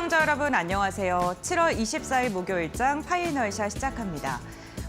시청자 여러분 안녕하세요. 7월 24일 목요일장 파이널샷 시작합니다.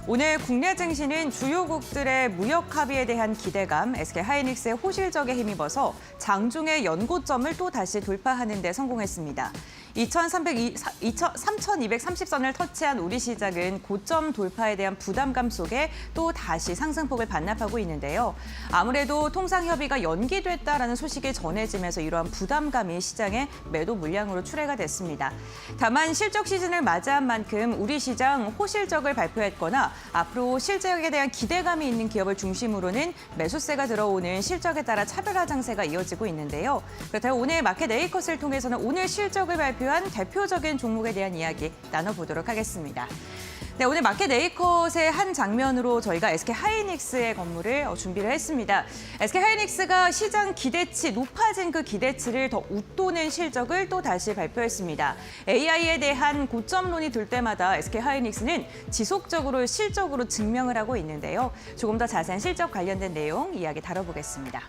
오늘 국내 증시는 주요국들의 무역 합의에 대한 기대감, SK하이닉스의 호실적에 힘입어서 장중의 연고점을 또 다시 돌파하는 데 성공했습니다. 3,230선을 터치한 우리 시장은 고점 돌파에 대한 부담감 속에 또 다시 상승폭을 반납하고 있는데요. 아무래도 통상협의가 연기됐다라는 소식이 전해지면서 이러한 부담감이 시장의 매도 물량으로 출회가 됐습니다. 다만 실적 시즌을 맞이한 만큼 우리 시장 호실적을 발표했거나 앞으로 실적에 대한 기대감이 있는 기업을 중심으로는 매수세가 들어오는 실적에 따라 차별화 장세가 이어지고 있는데요. 그렇다면 오늘 마켓 에이컷을 통해서는 오늘 실적을 발표한 대표적인 종목에 대한 이야기 나눠보도록 하겠습니다. 네, 오늘 마켓 에이컷의 한 장면으로 저희가 SK하이닉스의 건물을 준비를 했습니다. SK하이닉스가 시장 기대치, 높아진 그 기대치를 더 웃도는 실적을 또 다시 발표했습니다. AI에 대한 고점론이 들 때마다 SK하이닉스는 지속적으로 실적으로 증명을 하고 있는데요. 조금 더 자세한 실적 관련된 내용 이야기 다뤄보겠습니다.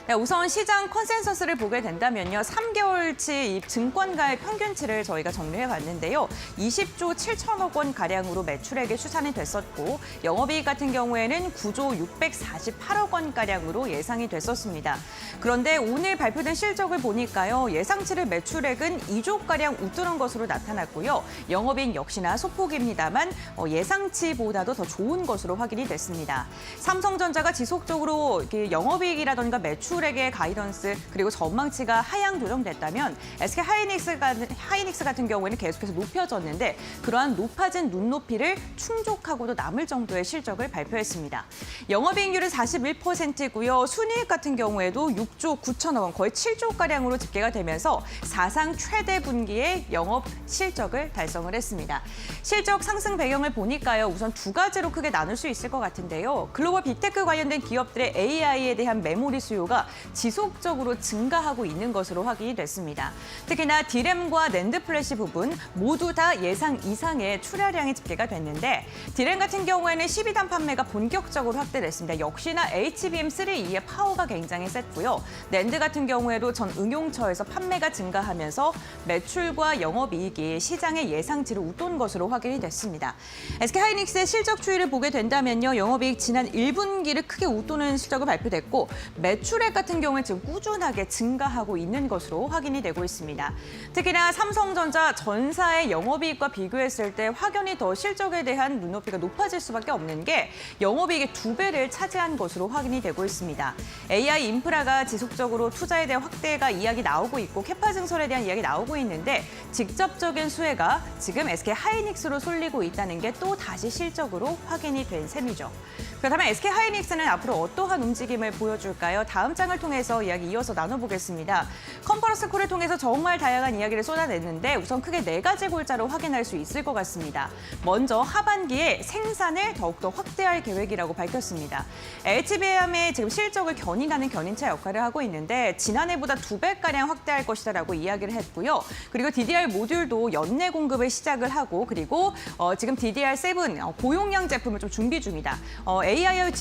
네, 우선 시장 컨센서스를 보게 된다면요. 3개월치 이 증권가의 평균치를 저희가 정리해 봤는데요. 20조 7천억 원 가량으로 매출액이 추산이 됐었고 영업이익 같은 경우에는 9조 648억 원 가량으로 예상이 됐었습니다. 그런데 오늘 발표된 실적을 보니까요. 예상치를 매출액은 2조 가량 웃도는 것으로 나타났고요. 영업이익 역시나 소폭입니다만 예상치보다도 더 좋은 것으로 확인이 됐습니다. 삼성전자가 지속적으로 영업이익이라던가 매출액의 가이던스 그리고 전망치가 하향 조정됐다면 SK하이닉스 같은 경우에는 계속해서 높여졌는데 그러한 높아진 눈높이를 충족하고도 남을 정도의 실적을 발표했습니다. 영업이익률은 41%고요. 순이익 같은 경우에도 6조 9천억 원, 거의 7조가량으로 집계가 되면서 사상 최대 분기의 영업 실적을 달성을 했습니다. 실적 상승 배경을 보니까요. 우선 두 가지로 크게 나눌 수 있을 것 같은데요. 글로벌 빅테크 관련된 기업들의 AI에 대한 메모리 수요가 지속적으로 증가하고 있는 것으로 확인이 됐습니다. 특히나 D램과 낸드 플래시 부분 모두 다 예상 이상의 출하량이 집계가 됐는데 D램 같은 경우에는 12단 판매가 본격적으로 확대됐습니다. 역시나 HBM3E의 파워가 굉장히 셌고요. 낸드 같은 경우에도 전 응용처에서 판매가 증가하면서 매출과 영업이익이 시장의 예상치를 웃돈 것으로 확인이 됐습니다. SK하이닉스의 실적 추이를 보게 된다면요. 영업이익 지난 1분기를 크게 웃도는 실적을 발표됐고 매출액 같은 경우에 지금 꾸준하게 증가하고 있는 것으로 확인이 되고 있습니다. 특히나 삼성전자 전사의 영업이익과 비교했을 때 확연히 더 실적에 대한 눈높이가 높아질 수밖에 없는 게 영업이익의 2배를 차지한 것으로 확인이 되고 있습니다. AI 인프라가 지속적으로 투자에 대한 확대가 이야기 나오고 있고 캐파 증설에 대한 이야기 나오고 있는데 직접적인 수혜가 지금 SK하이닉스로 쏠리고 있다는 게 또 다시 실적으로 확인이 된 셈이죠. 그렇다면 SK하이닉스는 앞으로 어떠한 움직임을 보여줄까요? 다음 장을 통해서 이야기 이어서 나눠보겠습니다. 컨퍼런스 콜을 통해서 정말 다양한 이야기를 쏟아냈는데 우선 크게 4가지 골자로 확인할 수 있을 것 같습니다. 먼저 하반기에 생산을 더욱더 확대할 계획이라고 밝혔습니다. HBM의 지금 실적을 견인하는 견인차 역할을 하고 있는데 지난해보다 2배가량 확대할 것이다라고 이야기를 했고요. 그리고 DDR 모듈도 연내 공급을 시작을 하고 그리고 지금 DDR7 고용량 제품을 좀 준비 중이다. AI의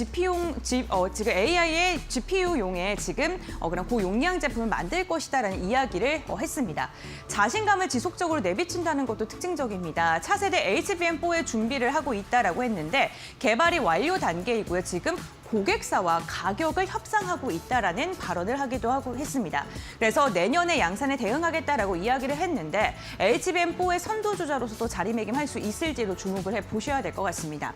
GPU용의 지금 그런 고용량 제품을 만들 것이다라는 이야기를 했습니다. 자신감을 지속적으로 내비친다는 것도 특징적입니다. 차세대 HBM4의 준비를 하고 있다라고 했는데 개발이 완료 단계이고요. 지금 고객사와 가격을 협상하고 있다라는 발언을 하기도 하고 했습니다. 그래서 내년에 양산에 대응하겠다라고 이야기를 했는데 HBM4의 선두주자로서도 자리매김할 수 있을지도 주목을 해보셔야 될 것 같습니다.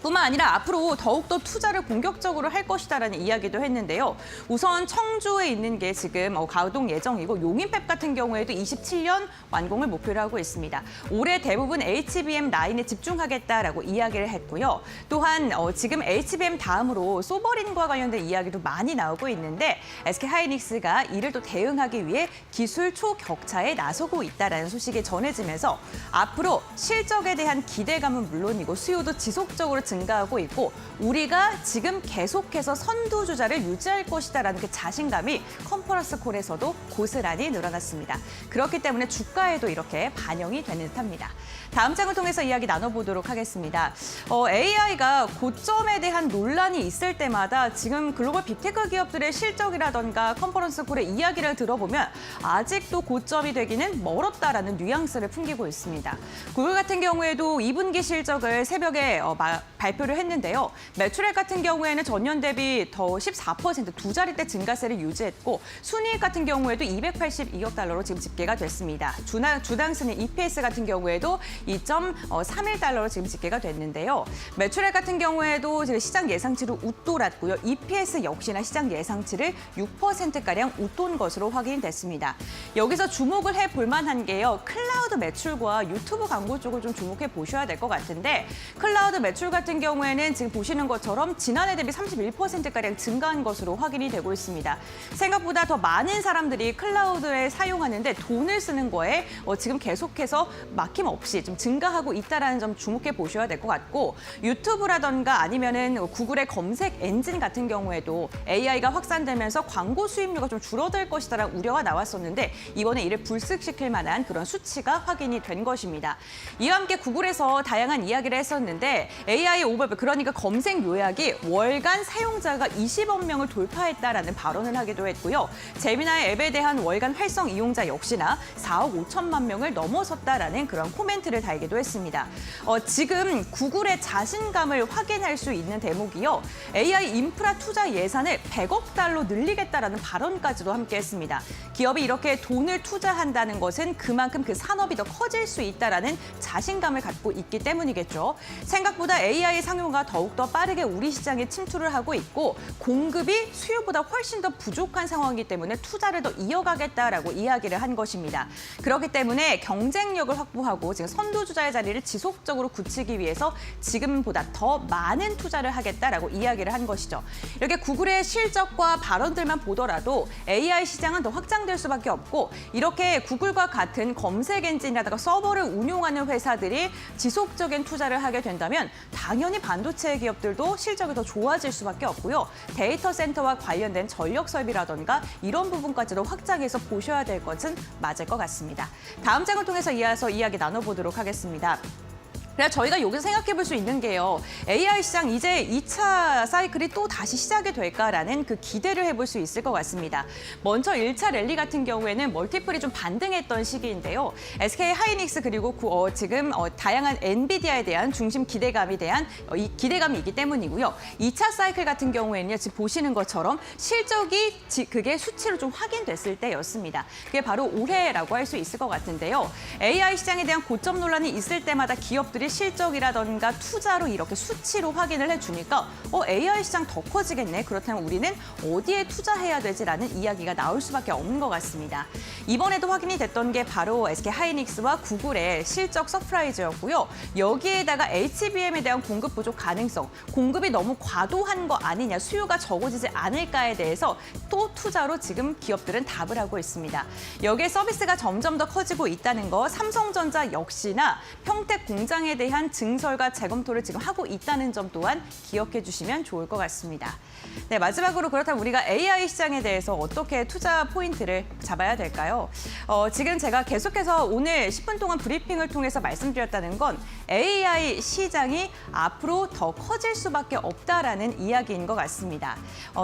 뿐만 아니라 앞으로 더욱더 투자를 본격적으로 할 것이다라는 이야기도 했는데요. 우선 청주에 있는 게 지금 가동 예정이고 용인팹 같은 경우에도 27년 완공을 목표로 하고 있습니다. 올해 대부분 HBM 라인에 집중하겠다라고 이야기를 했고요. 또한 지금 HBM 다음으로 소버린과 관련된 이야기도 많이 나오고 있는데 SK하이닉스가 이를 또 대응하기 위해 기술 초격차에 나서고 있다라는 소식이 전해지면서 앞으로 실적에 대한 기대감은 물론이고 수요도 지속적으로 증가하고 있고 우리가 지금 계속해서 선두주자를 유지할 것이다라는 그 자신감이 컨퍼런스 콜에서도 고스란히 늘어났습니다. 그렇기 때문에 주가에도 이렇게 반영이 되는 듯합니다. 다음 장을 통해서 이야기 나눠보도록 하겠습니다. AI가 고점에 대한 논란이 있을 때마다 지금 글로벌 빅테크 기업들의 실적이라던가 컨퍼런스 콜의 이야기를 들어보면 아직도 고점이 되기는 멀었다라는 뉘앙스를 풍기고 있습니다. 구글 같은 경우에도 2분기 실적을 새벽에 발표를 했는데요. 매출액 같은 경우에는 전년 대비 더 14% 두 자릿대 증가세를 유지했고 순이익 같은 경우에도 282억 달러로 지금 집계가 됐습니다. 주당 순위 EPS 같은 경우에도 2.31달러로 지금 집계가 됐는데요. 매출액 같은 경우에도 지금 시장 예상치를 웃돌았고요. EPS 역시나 시장 예상치를 6%가량 웃돈 것으로 확인이 됐습니다. 여기서 주목을 해볼 만한 게요. 클라우드 매출과 유튜브 광고 쪽을 좀 주목해 보셔야 될 것 같은데 클라우드 매출 같은 경우에는 지금 보시는 것처럼 지난해 대비 31%가량 증가한 것으로 확인이 되고 있습니다. 생각보다 더 많은 사람들이 클라우드에 사용하는데 돈을 쓰는 거에 지금 계속해서 막힘없이 좀 증가하고 있다는 점 주목해 보셔야 될 것 같고 유튜브라던가 아니면은 구글의 검색 엔진 같은 경우에도 AI가 확산되면서 광고 수입료가 좀 줄어들 것이다라는 우려가 나왔었는데 이번에 이를 불식시킬 만한 그런 수치가 확인이 된 것입니다. 이와 함께 구글에서 다양한 이야기를 했었는데 AI 오버뷰 그러니까 검색 요약이 월간 사용자가 20억 명을 돌파했다라는 발언을 하기도 했고요. 제미나이 앱에 대한 월간 활성 이용자 역시나 4억 5천만 명을 넘어섰다라는 그런 코멘트를 달기도 했습니다. 지금 구글의 자신감을 확인할 수 있는 대목이요. AI 인프라 투자 예산을 100억 달러 늘리겠다라는 발언까지도 함께 했습니다. 기업이 이렇게 돈을 투자한다는 것은 그만큼 그 산업이 더 커질 수 있다라는 자신감을 갖고 있기 때문이겠죠. 생각보다 AI 상용화가 더욱더 빠르게 우리 시장에 침투를 하고 있고 공급이 수요보다 훨씬 더 부족한 상황이기 때문에 투자를 더 이어가겠다라고 이야기를 한 것입니다. 그렇기 때문에 경쟁력을 확보하고 지금 선두주자의 자리를 지속적으로 굳히기 위해서 지금보다 더 많은 투자를 하겠다라고 이야기를 한 것이죠. 이렇게 구글의 실적과 발언들만 보더라도 AI 시장은 더 확장될 수밖에 없고 이렇게 구글과 같은 검색 엔진이라든가 서버를 운용하는 회사들이 지속적인 투자를 하게 된다면 당연히 반도체 기업들도 실적이 더 좋아질 수밖에 없고요. 데이터 센터와 관련된 전력 설비라든가 이런 부분까지도 확장해서 보셔야 될 것은 맞을 것 같습니다. 다음 장을 통해서 이어서 이야기 나눠보도록 하겠습니다. 그래서 저희가 여기서 생각해 볼 수 있는 게요. AI 시장 이제 2차 사이클이 또 다시 시작이 될까라는 그 기대를 해볼 수 있을 것 같습니다. 먼저 1차 랠리 같은 경우에는 멀티플이 좀 반등했던 시기인데요. SK 하이닉스 그리고 지금 다양한 엔비디아에 대한 중심 기대감이 있기 때문이고요. 2차 사이클 같은 경우에는요. 지금 보시는 것처럼 실적이 그게 수치로 좀 확인됐을 때였습니다. 그게 바로 올해라고 할 수 있을 것 같은데요. AI 시장에 대한 고점 논란이 있을 때마다 기업들이 실적이라던가 투자로 이렇게 수치로 확인을 해주니까 AI 시장 더 커지겠네. 그렇다면 우리는 어디에 투자해야 되지라는 이야기가 나올 수밖에 없는 것 같습니다. 이번에도 확인이 됐던 게 바로 SK 하이닉스와 구글의 실적 서프라이즈였고요. 여기에다가 HBM에 대한 공급 부족 가능성, 공급이 너무 과도한 거 아니냐, 수요가 적어지지 않을까에 대해서 또 투자로 지금 기업들은 답을 하고 있습니다. 여기에 서비스가 점점 더 커지고 있다는 거, 삼성전자 역시나 평택 공장에 대한 증설과 재검토를 지금 하고 있다는 점 또한 기억해 주시면 좋을 것 같습니다. 네, 마지막으로 그렇다면 우리가 AI 시장에 대해서 어떻게 투자 포인트를 잡아야 될까요? 지금 제가 계속해서 오늘 10분 동안 브리핑을 통해서 말씀드렸다는 건 AI 시장이 앞으로 더 커질 수밖에 없다라는 이야기인 것 같습니다.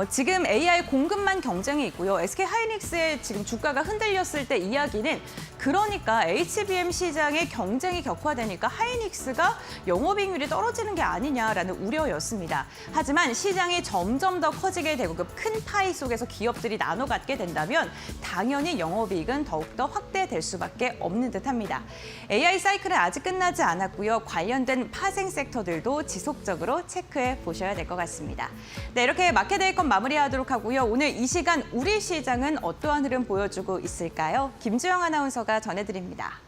지금 AI 공급만 경쟁이 있고요. SK 하이닉스의 지금 주가가 흔들렸을 때 이야기는 그러니까 HBM 시장의 경쟁이 격화되니까 하이닉스가 영업이익률이 떨어지는 게 아니냐라는 우려였습니다. 하지만 시장이 점점 더 커지게 되고 그 큰 파이 속에서 기업들이 나눠 갖게 된다면 당연히 영업이익은 더욱더 확대될 수밖에 없는 듯합니다. AI 사이클은 아직 끝나지 않았고요. 관련된 파생 섹터들도 지속적으로 체크해 보셔야 될 것 같습니다. 네, 이렇게 마켓데이컷 마무리하도록 하고요. 오늘 이 시간 우리 시장은 어떠한 흐름 보여주고 있을까요? 김주영 아나운서가 전해드립니다.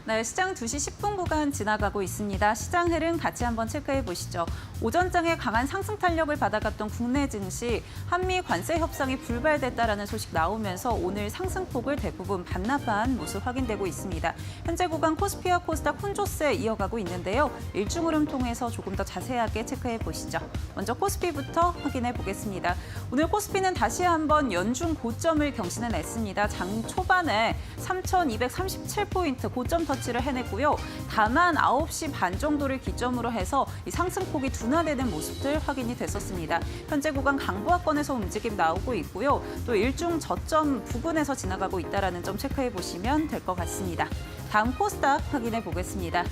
네, 시장 2시 10분 구간 지나가고 있습니다. 시장 흐름 같이 한번 체크해 보시죠. 오전장에 강한 상승 탄력을 받아갔던 국내 증시, 한미 관세 협상이 불발됐다라는 소식 나오면서 오늘 상승폭을 대부분 반납한 모습 확인되고 있습니다. 현재 구간 코스피와 코스닥 혼조세 이어가고 있는데요. 일중 흐름 통해서 조금 더 자세하게 체크해 보시죠. 먼저 코스피부터 확인해 보겠습니다. 오늘 코스피는 다시 한번 연중 고점을 경신해냈습니다. 장 초반에 3,237포인트 고점 터치를 해냈고요. 다만 9시 반 정도를 기점으로 해서 이 상승폭이 둔화되는 모습들 확인이 됐었습니다. 현재 구간 강보합권에서 움직임 나오고 있고요. 또 일중 저점 부근에서 지나가고 있다는 점 체크해 보시면 될 것 같습니다. 다음 코스닥 확인해 보겠습니다.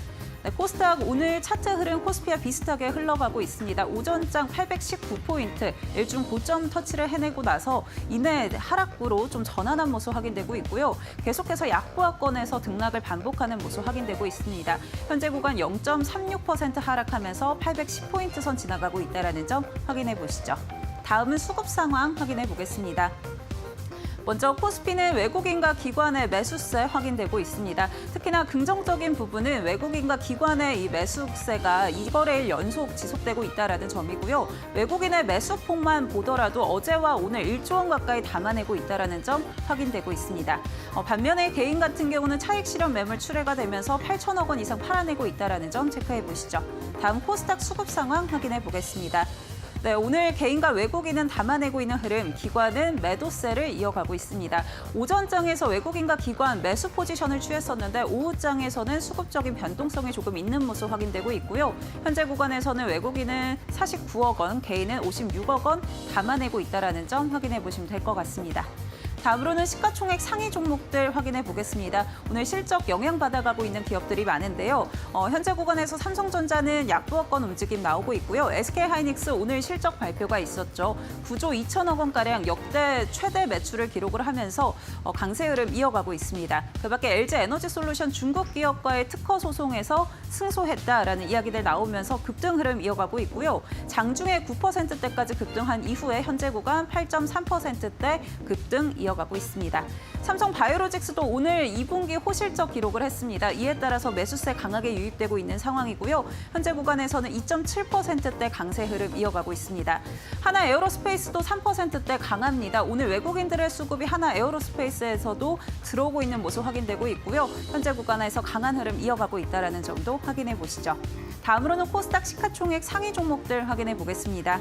네, 코스닥 오늘 차트 흐름 코스피와 비슷하게 흘러가고 있습니다. 오전장 819포인트, 일중 고점 터치를 해내고 나서 이내 하락부로 좀 전환한 모습 확인되고 있고요. 계속해서 약보합권에서 등락을 반복하는 모습 확인되고 있습니다. 현재 구간 0.36% 하락하면서 810포인트 선 지나가고 있다는 점 확인해 보시죠. 다음은 수급 상황 확인해 보겠습니다. 먼저 코스피는 외국인과 기관의 매수세 확인되고 있습니다. 특히나 긍정적인 부분은 외국인과 기관의 이 매수세가 2거래일 연속 지속되고 있다는 점이고요. 외국인의 매수폭만 보더라도 어제와 오늘 1조 원 가까이 담아내고 있다는 점 확인되고 있습니다. 반면에 개인 같은 경우는 차익 실현 매물 출회가 되면서 8천억 원 이상 팔아내고 있다는 점 체크해 보시죠. 다음 코스닥 수급 상황 확인해 보겠습니다. 네, 오늘 개인과 외국인은 담아내고 있는 흐름, 기관은 매도세를 이어가고 있습니다. 오전장에서 외국인과 기관 매수 포지션을 취했었는데 오후장에서는 수급적인 변동성이 조금 있는 모습 확인되고 있고요. 현재 구간에서는 외국인은 49억 원, 개인은 56억 원 담아내고 있다는 점 확인해 보시면 될 것 같습니다. 다음으로는 시가총액 상위 종목들 확인해 보겠습니다. 오늘 실적 영향받아가고 있는 기업들이 많은데요. 현재 구간에서 삼성전자는 약보합권 움직임 나오고 있고요. SK하이닉스 오늘 실적 발표가 있었죠. 9조 2천억 원가량 역대 최대 매출을 기록을 하면서 강세 흐름 이어가고 있습니다. 그밖에 LG에너지솔루션 중국 기업과의 특허 소송에서 승소했다라는 이야기들 나오면서 급등 흐름 이어가고 있고요. 장중에 9%대까지 급등한 이후에 현재 구간 8.3%대 급등 이어가고 있습니다. 삼성 바이오로직스도 오늘 2분기 호실적 기록을 했습니다. 이에 따라서 매수세 강하게 유입되고 있는 상황이고요. 현재 구간에서는 2.7%대 강세 흐름 이어가고 있습니다. 하나 에어로스페이스도 3%대 강합니다. 오늘 외국인들의 수급이 하나 에어로스페이스에서도 들어오고 있는 모습 확인되고 있고요. 현재 구간에서 강한 흐름 이어가고 있다는 점도 확인해 보시죠. 다음으로는 코스닥 시가총액 상위 종목들 확인해 보겠습니다.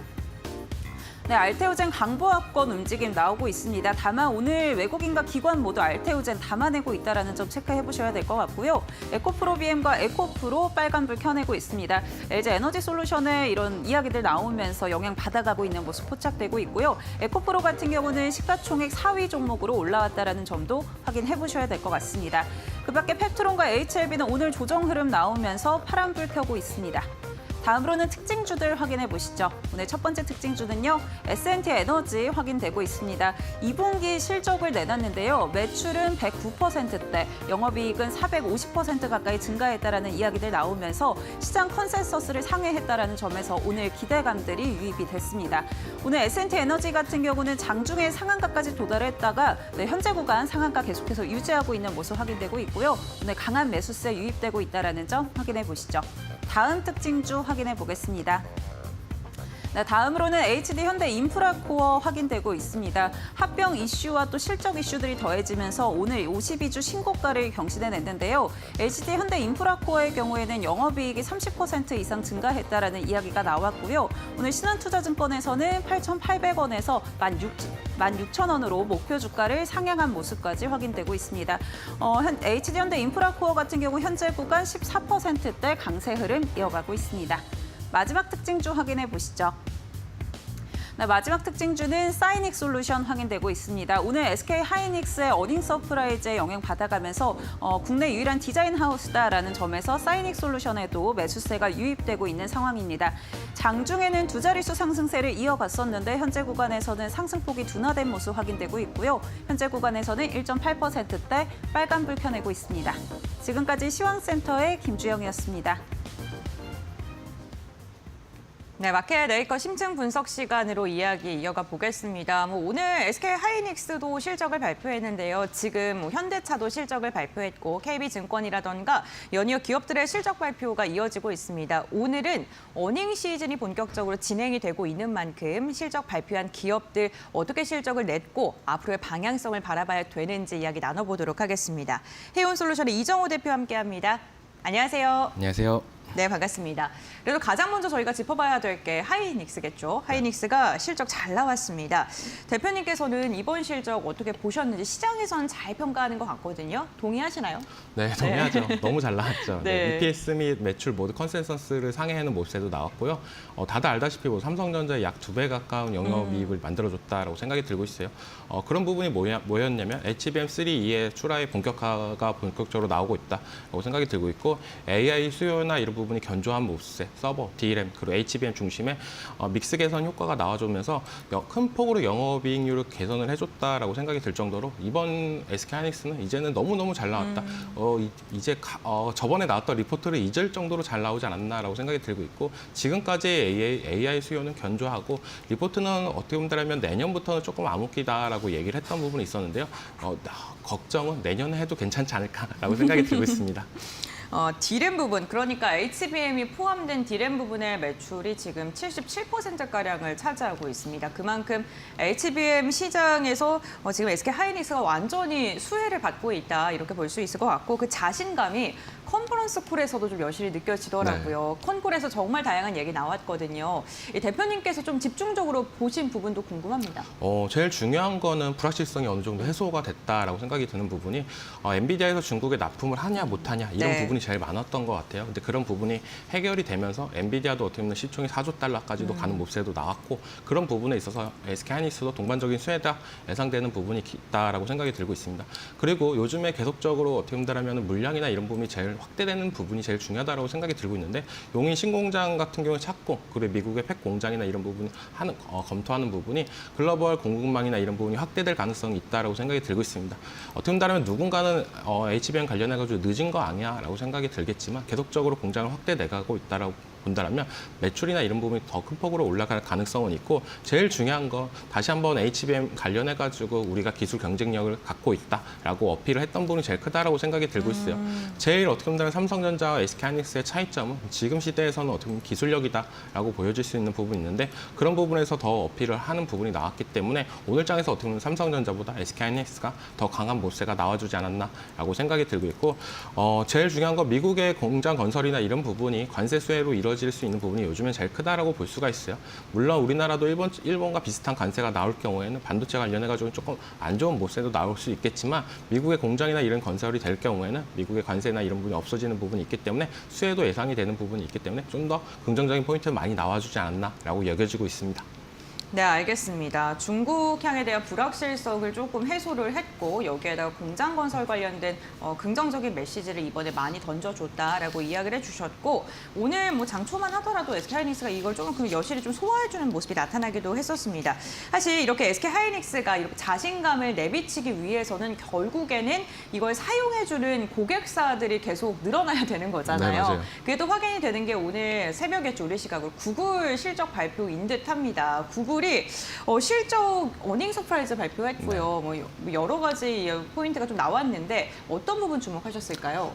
네, 알테오젠 강보합권 움직임 나오고 있습니다. 다만 오늘 외국인과 기관 모두 알테오젠 담아내고 있다는 점 체크해 보셔야 될 것 같고요. 에코프로비엠과 에코프로 빨간불 켜내고 있습니다. LG에너지솔루션의 이런 이야기들 나오면서 영향 받아가고 있는 모습 포착되고 있고요. 에코프로 같은 경우는 시가총액 4위 종목으로 올라왔다는 점도 확인해 보셔야 될 것 같습니다. 그밖에 펩트론과 HLB는 오늘 조정 흐름 나오면서 파란불 켜고 있습니다. 다음으로는 특징주들 확인해 보시죠. 오늘 첫 번째 특징주는요. S&T에너지 확인되고 있습니다. 2분기 실적을 내놨는데요. 매출은 109%대, 영업이익은 450% 가까이 증가했다라는 이야기들 나오면서 시장 컨센서스를 상회했다라는 점에서 오늘 기대감들이 유입이 됐습니다. 오늘 S&T에너지 같은 경우는 장중에 상한가까지 도달했다가 현재 구간 상한가 계속해서 유지하고 있는 모습 확인되고 있고요. 오늘 강한 매수세 유입되고 있다라는 점 확인해 보시죠. 다음 특징주 확인해 보겠습니다. 네, 다음으로는 HD현대인프라코어 확인되고 있습니다. 합병 이슈와 또 실적 이슈들이 더해지면서 오늘 52주 신고가를 경신해냈는데요. HD현대인프라코어의 경우에는 영업이익이 30% 이상 증가했다라는 이야기가 나왔고요. 오늘 신한투자증권에서는 8,800원에서 16,000원으로 목표 주가를 상향한 모습까지 확인되고 있습니다. HD현대인프라코어 같은 경우 현재 구간 14%대 강세 흐름 이어가고 있습니다. 마지막 특징주 확인해 보시죠. 네, 마지막 특징주는 사이닉 솔루션 확인되고 있습니다. 오늘 SK하이닉스의 어닝 서프라이즈에 영향 받아가면서 국내 유일한 디자인 하우스다라는 점에서 사이닉 솔루션에도 매수세가 유입되고 있는 상황입니다. 장중에는 두 자릿수 상승세를 이어갔었는데 현재 구간에서는 상승폭이 둔화된 모습 확인되고 있고요. 현재 구간에서는 1.8%대 빨간불 켜내고 있습니다. 지금까지 시황센터의 김주영이었습니다. 네, 마켓 네이커 심층 분석 시간으로 이야기 이어가 보겠습니다. 오늘 SK 하이닉스도 실적을 발표했는데요. 지금 현대차도 실적을 발표했고 KB증권이라던가 연이어 기업들의 실적 발표가 이어지고 있습니다. 오늘은 어닝 시즌이 본격적으로 진행이 되고 있는 만큼 실적 발표한 기업들 어떻게 실적을 냈고 앞으로의 방향성을 바라봐야 되는지 이야기 나눠보도록 하겠습니다. 해운솔루션의 이정호 대표 함께합니다. 안녕하세요. 안녕하세요. 네, 반갑습니다. 그래도 가장 먼저 저희가 짚어봐야 될 게 하이닉스겠죠. 하이닉스가 실적 잘 나왔습니다. 대표님께서는 이번 실적 어떻게 보셨는지 시장에서는 잘 평가하는 것 같거든요. 동의하시나요? 네, 동의하죠. 너무 잘 나왔죠. 네. EPS 및 매출 모두 컨센서스를 상회하는 모습도 나왔고요. 다들 알다시피 삼성전자의 약 2배 가까운 영업이익을 만들어줬다라고 생각이 들고 있어요. 그런 부분이 뭐였냐면 HBM3E의 출하의 본격화가 본격적으로 나오고 있다라고 생각이 들고 있고 AI 수요나 이런 부분이 견조한 모습에 서버, DRAM, 그리고 HBM 중심의 믹스 개선 효과가 나와주면서 큰 폭으로 영업이익률을 개선을 해줬다라고 생각이 들 정도로 이번 SK하이닉스는 이제는 너무너무 잘 나왔다. 이제 저번에 나왔던 리포트를 잊을 정도로 잘 나오지 않았나라고 생각이 들고 있고 지금까지의 AI 수요는 견조하고 리포트는 어떻게 본다면 내년부터는 조금 암흑기다라고 얘기를 했던 부분이 있었는데요. 걱정은 내년에 해도 괜찮지 않을까라고 생각이 들고 있습니다. D램 부분, 그러니까 HBM이 포함된 D램 부분의 매출이 지금 77%가량을 차지하고 있습니다. 그만큼 HBM 시장에서 지금 SK 하이닉스가 완전히 수혜를 받고 있다 이렇게 볼 수 있을 것 같고 그 자신감이 컨퍼런스 콜에서도 좀 여실히 느껴지더라고요. 네. 콘콜에서 정말 다양한 얘기 나왔거든요. 이 대표님께서 좀 집중적으로 보신 부분도 궁금합니다. 제일 중요한 거는 불확실성이 어느 정도 해소가 됐다라고 생각이 드는 부분이 엔비디아에서 중국에 납품을 하냐 못하냐 이런 네. 부분이 제일 많았던 것 같아요. 근데 그런 부분이 해결이 되면서 엔비디아도 어떻게 보면 시총이 4조 달러까지도 가는 모습도 나왔고 그런 부분에 있어서 SK하이닉스도 동반적인 수혜다 예상되는 부분이 있다라고 생각이 들고 있습니다. 그리고 요즘에 계속적으로 어떻게 본다면 물량이나 이런 부분이 제일 확대되는 부분이 제일 중요하다고 생각이 들고 있는데 용인 신공장 같은 경우에 찾고 그리고 미국의 팩 공장이나 이런 부분이 검토하는 부분이 글로벌 공급망이나 이런 부분이 확대될 가능성이 있다라고 생각이 들고 있습니다. 어떻게 본다면 누군가는 HBM 관련해가지고 늦은 거 아니야라고 생각이 들겠지만 계속적으로 공장을 확대돼가고 있다라고 본다면 매출이나 이런 부분이 더 큰 폭으로 올라갈 가능성은 있고 제일 중요한 거 다시 한번 HBM 관련해가지고 우리가 기술 경쟁력을 갖고 있다라고 어필을 했던 부분이 제일 크다라고 생각이 들고 있어요. 제일 어떻게 보면 삼성전자와 SK하이닉스의 차이점은 지금 시대에서는 어떻게 보면 기술력이다라고 보여질 수 있는 부분이 있는데 그런 부분에서 더 어필을 하는 부분이 나왔기 때문에 오늘 장에서 어떻게 보면 삼성전자보다 SK하이닉스가 더 강한 모세가 나와주지 않았나라고 생각이 들고 있고 제일 중요한 건 미국의 공장 건설이나 이런 부분이 관세 수혜로 이루어질 수 있는 부분이 요즘엔 제일 크다라고 볼 수가 있어요. 물론 우리나라도 일본과 비슷한 관세가 나올 경우에는 반도체 관련해가지고 조금 안 좋은 모세도 나올 수 있겠지만 미국의 공장이나 이런 건설이 될 경우에는 미국의 관세나 이런 부분이 없어지는 부분이 있기 때문에 수혜도 예상이 되는 부분이 있기 때문에 좀 더 긍정적인 포인트를 많이 나와주지 않았나라고 여겨지고 있습니다. 네, 알겠습니다. 중국 향에 대한 불확실성을 조금 해소를 했고 여기에다가 공장 건설 관련된 긍정적인 메시지를 이번에 많이 던져줬다라고 이야기를 해주셨고 오늘 장초만 하더라도 SK하이닉스가 이걸 조금 여실히 좀 소화해주는 모습이 나타나기도 했었습니다. 사실 이렇게 SK하이닉스가 이렇게 자신감을 내비치기 위해서는 결국에는 이걸 사용해주는 고객사들이 계속 늘어나야 되는 거잖아요. 네, 맞아요. 그게 또 확인이 되는 게 오늘 새벽에 우리 시각으로 구글 실적 발표인 듯합니다. 구글이 실적 어닝 서프라이즈 발표했고요. 여러 가지 포인트가 좀 나왔는데 어떤 부분 주목하셨을까요?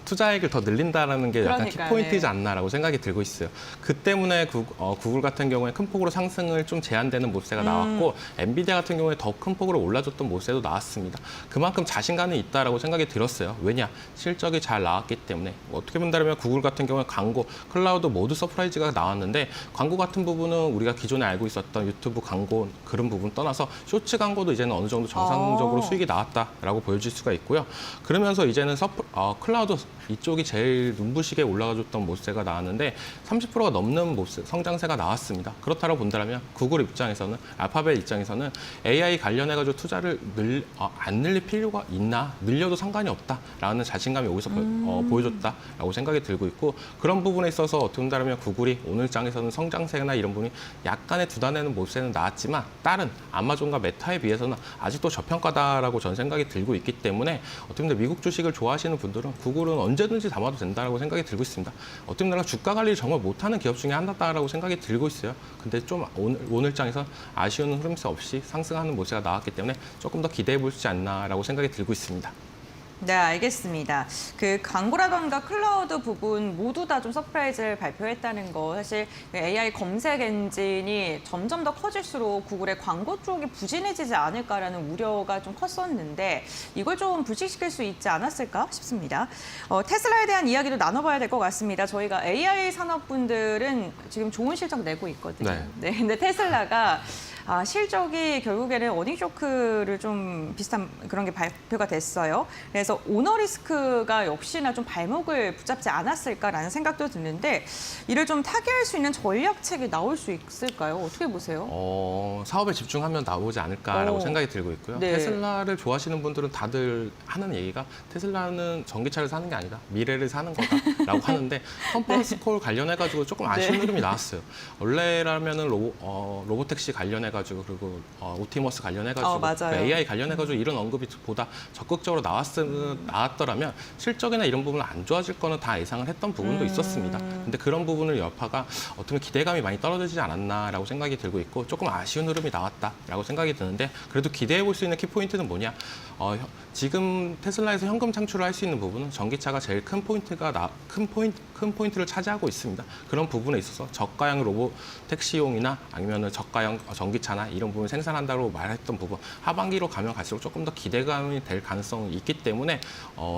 투자액을 더 늘린다라는 게 약간 그러니까요, 키포인트이지 네. 않나라고 생각이 들고 있어요. 그 때문에 구글 같은 경우에 큰 폭으로 상승을 좀 제한되는 모세가 나왔고 엔비디아 같은 경우에 더 큰 폭으로 올라줬던 모세도 나왔습니다. 그만큼 자신감이 있다라고 생각이 들었어요. 왜냐? 실적이 잘 나왔기 때문에 어떻게 본다면 구글 같은 경우에 광고, 클라우드 모두 서프라이즈가 나왔는데 광고 같은 부분은 우리가 기존에 알고 있었던 유튜브 광고 그런 부분 떠나서 쇼츠 광고도 이제는 어느 정도 정상적으로 수익이 나왔다라고 보여질 수가 있고요. 그러면서 이제는 클라우드 이쪽이 제일 눈부시게 올라가줬던 모세가 나왔는데 30%가 넘는 성장세가 나왔습니다. 그렇다고 본다면 구글 입장에서는 알파벳 입장에서는 AI 관련해가지고 투자를 안 늘릴 필요가 있나 늘려도 상관이 없다라는 자신감이 여기서 보여줬다라고 생각이 들고 있고 그런 부분에 있어서 어떻게 본다면 구글이 오늘 장에서는 성장세나 이런 부분이 약간의 두단되는 모세는 나왔지만 다른 아마존과 메타에 비해서는 아직도 저평가다라고 전 생각이 들고 있기 때문에 어떻게 보면 미국 주식을 좋아하시는 분들은 구글은 언제 언제든지 담아도 된다라고 생각이 들고 있습니다. 어떻게 보면 주가 관리를 정말 못하는 기업 중에 하나다라고 생각이 들고 있어요. 근데 좀 오늘장에서 아쉬운 흐름세 없이 상승하는 모습가 나왔기 때문에 조금 더 기대해 볼 수 있지 않나라고 생각이 들고 있습니다. 네, 알겠습니다. 그 광고라던가 클라우드 부분 모두 다 좀 서프라이즈를 발표했다는 거, 사실 AI 검색 엔진이 점점 더 커질수록 구글의 광고 쪽이 부진해지지 않을까라는 우려가 좀 컸었는데 이걸 좀 불식시킬 수 있지 않았을까 싶습니다. 테슬라에 대한 이야기도 나눠봐야 될 것 같습니다. 저희가 AI 산업분들은 지금 좋은 실적 내고 있거든요. 네, 근데 테슬라가 실적이 결국에는 어닝 쇼크를 좀 비슷한 그런 게 발표가 됐어요. 그래서 오너 리스크가 역시나 좀 발목을 붙잡지 않았을까라는 생각도 드는데 이를 좀 타개할 수 있는 전략책이 나올 수 있을까요? 어떻게 보세요? 사업에 집중하면 나오지 않을까라고 생각이 들고 있고요. 네. 테슬라를 좋아하시는 분들은 다들 하는 얘기가 테슬라는 전기차를 사는 게 아니다. 미래를 사는 거다라고 하는데 컴퍼런스 콜 관련해가지고 조금 아쉬운 흐름이 나왔어요. 원래라면은 로보택시 관련해가지고 그리고 옵티머스 관련해가지고 맞아요. AI 관련해가지고 이런 언급이 보다 적극적으로 나왔더라면 실적이나 이런 부분은 안 좋아질 거는 다 예상을 했던 부분도 있었습니다. 근데 그런 부분을 여파가 어떻게 보면 기대감이 많이 떨어지지 않았나라고 생각이 들고 있고 조금 아쉬운 흐름이 나왔다라고 생각이 드는데 그래도 기대해 볼 수 있는 키포인트는 뭐냐? 지금 테슬라에서 현금 창출을 할 수 있는 부분은 전기차가 제일 큰 포인트를 차지하고 있습니다. 그런 부분에 있어서 저가형 로봇 택시용이나 아니면 저가형 전기차나 이런 부분을 생산한다고 말했던 부분 하반기로 가면 갈수록 조금 더 기대감이 될 가능성이 있기 때문에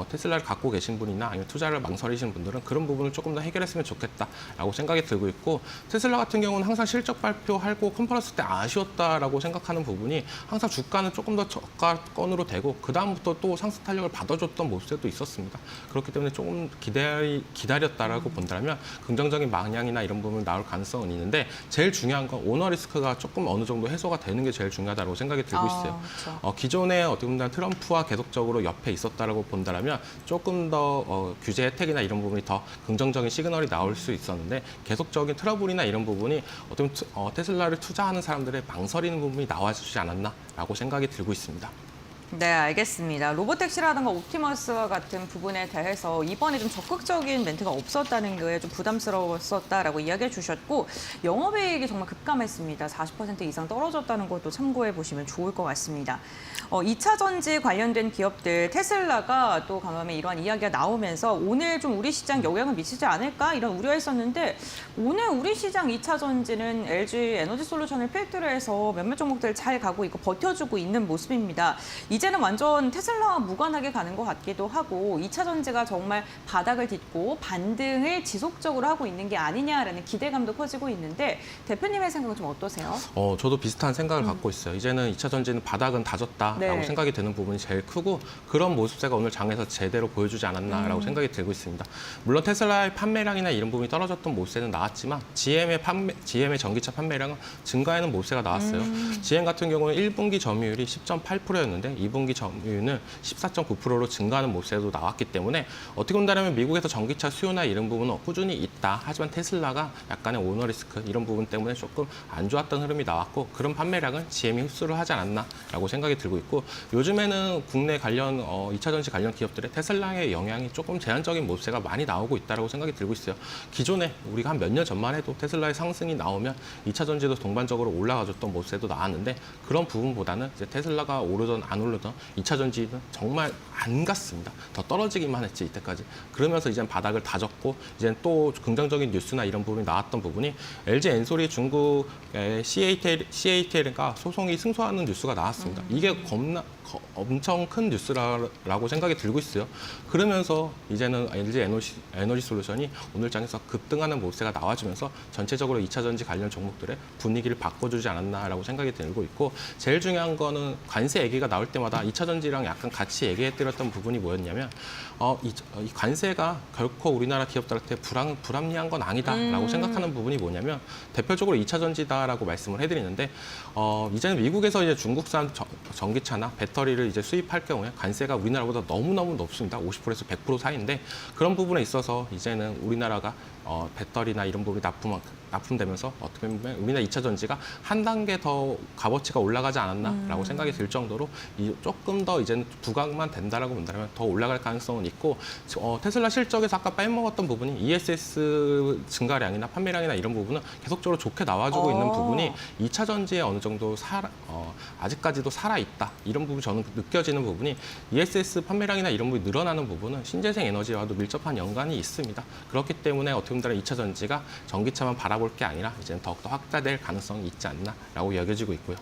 테슬라를 갖고 계신 분이나 아니면 투자를 망설이시는 분들은 그런 부분을 조금 더 해결했으면 좋겠다라고 생각이 들고 있고 테슬라 같은 경우는 항상 실적 발표하고 컨퍼런스 때 아쉬웠다라고 생각하는 부분이 항상 주가는 조금 더 저가권으로 되고 그다음부터 또 상승 탄력을 받아줬던 모습도 있었습니다. 그렇기 때문에 조금 기다렸다라고 본다면 긍정적인 방향이나 이런 부분이 나올 가능성은 있는데 제일 중요한 건 오너 리스크가 조금 어느 정도 해소가 되는 게 제일 중요하다고 생각이 들고 있어요. 그렇죠. 기존에 어떻게 보면 트럼프와 계속적으로 옆에 있었다라고 본다면 조금 더 규제 혜택이나 이런 부분이 더 긍정적인 시그널이 나올 수 있었는데 계속적인 트러블이나 이런 부분이 어떻게 보면 테슬라를 투자하는 사람들의 망설이는 부분이 나와주지 않았나라고 생각이 들고 있습니다. 네, 알겠습니다. 로보택시라든가 옵티머스와 같은 부분에 대해서 이번에 좀 적극적인 멘트가 없었다는 게 좀 부담스러웠었다라고 이야기해 주셨고 영업이익이 정말 급감했습니다. 40% 이상 떨어졌다는 것도 참고해 보시면 좋을 것 같습니다. 2차 전지 관련된 기업들 테슬라가 또 간밤에 이러한 이야기가 나오면서 오늘 좀 우리 시장 영향을 미치지 않을까 이런 우려했었는데 오늘 우리 시장 2차 전지는 LG 에너지 솔루션을 필두로 해서 몇몇 종목들 잘 가고 있고 버텨주고 있는 모습입니다. 이제는 완전 테슬라와 무관하게 가는 것 같기도 하고 2차 전지가 정말 바닥을 딛고 반등을 지속적으로 하고 있는 게 아니냐라는 기대감도 커지고 있는데 대표님의 생각은 좀 어떠세요? 저도 비슷한 생각을 갖고 있어요. 이제는 2차 전지는 바닥은 다졌다라고 네. 생각이 드는 부분이 제일 크고 그런 모습세가 오늘 장에서 제대로 보여주지 않았나라고 생각이 들고 있습니다. 물론 테슬라의 판매량이나 이런 부분이 떨어졌던 모습세는 나왔지만 GM의 전기차 판매량은 증가하는 모습세가 나왔어요. GM 같은 경우는 1분기 점유율이 10.8%였는데 2분기 점유율은 14.9%로 증가하는 모습세도 나왔기 때문에 어떻게 본다면 미국에서 전기차 수요나 이런 부분은 꾸준히 있다. 하지만 테슬라가 약간의 오너 리스크 이런 부분 때문에 조금 안 좋았던 흐름이 나왔고 그런 판매량은 GM이 흡수를 하지 않았나라고 생각이 들고 있고 요즘에는 국내 관련 2차 전지 관련 기업들의 테슬라의 영향이 조금 제한적인 모습세가 많이 나오고 있다고 생각이 들고 있어요. 기존에 우리가 한 몇 년 전만 해도 테슬라의 상승이 나오면 2차 전지도 동반적으로 올라가줬던 모습세도 나왔는데 그런 부분보다는 이제 테슬라가 오르던 안 오르던 2차 전지는 정말 안 갔습니다. 더 떨어지기만 했지 이때까지. 그러면서 이제 바닥을 다졌고 이제 또 긍정적인 뉴스나 이런 부분이 나왔던 부분이 LG 엔솔이 중국의 CATL과 소송이 승소하는 뉴스가 나왔습니다. 이게 엄청 큰 뉴스라고 생각이 들고 있어요. 그러면서 이제는 LG 에너지 솔루션이 오늘 장에서 급등하는 모습세가 나와주면서 전체적으로 2차 전지 관련 종목들의 분위기를 바꿔주지 않았나라고 생각이 들고 있고 제일 중요한 거는 관세 얘기가 나올 때마다 2차 전지랑 약간 같이 얘기해드렸던 부분이 뭐였냐면 이 관세가 결코 우리나라 기업들한테 불합리한 건 아니다라고 생각하는 부분이 뭐냐면 대표적으로 2차 전지다라고 말씀을 해드리는데 이제는 미국에서 이제 중국산 전기차나 배터리를 이제 수입할 경우에 관세가 우리나라보다 너무너무 높습니다. 50%에서 100% 사이인데 그런 부분에 있어서 이제는 우리나라가 배터리나 이런 부분이 납품되면서 어떻게 보면 우리나라 2차 전지가 한 단계 더 값어치가 올라가지 않았나라고 생각이 들 정도로 조금 더 이제는 부각만 된다라고 본다면 더 올라갈 가능성은 있고 테슬라 실적에서 아까 빼먹었던 부분이 ESS 증가량이나 판매량이나 이런 부분은 계속적으로 좋게 나와주고 있는 부분이 2차 전지에 어느 정도 아직까지도 살아있다. 이런 부분이 저는 느껴지는 부분이 ESS 판매량이나 이런 부분이 늘어나는 부분은 신재생 에너지와도 밀접한 연관이 있습니다. 그렇기 때문에 어떻게 보면 2차 전지가 전기차만 바라볼 게 아니라 이제는 더욱더 확대될 가능성이 있지 않나라고 여겨지고 있고요.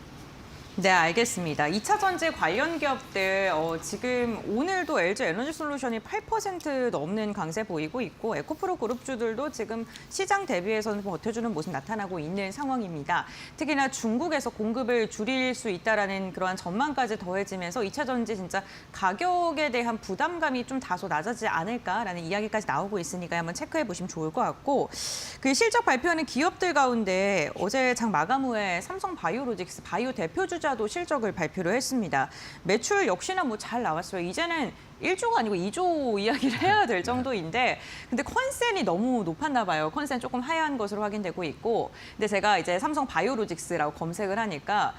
네, 알겠습니다. 2차 전지 관련 기업들 지금 오늘도 LG 에너지 솔루션이 8% 넘는 강세 보이고 있고 에코프로 그룹주들도 지금 시장 대비해서는 버텨주는 모습 나타나고 있는 상황입니다. 특히나 중국에서 공급을 줄일 수 있다라는 그러한 전망까지 더해지면서 2차 전지 진짜 가격에 대한 부담감이 좀 다소 낮아지지 않을까라는 이야기까지 나오고 있으니까 한번 체크해 보시면 좋을 것 같고 그 실적 발표하는 기업들 가운데 어제 장 마감 후에 삼성 바이오로직스 바이오 대표주자도 실적을 발표를 했습니다. 매출 역시나 뭐 잘 나왔어요. 이제는 1조가 아니고 2조 이야기를 해야 될 정도인데 근데 컨센이 너무 높았나 봐요. 컨센 조금 하향한 것으로 확인되고 있고 근데 제가 이제 삼성 바이오로직스라고 검색을 하니까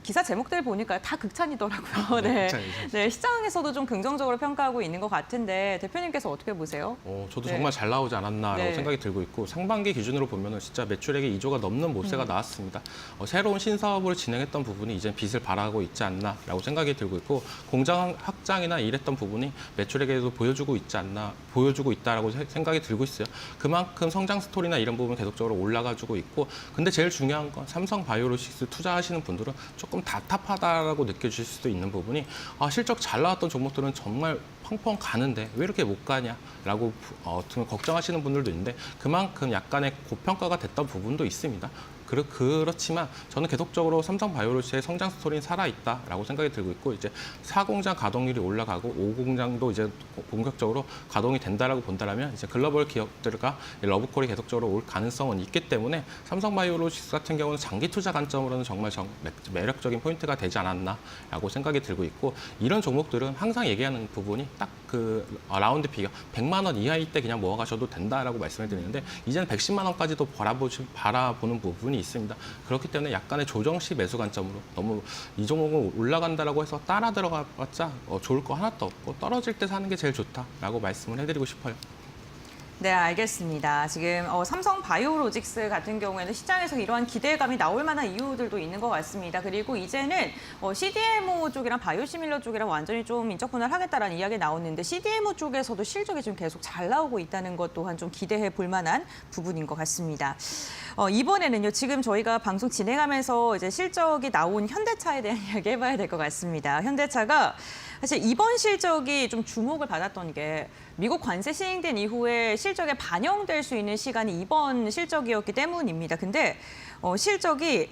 기사 제목들 보니까 다 극찬이더라고요. 네. 네, 시장에서도 좀 긍정적으로 평가하고 있는 것 같은데 대표님께서 어떻게 보세요? 저도 네. 정말 잘 나오지 않았나라고 네. 생각이 들고 있고 상반기 기준으로 보면은 진짜 매출액이 2조가 넘는 모세가 나왔습니다. 새로운 신사업을 진행했던 부분이 이제 빛을 발하고 있지 않나라고 생각이 들고 있고 공장 확장이나 이랬던 부분이 매출액에도 보여주고 있다라고 생각이 들고 있어요. 그만큼 성장 스토리나 이런 부분 계속적으로 올라가지고 있고 근데 제일 중요한 건 삼성 바이오로직스 투자하시는 분들은 조금 답답하다라고 느껴질 수도 있는 부분이 실적 잘 나왔던 종목들은 정말 펑펑 가는데 왜 이렇게 못 가냐라고 걱정하시는 분들도 있는데 그만큼 약간의 고평가가 됐던 부분도 있습니다. 그렇지만 저는 계속적으로 삼성 바이오로직스의 성장 스토리는 살아있다라고 생각이 들고 있고 이제 4공장 가동률이 올라가고 5공장도 이제 본격적으로 가동이 된다라고 본다면 이제 글로벌 기업들과 러브콜이 계속적으로 올 가능성은 있기 때문에 삼성 바이오로직스 같은 경우는 장기 투자 관점으로는 정말 매력적인 포인트가 되지 않았나라고 생각이 들고 있고 이런 종목들은 항상 얘기하는 부분이 딱 그 라운드 비교 100만 원 이하일 때 그냥 모아가셔도 된다라고 말씀을 드리는데 이제는 110만 원까지도 바라보는 부분이 있습니다. 그렇기 때문에 약간의 조정시 매수 관점으로 너무 이 종목은 올라간다라고 해서 따라 들어가봤자 좋을 거 하나도 없고 떨어질 때 사는 게 제일 좋다라고 말씀을 해드리고 싶어요. 네, 알겠습니다. 지금 삼성 바이오로직스 같은 경우에는 시장에서 이러한 기대감이 나올 만한 이유들도 있는 것 같습니다. 그리고 이제는 CDMO 쪽이랑 바이오시밀러 쪽이랑 완전히 좀 인적 분할을 하겠다라는 이야기 나오는데 CDMO 쪽에서도 실적이 좀 계속 잘 나오고 있다는 것 또한 좀 기대해 볼 만한 부분인 것 같습니다. 이번에는요, 지금 저희가 방송 진행하면서 이제 실적이 나온 현대차에 대한 이야기 해봐야 될 것 같습니다. 현대차가 사실 이번 실적이 좀 주목을 받았던 게 미국 관세 시행된 이후에 실적에 반영될 수 있는 시간이 이번 실적이었기 때문입니다. 근데 실적이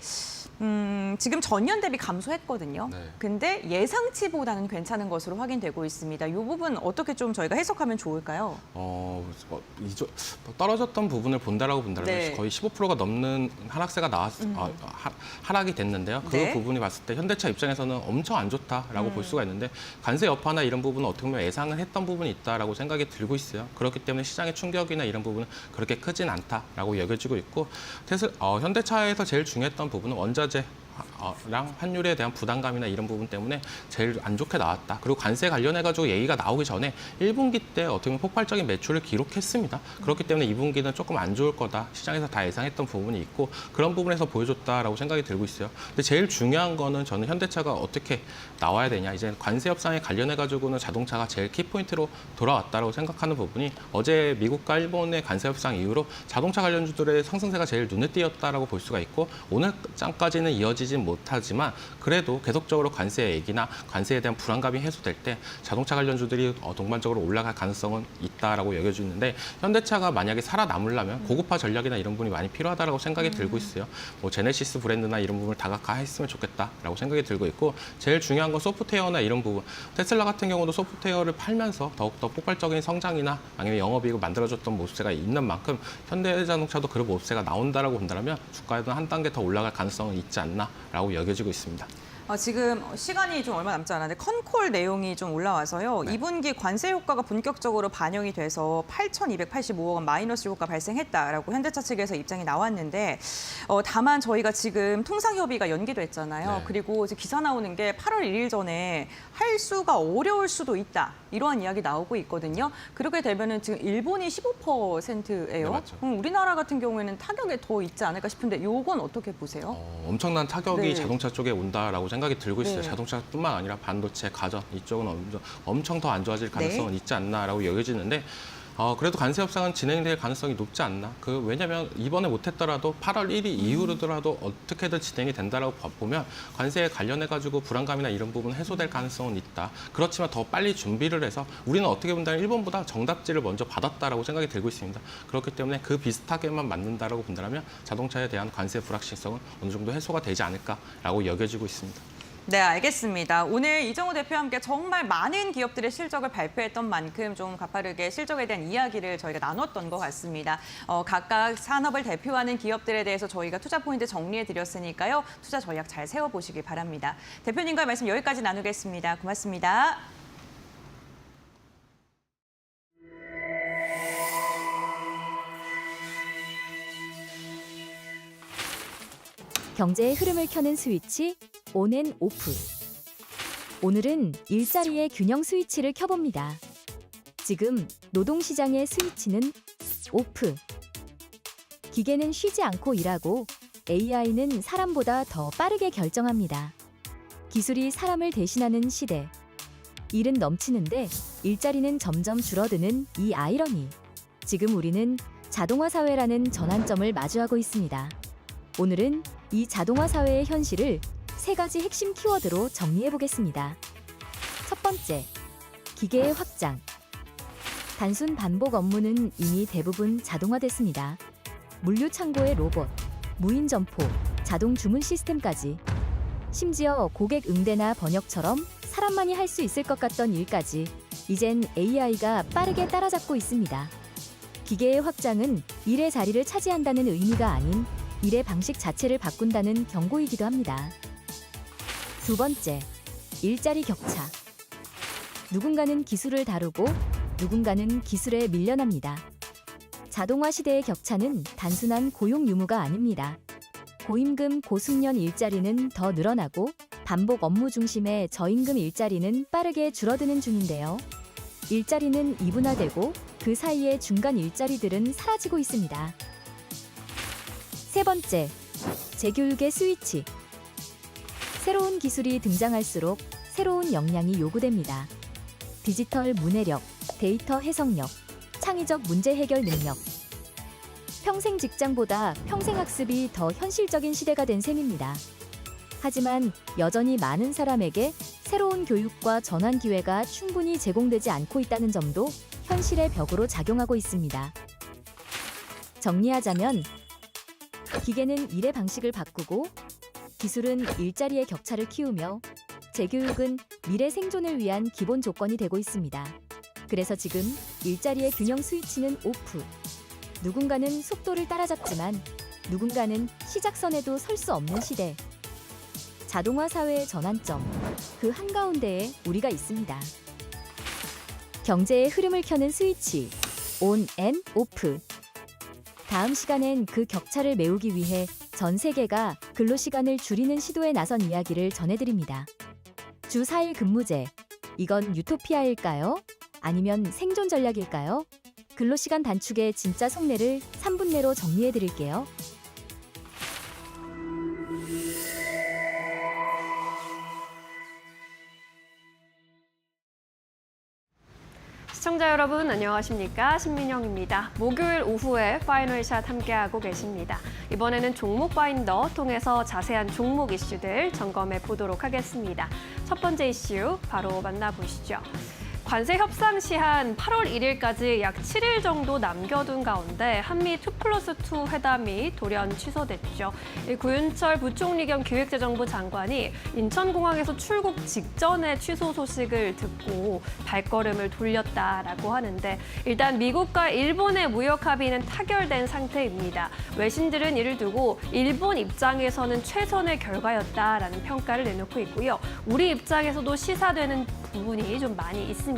지금 전년 대비 감소했거든요. 네. 근데 예상치보다는 괜찮은 것으로 확인되고 있습니다. 이 부분 어떻게 좀 저희가 해석하면 좋을까요? 떨어졌던 부분을 본다라고 본다면 네. 거의 15%가 넘는 하락세가 하락이 됐는데요. 그 네. 부분이 봤을 때 현대차 입장에서는 엄청 안 좋다라고 볼 수가 있는데 관세 여파나 이런 부분은 어떻게 보면 예상을 했던 부분이 있다라고 생각이 들고 있어요. 그렇기 때문에 시장의 충격이나 이런 부분은 그렇게 크진 않다라고 여겨지고 있고 현대차에서 제일 중요했던 부분은 원자재 랑 환율에 대한 부담감이나 이런 부분 때문에 제일 안 좋게 나왔다. 그리고 관세 관련해가지고 얘기가 나오기 전에 1분기 때 어떻게 보면 폭발적인 매출을 기록했습니다. 그렇기 때문에 2분기는 조금 안 좋을 거다. 시장에서 다 예상했던 부분이 있고 그런 부분에서 보여줬다라고 생각이 들고 있어요. 근데 제일 중요한 거는 저는 현대차가 어떻게 나와야 되냐. 이제 관세 협상에 관련해가지고는 자동차가 제일 키포인트로 돌아왔다라고 생각하는 부분이 어제 미국과 일본의 관세 협상 이후로 자동차 관련주들의 상승세가 제일 눈에 띄었다라고 볼 수가 있고 오늘 장까지는 이어지진 못하지만 그래도 계속적으로 관세 얘기나 관세에 대한 불안감이 해소될 때 자동차 관련주들이 동반적으로 올라갈 가능성은 있다라고 여겨지는데 현대차가 만약에 살아남으려면 고급화 전략이나 이런 부분이 많이 필요하다라고 생각이 들고 있어요. 뭐 제네시스 브랜드나 이런 부분을 다각화했으면 좋겠다라고 생각이 들고 있고 제일 중요한 건 소프트웨어나 이런 부분. 테슬라 같은 경우도 소프트웨어를 팔면서 더욱더 폭발적인 성장이나 아니면 영업이익을 만들어줬던 모습세가 있는 만큼 현대자동차도 그런 모습세가 나온다라고 본다면 주가에도 한 단계 더 올라갈 가능성은 있지 않나라고 여겨지고 있습니다. 지금 시간이 좀 얼마 남지 않았는데 컨콜 내용이 좀 올라와서요. 네. 2분기 관세 효과가 본격적으로 반영이 돼서 8,285억 원 마이너스 효과 발생했다라고 현대차 측에서 입장이 나왔는데 다만 저희가 지금 통상협의가 연기됐잖아요. 네. 그리고 이제 기사 나오는 게 8월 1일 전에 할 수가 어려울 수도 있다. 이러한 이야기 나오고 있거든요. 그렇게 되면은 지금 일본이 15%예요. 네, 맞죠. 그럼 우리나라 같은 경우에는 타격이 더 있지 않을까 싶은데 요건 어떻게 보세요? 엄청난 타격이 네. 자동차 쪽에 온다라고 생각이 들고 있어요. 네. 자동차뿐만 아니라 반도체, 가전 이쪽은 엄청 더 안 좋아질 가능성은 있지 않나라고 여겨지는데 그래도 관세 협상은 진행될 가능성이 높지 않나. 왜냐하면 이번에 못했더라도 8월 1일 이후로라도 어떻게든 진행이 된다라고 보면 관세에 관련해가지고 불안감이나 이런 부분 해소될 가능성은 있다. 그렇지만 더 빨리 준비를 해서 우리는 어떻게 본다면 일본보다 정답지를 먼저 받았다라고 생각이 들고 있습니다. 그렇기 때문에 그 비슷하게만 맞는다라고 본다면 자동차에 대한 관세 불확실성은 어느 정도 해소가 되지 않을까라고 여겨지고 있습니다. 네, 알겠습니다. 오늘 이정우 대표와 함께 정말 많은 기업들의 실적을 발표했던 만큼 좀 가파르게 실적에 대한 이야기를 저희가 나눴던 것 같습니다. 각각 산업을 대표하는 기업들에 대해서 저희가 투자 포인트 정리해드렸으니까요. 투자 전략 잘 세워보시기 바랍니다. 대표님과의 말씀 여기까지 나누겠습니다. 고맙습니다. 경제의 흐름을 켜는 스위치 온 앤 오프. 오늘은 일자리의 균형 스위치를 켜봅니다. 지금 노동시장의 스위치는 오프. 기계는 쉬지 않고 일하고 AI는 사람보다 더 빠르게 결정합니다. 기술이 사람을 대신하는 시대. 일은 넘치는데 일자리는 점점 줄어드는 이 아이러니. 지금 우리는 자동화 사회라는 전환점을 마주하고 있습니다. 오늘은 이 자동화 사회의 현실을 3가지 핵심 키워드로 정리해 보겠습니다. 첫 번째, 기계의 확장. 단순 반복 업무는 이미 대부분 자동화됐습니다. 물류 창고의 로봇, 무인 점포, 자동 주문 시스템까지. 심지어 고객 응대나 번역처럼 사람만이 할 수 있을 것 같던 일까지 이젠 AI가 빠르게 따라잡고 있습니다. 기계의 확장은 일의 자리를 차지한다는 의미가 아닌 일의 방식 자체를 바꾼다는 경고이기도 합니다. 두 번째, 일자리 격차. 누군가는 기술을 다루고 누군가는 기술에 밀려납니다. 자동화 시대의 격차는 단순한 고용 유무가 아닙니다. 고임금 고숙련 일자리는 더 늘어나고 반복 업무 중심의 저임금 일자리는 빠르게 줄어드는 중인데요. 일자리는 이분화되고 그 사이의 중간 일자리들은 사라지고 있습니다. 세 번째, 재교육의 스위치. 새로운 기술이 등장할수록 새로운 역량이 요구됩니다. 디지털 문해력, 데이터 해석력, 창의적 문제 해결 능력. 평생 직장보다 평생 학습이 더 현실적인 시대가 된 셈입니다. 하지만 여전히 많은 사람에게 새로운 교육과 전환 기회가 충분히 제공되지 않고 있다는 점도 현실의 벽으로 작용하고 있습니다. 정리하자면 기계는 일의 방식을 바꾸고 기술은 일자리의 격차를 키우며 재교육은 미래 생존을 위한 기본 조건이 되고 있습니다. 그래서 지금 일자리의 균형 스위치는 오프. 누군가는 속도를 따라잡지만 누군가는 시작선에도 설 수 없는 시대. 자동화 사회의 전환점, 그 한가운데에 우리가 있습니다. 경제의 흐름을 켜는 스위치, 온 앤 오프. 다음 시간엔 그 격차를 메우기 위해 전 세계가 근로시간을 줄이는 시도에 나선 이야기를 전해드립니다. 주 4일 근무제, 이건 유토피아일까요? 아니면 생존 전략일까요? 근로시간 단축의 진짜 속내를 3분 내로 정리해드릴게요. 시청자 여러분 안녕하십니까? 신민영입니다. 목요일 오후에 파이널샷 함께하고 계십니다. 이번에는 종목 파인더 통해서 자세한 종목 이슈들 점검해 보도록 하겠습니다. 첫 번째 이슈 바로 만나보시죠. 관세 협상 시한 8월 1일까지 약 7일 정도 남겨둔 가운데 한미 2+2 회담이 돌연 취소됐죠. 구윤철 부총리 겸 기획재정부 장관이 인천공항에서 출국 직전에 취소 소식을 듣고 발걸음을 돌렸다라고 하는데 일단 미국과 일본의 무역 합의는 타결된 상태입니다. 외신들은 이를 두고 일본 입장에서는 최선의 결과였다라는 평가를 내놓고 있고요. 우리 입장에서도 시사되는 부분이 좀 많이 있습니다.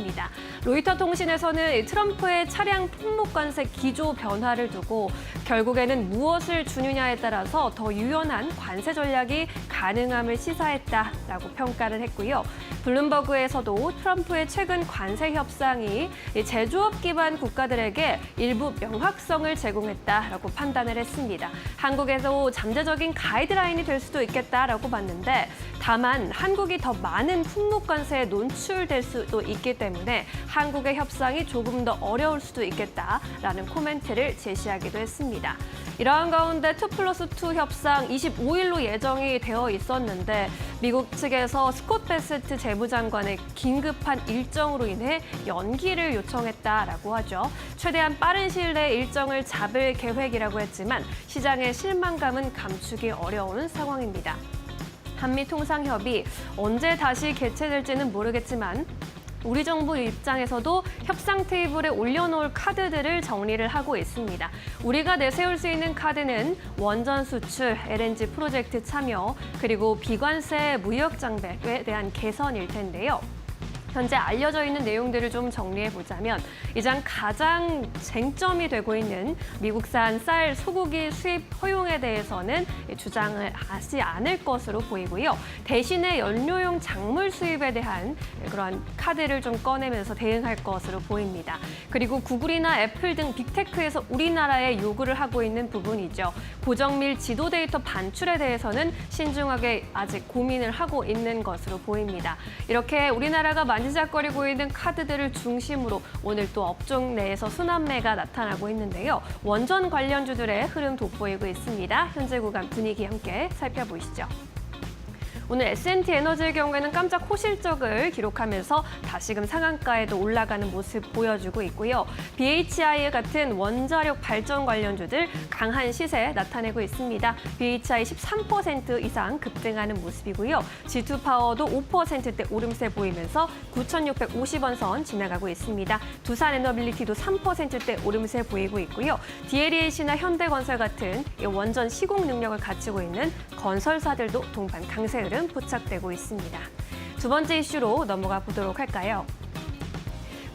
로이터 통신에서는 트럼프의 차량 품목 관세 기조 변화를 두고 결국에는 무엇을 주느냐에 따라서 더 유연한 관세 전략이 가능함을 시사했다라고 평가를 했고요. 블룸버그에서도 트럼프의 최근 관세 협상이 제조업 기반 국가들에게 일부 명확성을 제공했다라고 판단을 했습니다. 한국에서 잠재적인 가이드라인이 될 수도 있겠다라고 봤는데 다만 한국이 더 많은 품목 관세에 노출될 수도 있기 때문에 한국의 협상이 조금 더 어려울 수도 있겠다라는 코멘트를 제시하기도 했습니다. 이러한 가운데 2+2 협상 25일로 예정이 되어 있었는데 미국 측에서 스콧 베세트 재무장관의 긴급한 일정으로 인해 연기를 요청했다라고 하죠. 최대한 빠른 시일 내에 일정을 잡을 계획이라고 했지만 시장의 실망감은 감추기 어려운 상황입니다. 한미통상협의 언제 다시 개최될지는 모르겠지만 우리 정부 입장에서도 협상 테이블에 올려놓을 카드들을 정리를 하고 있습니다. 우리가 내세울 수 있는 카드는 원전 수출, LNG 프로젝트 참여, 그리고 비관세 무역 장벽에 대한 개선일 텐데요. 현재 알려져 있는 내용들을 좀 정리해보자면 이장 가장 쟁점이 되고 있는 미국산 쌀, 소고기 수입 허용에 대해서는 주장을 하지 않을 것으로 보이고요. 대신에 연료용 작물 수입에 대한 그런 카드를 좀 꺼내면서 대응할 것으로 보입니다. 그리고 구글이나 애플 등 빅테크에서 우리나라에 요구를 하고 있는 부분이죠. 고정밀 지도 데이터 반출에 대해서는 신중하게 아직 고민을 하고 있는 것으로 보입니다. 이렇게 우리나라가 만지작거리고 있는 카드들을 중심으로 오늘 또 업종 내에서 순환매가 나타나고 있는데요. 원전 관련주들의 흐름 돋보이고 있습니다. 현재 구간 분위기 함께 살펴보시죠. 오늘 S&T 에너지의 경우에는 깜짝 호실적을 기록하면서 다시금 상한가에도 올라가는 모습 보여주고 있고요. BHI 같은 원자력 발전 관련주들 강한 시세 나타내고 있습니다. BHI 13% 이상 급등하는 모습이고요. G2파워도 5%대 오름세 보이면서 9,650원 선 지나가고 있습니다. 두산에너빌리티도 3%대 오름세 보이고 있고요. DLEH나 현대건설 같은 원전 시공 능력을 갖추고 있는 건설사들도 동반 강세 흐름 포착되고 있습니다. 두 번째 이슈로 넘어가 보도록 할까요?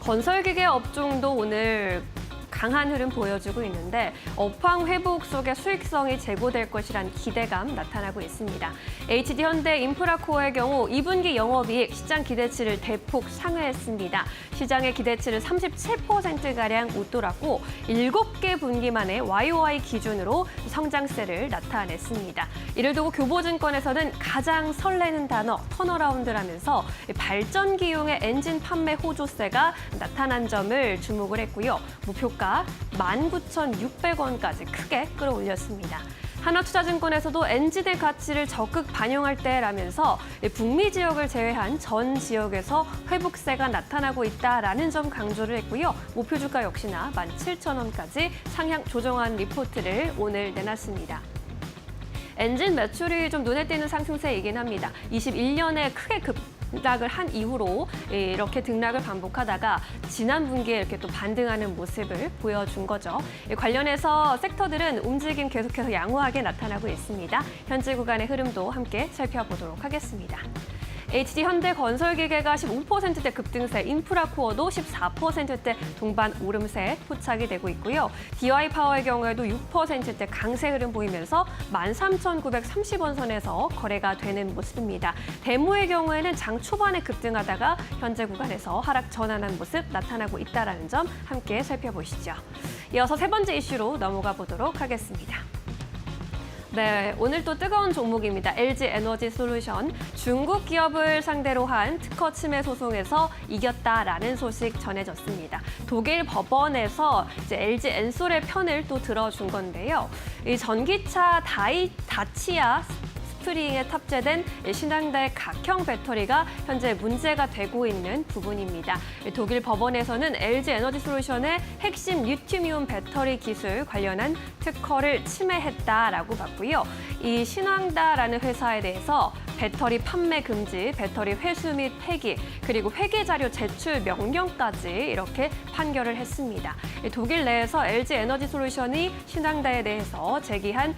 건설기계 업종도 오늘 강한 흐름 보여주고 있는데 업황 회복 속에 수익성이 제고될 것이란 기대감 나타나고 있습니다. HD 현대 인프라코어의 경우 2분기 영업이익 시장 기대치를 대폭 상회했습니다. 시장의 기대치를 37%가량 웃돌았고 7개 분기 만에 YOY 기준으로 성장세를 나타냈습니다. 이를 두고 교보증권에서는 가장 설레는 단어 턴어라운드라면서 발전기용의 엔진 판매 호조세가 나타난 점을 주목을 했고요. 목표가 19,600원까지 크게 끌어올렸습니다. 하나투자증권에서도 엔진의 가치를 적극 반영할 때라면서 북미 지역을 제외한 전 지역에서 회복세가 나타나고 있다라는 점 강조를 했고요. 목표 주가 역시나 17,000원까지 상향 조정한 리포트를 오늘 내놨습니다. 엔진 매출이 좀 눈에 띄는 상승세이긴 합니다. 21년에 크게 급락을 한 이후로 이렇게 등락을 반복하다가 지난 분기에 이렇게 또 반등하는 모습을 보여준 거죠. 관련해서 섹터들은 움직임 계속해서 양호하게 나타나고 있습니다. 현재 구간의 흐름도 함께 살펴보도록 하겠습니다. HD 현대건설기계가 15%대 급등세, 인프라코어도 14%대 동반 오름세 포착이 되고 있고요. DY파워의 경우에도 6%대 강세 흐름 보이면서 13,930원 선에서 거래가 되는 모습입니다. 데모의 경우에는 장 초반에 급등하다가 현재 구간에서 하락 전환한 모습 나타나고 있다는 점 함께 살펴보시죠. 이어서 세 번째 이슈로 넘어가 보도록 하겠습니다. 네, 오늘 또 뜨거운 종목입니다. LG 에너지 솔루션. 중국 기업을 상대로 한 특허 침해 소송에서 이겼다라는 소식 전해졌습니다. 독일 법원에서 이제 LG 엔솔의 편을 또 들어준 건데요. 이 전기차 다치아 스프링에 탑재된 신항다의 각형 배터리가 현재 문제가 되고 있는 부분입니다. 독일 법원에서는 LG 에너지솔루션의 핵심 리튬이온 배터리 기술 관련한 특허를 침해했다라고 봤고요. 이 신항다라는 회사에 대해서 배터리 판매 금지, 배터리 회수 및 폐기, 그리고 회계 자료 제출 명령까지 이렇게 판결을 했습니다. 독일 내에서 LG 에너지솔루션이 신항다에 대해서 제기한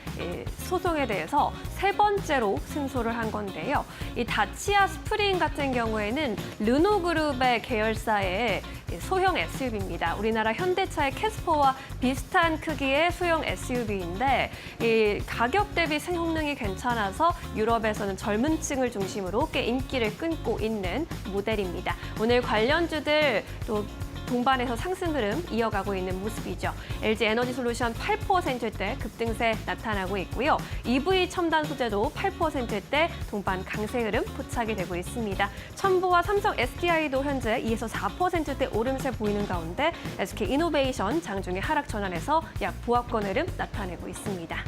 소송에 대해서 세 번째로 승소를 한 건데요. 이 다치아 스프링 같은 경우에는 르노그룹의 계열사의 소형 SUV입니다. 우리나라 현대차의 캐스퍼와 비슷한 크기의 소형 SUV인데 이 가격 대비 성능이 괜찮아서 유럽에서는 젊은 층을 중심으로 꽤 인기를 끊고 있는 모델입니다. 오늘 관련주들 또 동반해서 상승 흐름 이어가고 있는 모습이죠. LG 에너지솔루션 8%대 급등세 나타나고 있고요. EV 첨단 소재도 8%대 동반 강세 흐름 포착이 되고 있습니다. 첨보와 삼성 SDI도 현재 2에서 4%대 오름세 보이는 가운데 SK이노베이션 장중에 하락 전환해서 약 보합권 흐름 나타내고 있습니다.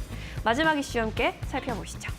마지막 이슈 함께 살펴보시죠.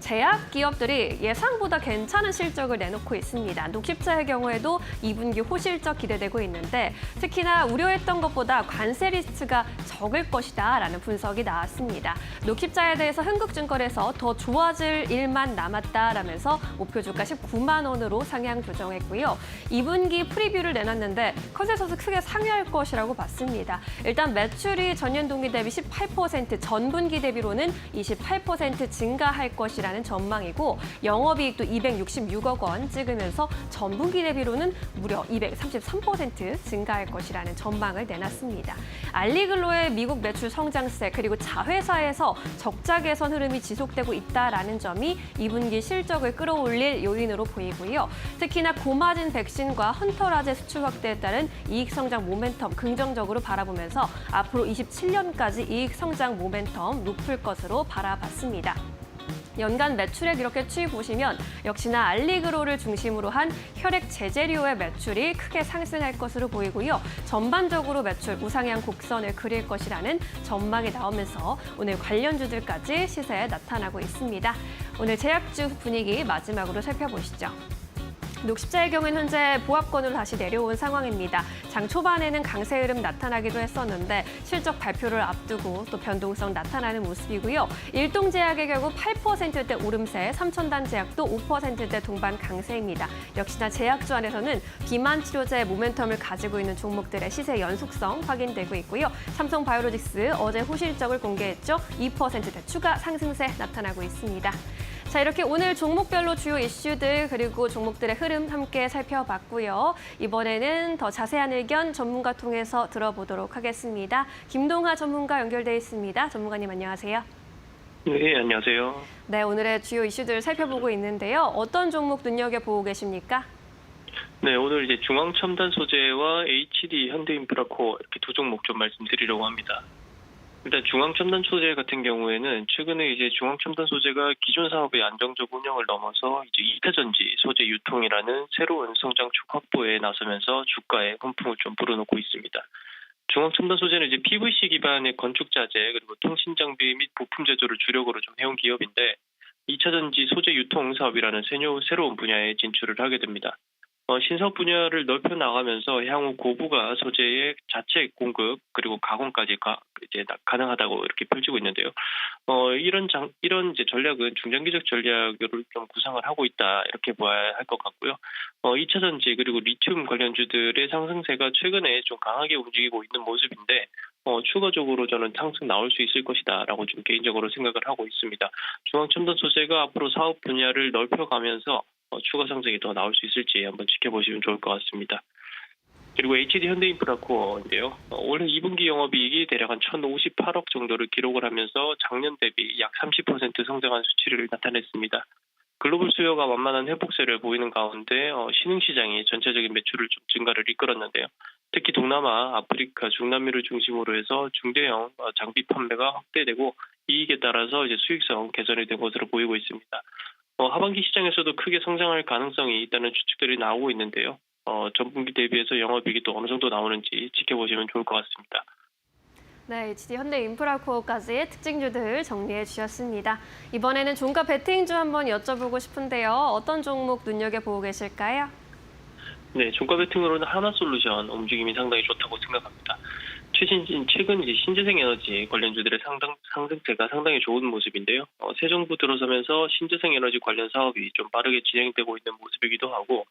제약 기업들이 예상보다 괜찮은 실적을 내놓고 있습니다. 녹십자의 경우에도 2분기 호실적 기대되고 있는데 특히나 우려했던 것보다 관세 리스크가 적을 것이다라는 분석이 나왔습니다. 녹십자에 대해서 흥국증권에서 더 좋아질 일만 남았다라면서 목표 주가 19만 원으로 상향 조정했고요. 2분기 프리뷰를 내놨는데 컨센서스 크게 상회할 것이라고 봤습니다. 일단 매출이 전년 동기 대비 18%, 전분기 대비로는 28% 증가할 것이라는 전망이고 영업이익도 266억 원 찍으면서 전분기 대비로는 무려 233% 증가할 것이라는 전망을 내놨습니다. 알리글로의 미국 매출 성장세 그리고 자회사에서 적자 개선 흐름이 지속되고 있다라는 점이 2분기 실적을 끌어올릴 요인으로 보이고요. 특히나 고마진 백신과 헌터라제 수출 확대에 따른 이익 성장 모멘텀 긍정적으로 바라보면서 앞으로 27년까지 이익 성장 모멘텀 높을 것으로 바라봤습니다. 연간 매출액 이렇게 추이 보시면 역시나 알리그로를 중심으로 한 혈액 제재료의 매출이 크게 상승할 것으로 보이고요. 전반적으로 매출 우상향 곡선을 그릴 것이라는 전망이 나오면서 오늘 관련주들까지 시세에 나타나고 있습니다. 오늘 제약주 분위기 마지막으로 살펴보시죠. 녹십자의 경우는 현재 보합권으로 다시 내려온 상황입니다. 장 초반에는 강세 흐름 나타나기도 했었는데 실적 발표를 앞두고 또 변동성 나타나는 모습이고요. 일동제약의 결국 8%대 오름세, 삼천단제약도 5%대 동반 강세입니다. 역시나 제약주 안에서는 비만 치료제 모멘텀을 가지고 있는 종목들의 시세 연속성 확인되고 있고요. 삼성바이오로직스 어제 호실적을 공개했죠. 2%대 추가 상승세 나타나고 있습니다. 자, 이렇게 오늘 종목별로 주요 이슈들 그리고 종목들의 흐름 함께 살펴봤고요. 이번에는 더 자세한 의견 전문가 통해서 들어보도록 하겠습니다. 김동하 전문가 연결돼 있습니다. 전문가님 안녕하세요. 네, 안녕하세요. 네, 오늘의 주요 이슈들 살펴보고 있는데요. 어떤 종목 눈여겨보고 계십니까? 네, 오늘 이제 중앙첨단 소재와 HD 현대인프라코어 이렇게 두 종목 좀 말씀드리려고 합니다. 일단 중앙첨단 소재 같은 경우에는 최근에 이제 중앙첨단 소재가 기존 사업의 안정적 운영을 넘어서 이제 2차전지 소재 유통이라는 새로운 성장축 확보에 나서면서 주가에 훈풍을 좀 불어넣고 있습니다. 중앙첨단 소재는 이제 PVC 기반의 건축 자재 그리고 통신 장비 및 부품 제조를 주력으로 좀 해온 기업인데 2차전지 소재 유통 사업이라는 새로운 분야에 진출을 하게 됩니다. 신사업 분야를 넓혀 나가면서 향후 고부가 소재의 자체 공급 그리고 가공까지 이제 가능하다고 이렇게 펼치고 있는데요. 이런 이제 전략은 중장기적 전략을 좀 구상을 하고 있다 이렇게 봐야 할 것 같고요. 2차 전지 그리고 리튬 관련주들의 상승세가 최근에 좀 강하게 움직이고 있는 모습인데 추가적으로 저는 상승 나올 수 있을 것이다라고 좀 개인적으로 생각을 하고 있습니다. 중앙첨단 소재가 앞으로 사업 분야를 넓혀가면서 추가 상승이 더 나올 수 있을지 한번 지켜보시면 좋을 것 같습니다. 그리고 HD 현대인프라코어인데요. 올해 2분기 영업이익이 대략 한 1,058억 정도를 기록을 하면서 작년 대비 약 30% 성장한 수치를 나타냈습니다. 글로벌 수요가 완만한 회복세를 보이는 가운데 신흥시장이 전체적인 매출을 좀 증가를 이끌었는데요. 특히 동남아, 아프리카, 중남미를 중심으로 해서 중대형 장비 판매가 확대되고 이익에 따라서 이제 수익성 개선이 된 것으로 보이고 있습니다. 하반기 시장에서도 크게 성장할 가능성이 있다는 추측들이 나오고 있는데요. 전분기 대비해서 영업이익이 또 어느 정도 나오는지 지켜보시면 좋을 것 같습니다. 네, HD 현대인프라코어까지의 특징주들 정리해 주셨습니다. 이번에는 종가 베팅주 한번 여쭤보고 싶은데요. 어떤 종목 눈여겨보고 계실까요? 네, 종가 베팅으로는 하나솔루션 움직임이 상당히 좋다고 생각합니다. 최근 이제 신재생 에너지 관련주들의 상승세가 상당히 좋은 모습인데요. 새 정부 들어서면서 신재생 에너지 관련 사업이 좀 빠르게 진행되고 있는 모습이기도 하고,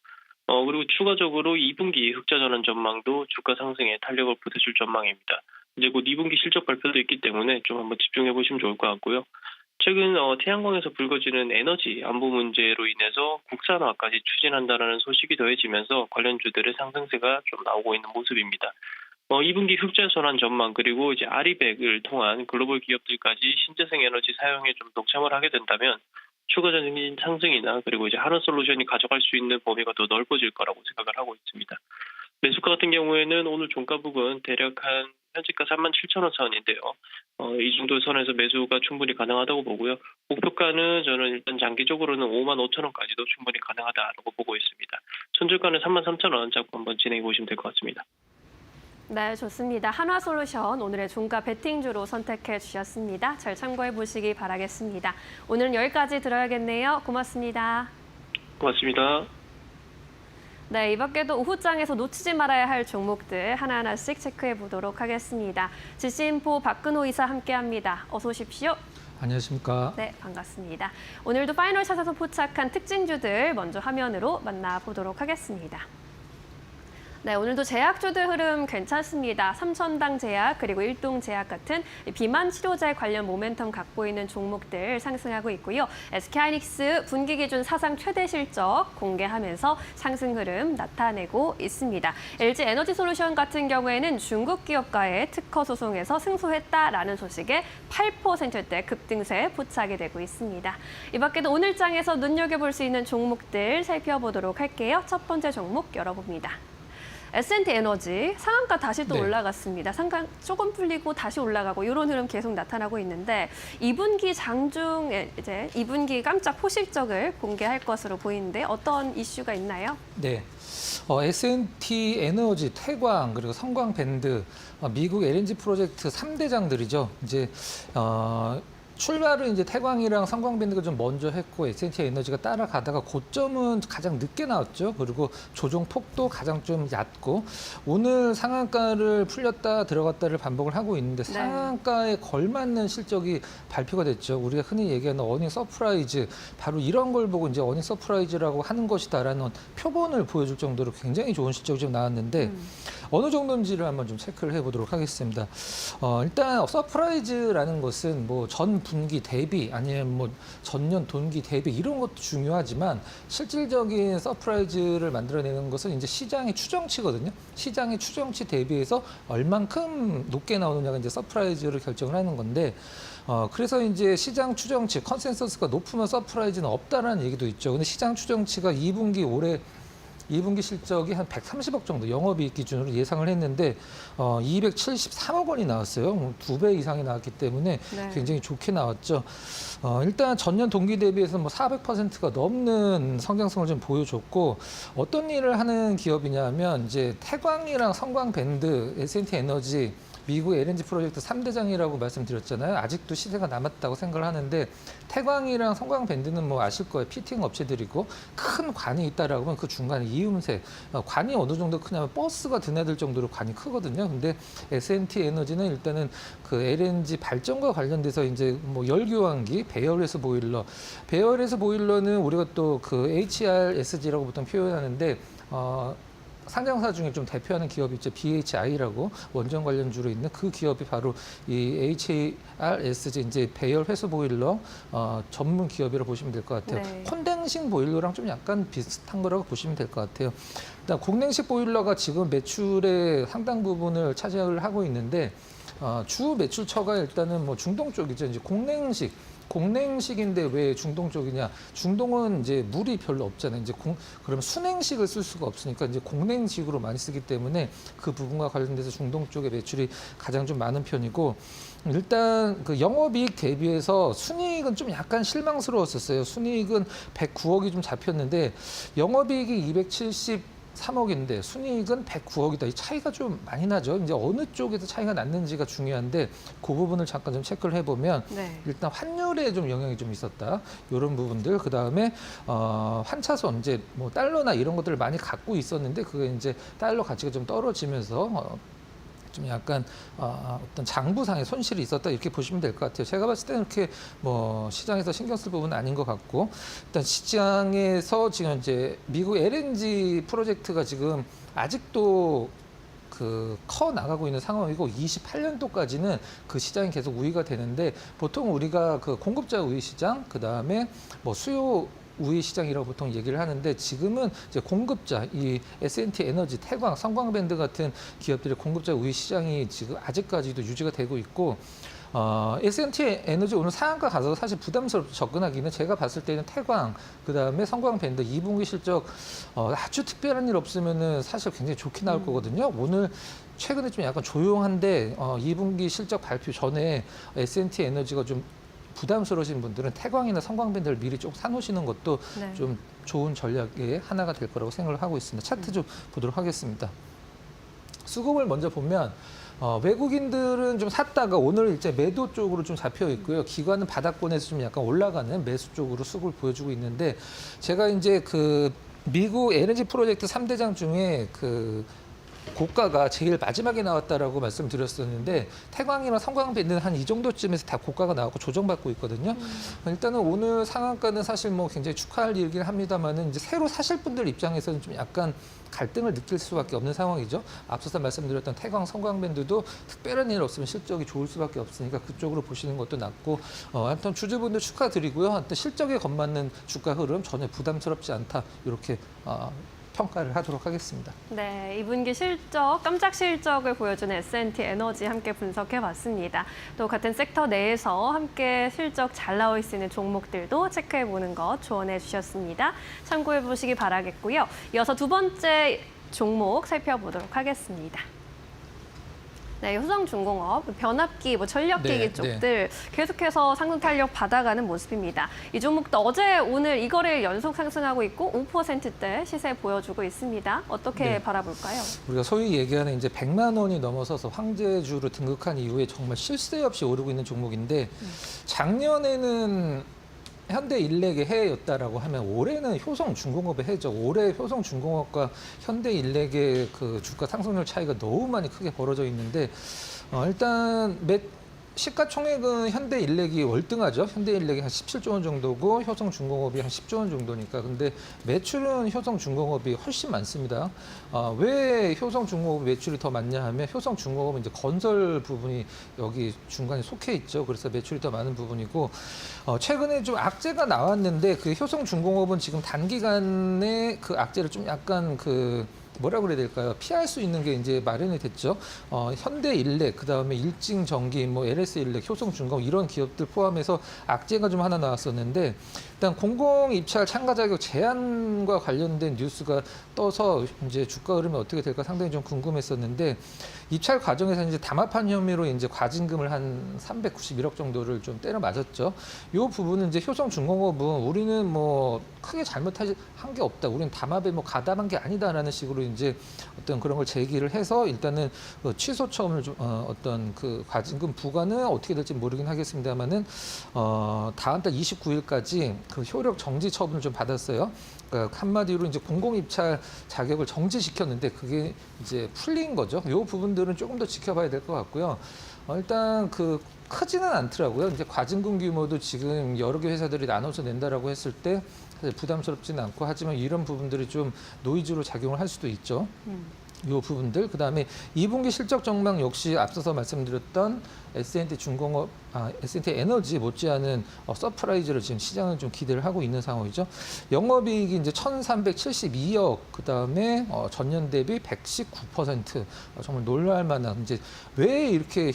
그리고 추가적으로 2분기 흑자 전환 전망도 주가 상승에 탄력을 보태줄 전망입니다. 이제 곧 2분기 실적 발표도 있기 때문에 좀 한번 집중해 보시면 좋을 것 같고요. 최근 태양광에서 불거지는 에너지 안보 문제로 인해서 국산화까지 추진한다라는 소식이 더해지면서 관련주들의 상승세가 좀 나오고 있는 모습입니다. 2분기 흑자 전환 전망 그리고 이제 아리백을 통한 글로벌 기업들까지 신재생 에너지 사용에 좀 독점을 하게 된다면 추가적인 상승이나 그리고 이제 하나솔루션이 가져갈 수 있는 범위가 더 넓어질 거라고 생각을 하고 있습니다. 매수가 같은 경우에는 오늘 종가 부근 대략 한 현재가 37,000원 선인데요. 이 정도 선에서 매수가 충분히 가능하다고 보고요. 목표가는 저는 일단 장기적으로는 55,000원까지도 충분히 가능하다라고 보고 있습니다. 손절가는 33,000원 잡고 한번 진행해 보시면 될 것 같습니다. 네, 좋습니다. 한화솔루션 오늘의 종가 베팅주로 선택해 주셨습니다. 잘 참고해 보시기 바라겠습니다. 오늘은 여기까지 들어야겠네요. 고맙습니다. 고맙습니다. 네, 이 밖에도 오후장에서 놓치지 말아야 할 종목들 하나하나씩 체크해 보도록 하겠습니다. 지시인포 박근호 이사 함께합니다. 어서 오십시오. 안녕하십니까. 네, 반갑습니다. 오늘도 파이널샷에서 포착한 특징주들 먼저 화면으로 만나보도록 하겠습니다. 네, 오늘도 제약주들 흐름 괜찮습니다. 삼천당 제약 그리고 일동 제약 같은 비만 치료제 관련 모멘텀 갖고 있는 종목들 상승하고 있고요. SK하이닉스 분기 기준 사상 최대 실적 공개하면서 상승 흐름 나타내고 있습니다. LG 에너지솔루션 같은 경우에는 중국 기업과의 특허 소송에서 승소했다라는 소식에 8%대 급등세 포착이 되고 있습니다. 이 밖에도 오늘 장에서 눈여겨볼 수 있는 종목들 살펴보도록 할게요. 첫 번째 종목 열어봅니다. S&T 에너지 상한가 다시 또 네. 올라갔습니다. 상단 조금 풀리고 다시 올라가고 이런 흐름 계속 나타나고 있는데 2분기 장중에 이제 2분기 깜짝 포실적을 공개할 것으로 보이는데 어떤 이슈가 있나요? 네. S&T 에너지, 태광, 그리고 성광밴드, 미국 LNG 프로젝트 3대장들이죠. 이제 출발은 이제 태광이랑 성광밴드가 좀 먼저 했고 S&T 에너지가 따라가다가 고점은 가장 늦게 나왔죠. 그리고 조정 폭도 가장 좀 얕고 오늘 상한가를 풀렸다 들어갔다를 반복을 하고 있는데 네. 상한가에 걸맞는 실적이 발표가 됐죠. 우리가 흔히 얘기하는 어닝 서프라이즈 바로 이런 걸 보고 이제 어닝 서프라이즈라고 하는 것이다라는 표본을 보여줄 정도로 굉장히 좋은 실적이 좀 나왔는데 어느 정도인지를 한번 좀 체크를 해보도록 하겠습니다. 일단 서프라이즈라는 것은 뭐 전 분기 대비 아니면 뭐 전년 동기 대비 이런 것도 중요하지만 실질적인 서프라이즈를 만들어내는 것은 이제 시장의 추정치거든요. 시장의 추정치 대비해서 얼만큼 높게 나오느냐가 이제 서프라이즈를 결정을 하는 건데 그래서 이제 시장 추정치 컨센서스가 높으면 서프라이즈는 없다라는 얘기도 있죠. 근데 시장 추정치가 2분기 올해 2분기 실적이 한 130억 정도 영업이익 기준으로 예상을 했는데 273억 원이 나왔어요. 2배 이상이 나왔기 때문에 네. 굉장히 좋게 나왔죠. 일단 전년 동기 대비해서 뭐 400%가 넘는 성장성을 좀 보여줬고 어떤 일을 하는 기업이냐면 이제 태광이랑 성광밴드, S&T 에너지 미국 LNG 프로젝트 3대장이라고 말씀드렸잖아요. 아직도 시세가 남았다고 생각을 하는데 태광이랑 성광밴드는 뭐 아실 거예요. 피팅 업체들이고 큰 관이 있다라고 하면 그 중간에 이음새 관이 어느 정도 크냐면 버스가 드나들 정도로 관이 크거든요. 근데 S&T 에너지는 일단은 그 LNG 발전과 관련돼서 이제 뭐 열교환기, 배열해서 보일러는 우리가 또 그 HRSG라고 보통 표현하는데 상장사 중에 좀 대표하는 기업이 있죠. BHI라고 원전 관련주로 있는 그 기업이 바로 이 HRSG 이제 배열 회수 보일러 전문 기업이라고 보시면 될 것 같아요. 네. 콘덴싱 보일러랑 좀 약간 비슷한 거라고 보시면 될 것 같아요. 일단 공냉식 보일러가 지금 매출의 상당 부분을 차지를 하고 있는데 주 매출처가 일단은 뭐 중동 쪽이죠. 이제 공냉식인데 왜 중동 쪽이냐? 중동은 이제 물이 별로 없잖아요. 이제 그러면 순냉식을 쓸 수가 없으니까 이제 공냉식으로 많이 쓰기 때문에 그 부분과 관련돼서 중동 쪽의 매출이 가장 좀 많은 편이고 일단 그 영업이익 대비해서 순이익은 좀 약간 실망스러웠었어요. 순이익은 109억이 좀 잡혔는데 영업이익이 3억인데 순이익은 109억이다. 이 차이가 좀 많이 나죠. 이제 어느 쪽에서 차이가 났는지가 중요한데 그 부분을 잠깐 좀 체크를 해보면 네. 일단 환율에 좀 영향이 좀 있었다. 이런 부분들. 그 다음에 환차손 이제 뭐 달러나 이런 것들을 많이 갖고 있었는데 그게 이제 달러 가치가 좀 떨어지면서 좀 약간 어떤 장부상의 손실이 있었다 이렇게 보시면 될 것 같아요. 제가 봤을 때는 이렇게 뭐 시장에서 신경 쓸 부분은 아닌 것 같고 일단 시장에서 지금 이제 미국 LNG 프로젝트가 지금 아직도 커 나가고 있는 상황이고 28년도까지는 그 시장이 계속 우위가 되는데 보통 우리가 그 공급자 우위 시장 그 다음에 뭐 수요 우위 시장이라고 보통 얘기를 하는데 지금은 이제 공급자 이 S&T 에너지, 태광, 성광밴드 같은 기업들의 공급자 우위 시장이 지금 아직까지도 유지가 되고 있고 S&T 에너지 오늘 상한가 가서 사실 부담스럽게 접근하기는 제가 봤을 때는 태광 그다음에 성광밴드 2분기 실적 아주 특별한 일 없으면은 사실 굉장히 좋게 나올 거거든요. 오늘 최근에 좀 약간 조용한데 2분기 실적 발표 전에 S&T 에너지가 좀 부담스러우신 분들은 태광이나 성광밴드를 미리 좀 사놓으시는 것도 네. 좀 좋은 전략의 하나가 될 거라고 생각을 하고 있습니다. 차트 좀 보도록 하겠습니다. 수급을 먼저 보면 외국인들은 좀 샀다가 오늘 이제 매도 쪽으로 좀 잡혀 있고요. 기관은 바닥권에서 좀 약간 올라가는 매수 쪽으로 수급을 보여주고 있는데 제가 이제 그 미국 LNG 프로젝트 3대장 중에 그 고가가 제일 마지막에 나왔다라고 말씀드렸었는데 태광이나 성광밴드는 한 이 정도쯤에서 다 고가가 나왔고 조정받고 있거든요. 일단은 오늘 상한가는 사실 뭐 굉장히 축하할 일이긴 합니다만은 이제 새로 사실 분들 입장에서는 좀 약간 갈등을 느낄 수밖에 없는 상황이죠. 앞서서 말씀드렸던 태광, 성광밴드도 특별한 일 없으면 실적이 좋을 수밖에 없으니까 그쪽으로 보시는 것도 낫고 아무튼 주주분들 축하드리고요. 하여튼 실적에 걸맞는 주가 흐름 전혀 부담스럽지 않다 이렇게 평가를 하도록 하겠습니다. 네, 2분기 실적, 깜짝 실적을 보여주는 S&T 에너지 함께 분석해봤습니다. 또 같은 섹터 내에서 함께 실적 잘 나올 수 있는 종목들도 체크해보는 것 조언해 주셨습니다. 참고해보시기 바라겠고요. 이어서 두 번째 종목 살펴보도록 하겠습니다. 네, 효성중공업, 변압기, 전력기기 네, 쪽들 계속해서 상승 탄력 받아가는 모습입니다. 이 종목도 어제, 오늘 이거래일 연속 상승하고 있고 5%대 시세 보여주고 있습니다. 어떻게 네. 바라볼까요? 우리가 소위 얘기하는 이제 100만 원이 넘어서서 황제주로 등극한 이후에 정말 쉴 새 없이 오르고 있는 종목인데 작년에는 현대일렉의 해였다라고 하면 올해는 효성중공업의 해죠. 올해 효성중공업과 현대일렉의 그 주가 상승률 차이가 너무 많이 크게 벌어져 있는데 일단 시가총액은 현대일렉이 월등하죠. 현대일렉이 한 17조 원 정도고 효성중공업이 한 10조 원 정도니까. 근데 매출은 효성중공업이 훨씬 많습니다. 왜 효성중공업 매출이 더 많냐 하면 효성중공업은 이제 건설 부분이 여기 중간에 속해 있죠. 그래서 매출이 더 많은 부분이고 최근에 좀 악재가 나왔는데 그 효성중공업은 지금 단기간에 그 악재를 좀 약간 뭐라고 그래야 될까요? 피할 수 있는 게 이제 마련이 됐죠. 현대일렉, 그다음에 일징전기, 뭐 LS일렉, 효성중공업 이런 기업들 포함해서 악재가 좀 하나 나왔었는데 일단 공공입찰 참가 자격 제한과 관련된 뉴스가 떠서 이제 주가 흐름이 어떻게 될까 상당히 좀 궁금했었는데 입찰 과정에서 이제 담합한 혐의로 이제 과징금을 한 391억 정도를 좀 때려 맞았죠. 이 부분은 이제 효성중공업은 우리는 뭐 크게 잘못한 게 없다. 우리는 담합에 뭐 가담한 게 아니다라는 식으로 이제 어떤 그런 걸 제기를 해서 일단은 취소 처분을 좀 어떤 그 과징금 부과는 어떻게 될지 모르긴 하겠습니다만은 다음 달 29일까지 그 효력 정지 처분을 좀 받았어요. 그러니까 한마디로 이제 공공입찰 자격을 정지시켰는데 그게 이제 풀린 거죠. 이 부분들은 조금 더 지켜봐야 될 것 같고요. 일단 크지는 않더라고요. 이제 과징금 규모도 지금 여러 개 회사들이 나눠서 낸다라고 했을 때 사실 부담스럽지는 않고 하지만 이런 부분들이 좀 노이즈로 작용을 할 수도 있죠. 이 부분들 그다음에 2분기 실적 전망 역시 앞서서 말씀드렸던 S&T 중공업, S&T 에너지 못지않은 서프라이즈를 지금 시장은 좀 기대를 하고 있는 상황이죠. 영업이익이 이제 1,372억 그다음에 전년 대비 119% 정말 놀랄 만한 이제 왜 이렇게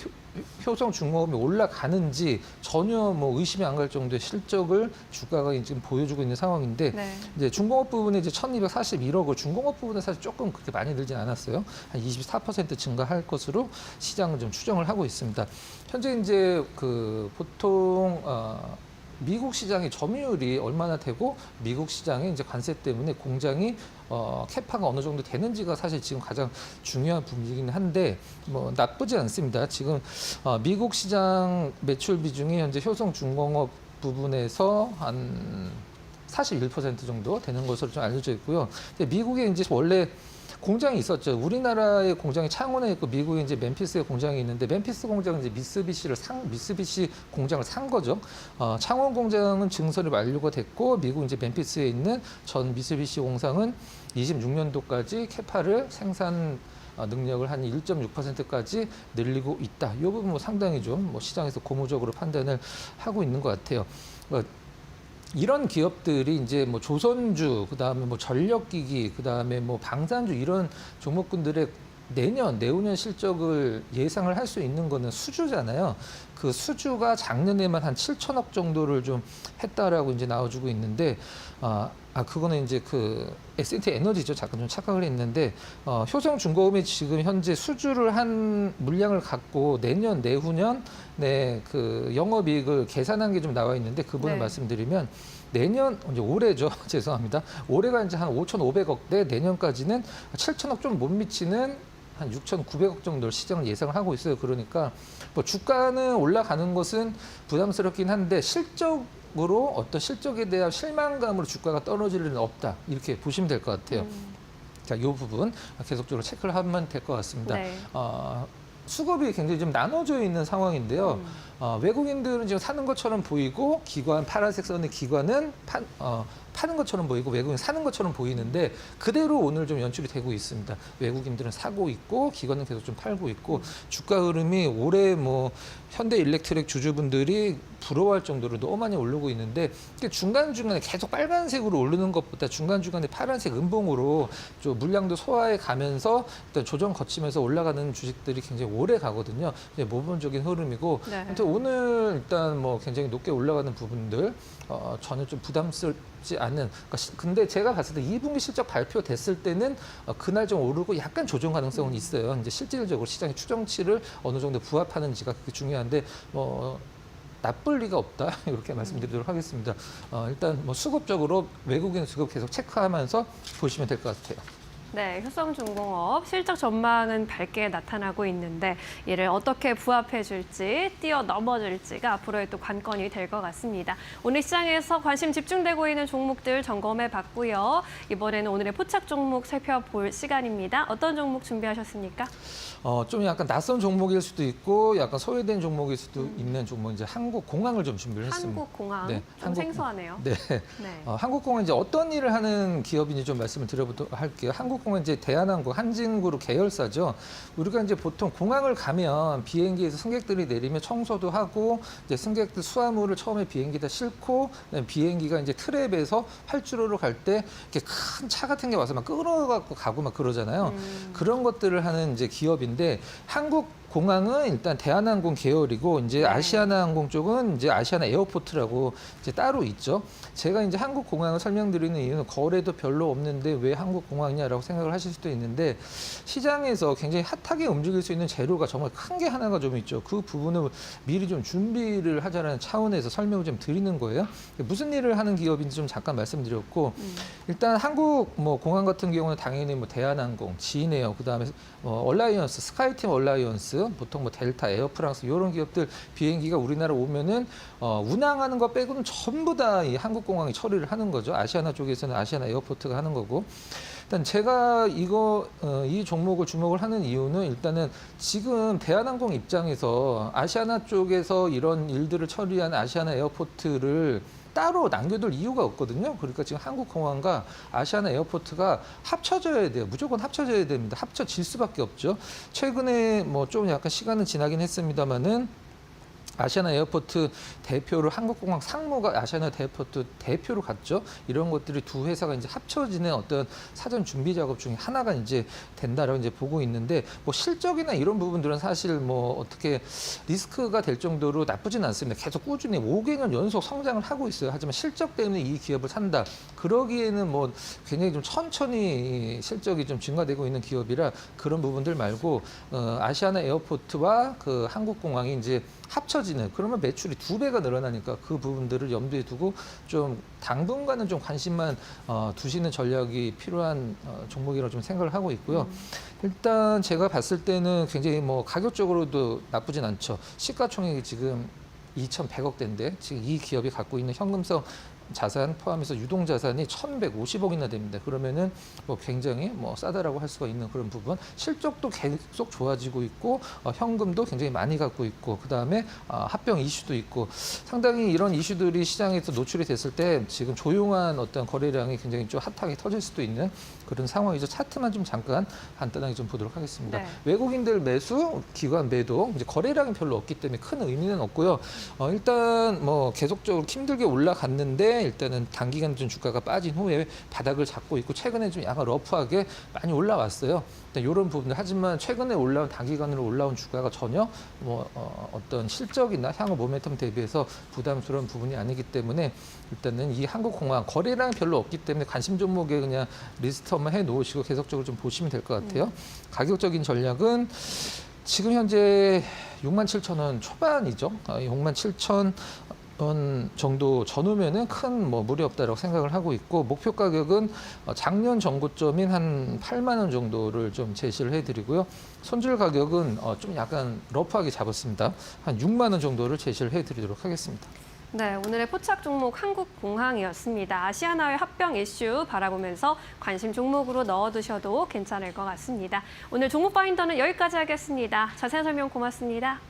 효성중공업이 올라가는지 전혀 뭐 의심이 안 갈 정도의 실적을 주가가 지금 보여주고 있는 상황인데 네. 이제 중공업 부분에 이제 1,241억을 중공업 부분은 사실 조금 그렇게 많이 늘진 않았어요. 한 24% 증가할 것으로 시장은 좀 추정을 하고 있습니다. 현재 이제 보통 미국 시장의 점유율이 얼마나 되고 미국 시장의 이제 관세 때문에 공장이 캐파가 어느 정도 되는지가 사실 지금 가장 중요한 부분이긴 한데 뭐 나쁘지 않습니다. 지금 미국 시장 매출 비중이 현재 효성 중공업 부분에서 한 41% 정도 되는 것으로 좀 알려져 있고요. 근데 미국에 이제 원래 공장이 있었죠. 우리나라의 공장이 창원에 있고 미국에 이제 멤피스에 공장이 있는데 멤피스 공장은 이제 미쓰비시 공장을 산 거죠. 창원 공장은 증설이 완료가 됐고 미국 이제 멤피스에 있는 전 미쓰비시 공장은 26년도까지 캐파를 생산 능력을 한 1.6%까지 늘리고 있다. 이 부분 뭐 상당히 좀 뭐 시장에서 고무적으로 판단을 하고 있는 것 같아요. 이런 기업들이 이제 뭐 조선주, 그다음에 뭐 전력기기, 그다음에 뭐 방산주 이런 종목군들의 내후년 실적을 예상을 할 수 있는 거는 수주잖아요. 그 수주가 작년에만 한 7천억 정도를 좀 했다라고 이제 나와주고 있는데, 그거는 이제 그 S&T 에너지죠. 잠깐 좀 착각을 했는데, 효성중공업이 지금 현재 수주를 한 물량을 갖고 내년, 내후년 그 영업이익을 계산한 게 좀 나와 있는데 그 부분을 네. 말씀드리면 내년 이제 올해죠. 죄송합니다. 올해가 이제 한 5,500억대, 내년까지는 7천억 좀 못 미치는 한 6,900억 정도를 시장을 예상을 하고 있어요. 그러니까 뭐 주가는 올라가는 것은 부담스럽긴 한데 실적으로 어떤 실적에 대한 실망감으로 주가가 떨어질 일은 없다. 이렇게 보시면 될 것 같아요. 자, 이 부분 계속적으로 체크를 하면 될 것 같습니다. 네. 수급이 굉장히 좀 나눠져 있는 상황인데요. 외국인들은 지금 사는 것처럼 보이고 파란색 선의 기관은 파는 것처럼 보이고 외국인 사는 것처럼 보이는데 그대로 오늘 좀 연출이 되고 있습니다. 외국인들은 사고 있고 기관은 계속 좀 팔고 있고 주가 흐름이 올해 뭐 현대일렉트릭 주주분들이 부러워할 정도로 너무 많이 오르고 있는데 중간중간에 계속 빨간색으로 오르는 것보다 중간중간에 파란색 음봉으로 좀 물량도 소화해 가면서 일단 조정 거치면서 올라가는 주식들이 굉장히 오래 가거든요. 이제 모범적인 흐름이고 네. 아무튼 오늘 일단 뭐 굉장히 높게 올라가는 부분들 전혀 좀 부담스럽지 않은. 근데 제가 봤을 때 2분기 실적 발표됐을 때는 그날 좀 오르고 약간 조정 가능성은 있어요. 이제 실질적으로 시장의 추정치를 어느 정도 부합하는지가 그게 중요한데 뭐 나쁠 리가 없다 이렇게 말씀드리도록 하겠습니다. 일단 뭐 수급적으로 외국인 수급 계속 체크하면서 보시면 될 것 같아요. 네, 효성중공업 실적 전망은 밝게 나타나고 있는데 이를 어떻게 부합해 줄지, 뛰어넘어 줄지가 앞으로의 또 관건이 될 것 같습니다. 오늘 시장에서 관심 집중되고 있는 종목들 점검해 봤고요. 이번에는 오늘의 포착 종목 살펴볼 시간입니다. 어떤 종목 준비하셨습니까? 좀 약간 낯선 종목일 수도 있고 약간 소외된 종목일 수도 있는 종목, 이제 한국공항을 좀 준비를 했습니다. 한국공항, 네, 좀 생소하네요. 네. 네. 한국공항 이제 어떤 일을 하는 기업인지 좀 말씀을 드려보도록 할게요. 한국공항 이제 대한항공, 한진그룹 계열사죠. 우리가 이제 보통 공항을 가면 비행기에서 승객들이 내리면 청소도 하고 이제 승객들 수화물을 처음에 비행기에다 싣고 비행기가 이제 트랩에서 활주로로 갈 때 이렇게 큰 차 같은 게 와서 막 끌어갖고 가고 막 그러잖아요. 그런 것들을 하는 이제 기업인데 한국공항은 일단 대한항공 계열이고 이제 아시아나항공 쪽은 이제 아시아나 에어포트라고 이제 따로 있죠. 제가 이제 한국공항을 설명드리는 이유는 거래도 별로 없는데 왜 한국공항이냐라고 생각을 하실 수도 있는데 시장에서 굉장히 핫하게 움직일 수 있는 재료가 정말 큰 게 하나가 좀 있죠. 그 부분을 미리 좀 준비를 하자라는 차원에서 설명을 좀 드리는 거예요. 무슨 일을 하는 기업인지 좀 잠깐 말씀드렸고 일단 한국 뭐 공항 같은 경우는 당연히 뭐 대한항공, 진에어, 그다음에 얼라이언스, 스카이팀 얼라이언스, 보통 뭐 델타, 에어프랑스 이런 기업들 비행기가 우리나라 오면은 운항하는 거 빼고는 전부 다 이 한국공항이 처리를 하는 거죠. 아시아나 쪽에서는 아시아나 에어포트가 하는 거고. 일단 제가 이 종목을 주목을 하는 이유는 일단은 지금 대한항공 입장에서 아시아나 쪽에서 이런 일들을 처리한 아시아나 에어포트를 따로 남겨둘 이유가 없거든요. 그러니까 지금 한국공항과 아시아나 에어포트가 합쳐져야 돼요. 무조건 합쳐져야 됩니다. 합쳐질 수밖에 없죠. 최근에 뭐 좀 약간 시간은 지나긴 했습니다만은 아시아나 에어포트 대표를 한국공항 상무가 아시아나 에어포트 대표로 갔죠. 이런 것들이 두 회사가 이제 합쳐지는 어떤 사전 준비 작업 중에 하나가 이제 된다라고 이제 보고 있는데 뭐 실적이나 이런 부분들은 사실 뭐 어떻게 리스크가 될 정도로 나쁘진 않습니다. 계속 꾸준히 5개년 연속 성장을 하고 있어요. 하지만 실적 때문에 이 기업을 산다. 그러기에는 뭐 굉장히 좀 천천히 실적이 좀 증가되고 있는 기업이라 그런 부분들 말고 아시아나 에어포트와 그 한국공항이 이제 합쳐지는 그러면 매출이 2배가 늘어나니까 그 부분들을 염두에 두고 좀 당분간은 좀 관심만 두시는 전략이 필요한 종목이라고 좀 생각을 하고 있고요. 일단 제가 봤을 때는 굉장히 뭐 가격적으로도 나쁘진 않죠. 시가총액이 지금 2,100억대인데 지금 이 기업이 갖고 있는 현금성 자산 포함해서 유동 자산이 1,150억이나 됩니다. 그러면은 뭐 굉장히 뭐 싸다라고 할 수가 있는 그런 부분. 실적도 계속 좋아지고 있고 현금도 굉장히 많이 갖고 있고 그다음에 합병 이슈도 있고 상당히 이런 이슈들이 시장에서 노출이 됐을 때 지금 조용한 어떤 거래량이 굉장히 좀 핫하게 터질 수도 있는 그런 상황이죠. 차트만 좀 잠깐 간단하게 좀 보도록 하겠습니다. 네. 외국인들 매수, 기관 매도, 이제 거래량이 별로 없기 때문에 큰 의미는 없고요. 일단 뭐 계속적으로 힘들게 올라갔는데 일단은 단기간 좀 주가가 빠진 후에 바닥을 잡고 있고 최근에 좀 약간 러프하게 많이 올라왔어요. 이런 부분들 하지만 최근에 올라온 단기간으로 올라온 주가가 전혀 뭐 어떤 실적이나 향후 모멘텀 대비해서 부담스러운 부분이 아니기 때문에 일단은 이 한국공항 거래량 별로 없기 때문에 관심 종목에 그냥 리스트 한번 해 놓으시고 계속적으로 좀 보시면 될 것 같아요. 가격적인 전략은 지금 현재 67,000원 초반이죠. 67,000원 정도 전후면은 큰 뭐 무리 없다라고 생각을 하고 있고 목표 가격은 작년 전고점인 한 8만 원 정도를 좀 제시를 해드리고요. 손절 가격은 좀 약간 러프하게 잡았습니다. 한 6만 원 정도를 제시를 해드리도록 하겠습니다. 네, 오늘의 포착 종목 한국공항이었습니다. 아시아나의 합병 이슈 바라보면서 관심 종목으로 넣어두셔도 괜찮을 것 같습니다. 오늘 종목 파인더는 여기까지 하겠습니다. 자세한 설명 고맙습니다.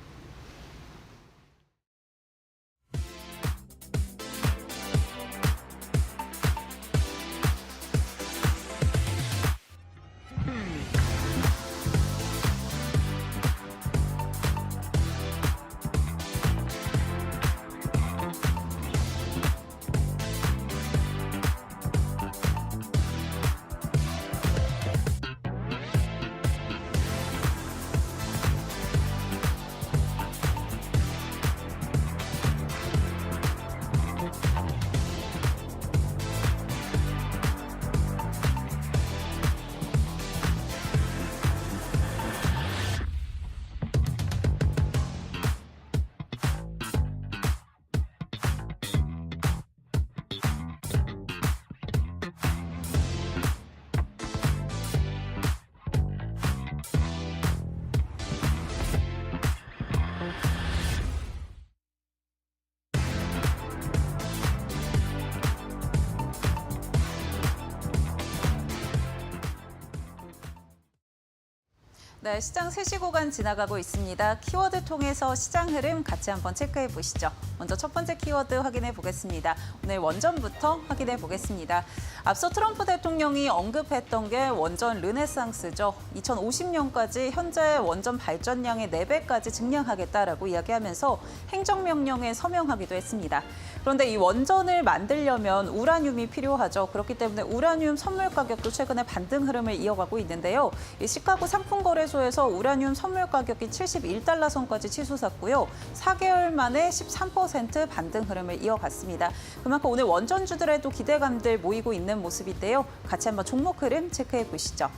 네, 시장 3시 구간 지나가고 있습니다. 키워드 통해서 시장 흐름 같이 한번 체크해 보시죠. 먼저 첫 번째 키워드 확인해 보겠습니다. 오늘 원전부터 확인해 보겠습니다. 앞서 트럼프 대통령이 언급했던 게 원전 르네상스죠. 2050년까지 현재 원전 발전량의 4배까지 증량하겠다라고 이야기하면서 행정명령에 서명하기도 했습니다. 그런데 이 원전을 만들려면 우라늄이 필요하죠. 그렇기 때문에 우라늄 선물 가격도 최근에 반등 흐름을 이어가고 있는데요. 이 시카고 상품거래소에서 우라늄 선물 가격이 71달러 선까지 치솟았고요. 4개월 만에 13% 반등 흐름을 이어갔습니다. 그만큼 오늘 원전주들에도 기대감들 모이고 있는 모습인데요. 같이 한번 종목 흐름 체크해 보시죠.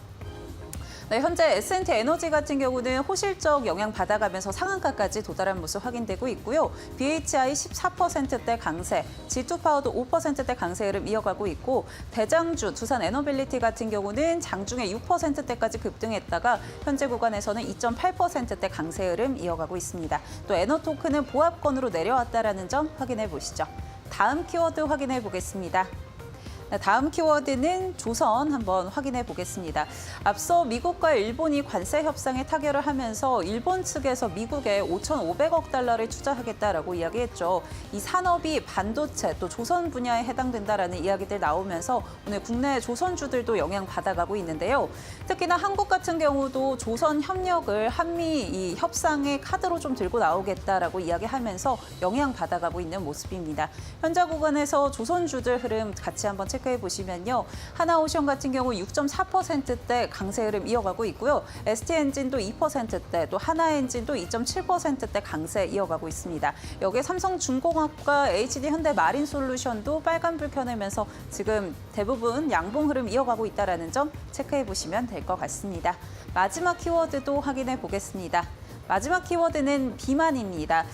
네, 현재 S&T 에너지 같은 경우는 호실적 영향 받아가면서 상한가까지 도달한 모습 확인되고 있고요. BHI 14%대 강세, G2파워도 5%대 강세 흐름 이어가고 있고 대장주 두산 에너빌리티 같은 경우는 장중에 6%대까지 급등했다가 현재 구간에서는 2.8%대 강세 흐름 이어가고 있습니다. 또 에너토크는 보합권으로 내려왔다라는 점 확인해 보시죠. 다음 키워드 확인해 보겠습니다. 다음 키워드는 조선 한번 확인해 보겠습니다. 앞서 미국과 일본이 관세 협상에 타결을 하면서 일본 측에서 미국에 5,500억 달러를 투자하겠다라고 이야기했죠. 이 산업이 반도체 또 조선 분야에 해당된다라는 이야기들 나오면서 오늘 국내 조선주들도 영향받아가고 있는데요. 특히나 한국 같은 경우도 조선 협력을 한미 이 협상의 카드로 좀 들고 나오겠다라고 이야기하면서 영향받아가고 있는 모습입니다. 현재 구간에서 조선주들 흐름 같이 한번 체크해 보시면요. 하나오션 같은 경우 6.4%대 강세 흐름 이어가고 있고요. ST엔진도 2%대, 또 하나엔진도 2.7%대 강세 이어가고 있습니다. 여기에 삼성중공업과 HD 현대마린솔루션도 빨간불 켜내면서 지금 대부분 양봉 흐름 이어가고 있다는 점 체크해 보시면 될 것 같습니다. 마지막 키워드도 확인해 보겠습니다. 마지막 키워드는 비만입니다.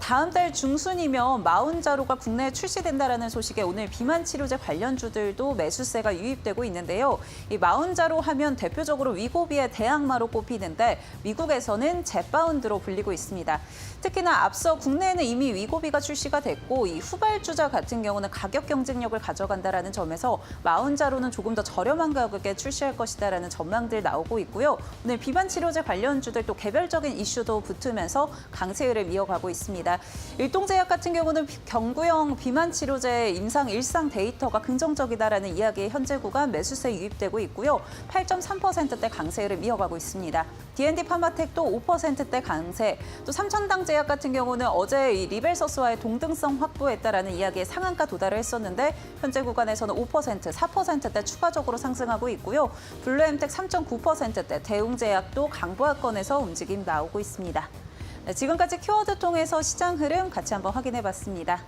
다음 달 중순이면 마운자로가 국내에 출시된다라는 소식에 오늘 비만 치료제 관련주들도 매수세가 유입되고 있는데요. 이 마운자로 하면 대표적으로 위고비의 대항마로 꼽히는데 미국에서는 젯바운드로 불리고 있습니다. 특히나 앞서 국내에는 이미 위고비가 출시가 됐고 이 후발주자 같은 경우는 가격 경쟁력을 가져간다라는 점에서 마운자로는 조금 더 저렴한 가격에 출시할 것이다라는 전망들 나오고 있고요. 오늘 비만 치료제 관련주들 또 개별적인 이슈도 붙으면서 강세를 이어가고 있습니다. 일동제약 같은 경우는 경구형 비만 치료제 임상 일상 데이터가 긍정적이다라는 이야기에 현재 구간 매수세 유입되고 있고요. 8.3%대 강세를 이어가고 있습니다. D&D 파마텍도 5%대 강세, 또 삼천당제약 같은 경우는 어제 이 리벨서스와의 동등성 확보했다라는 이야기에 상한가 도달을 했었는데 현재 구간에서는 5%, 4%대 추가적으로 상승하고 있고요. 블루엠텍 3.9%대, 대웅제약도 강보합권에서 움직임 나오고 있습니다. 네, 지금까지 키워드 통해서 시장 흐름 같이 한번 확인해봤습니다.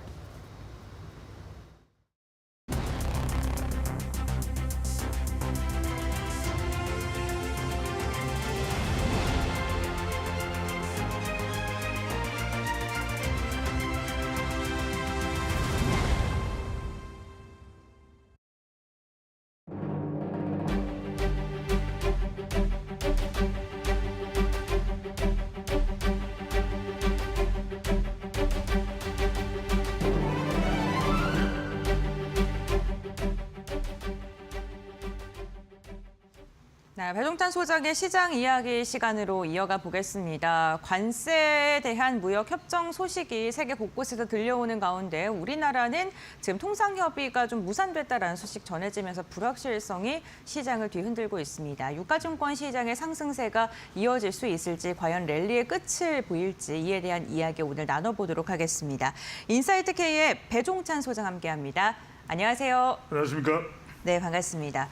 네, 배종찬 소장의 시장 이야기 시간으로 이어가 보겠습니다. 관세에 대한 무역 협정 소식이 세계 곳곳에서 들려오는 가운데 우리나라는 지금 통상협의가 좀 무산됐다라는 소식 전해지면서 불확실성이 시장을 뒤흔들고 있습니다. 유가증권 시장의 상승세가 이어질 수 있을지, 과연 랠리의 끝을 보일지 이에 대한 이야기 오늘 나눠보도록 하겠습니다. 인사이트 K의 배종찬 소장 함께합니다. 안녕하세요. 안녕하십니까? 네, 반갑습니다.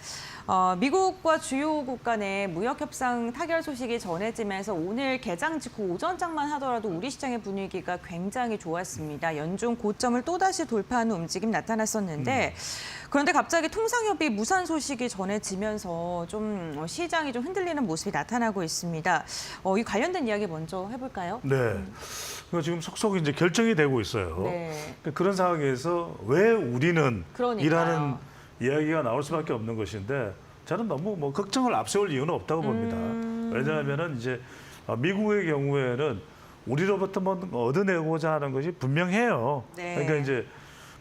미국과 주요국 간의 무역 협상 타결 소식이 전해지면서 오늘 개장 직후 오전장만 하더라도 우리 시장의 분위기가 굉장히 좋았습니다. 연중 고점을 또다시 돌파하는 움직임 나타났었는데 그런데 갑자기 통상협의 무산 소식이 전해지면서 좀 시장이 좀 흔들리는 모습이 나타나고 있습니다. 이 관련된 이야기 먼저 해볼까요? 네. 지금 속속 이제 결정이 되고 있어요. 네. 그런 상황에서 왜 우리는 그러니까요. 이라는 이야기가 나올 수밖에 없는 것인데 저는 너무 걱정을 앞세울 이유는 없다고 봅니다. 왜냐하면은 이제 미국의 경우에는 우리로부터 뭐 얻어내고자 하는 것이 분명해요. 네. 그러니까 이제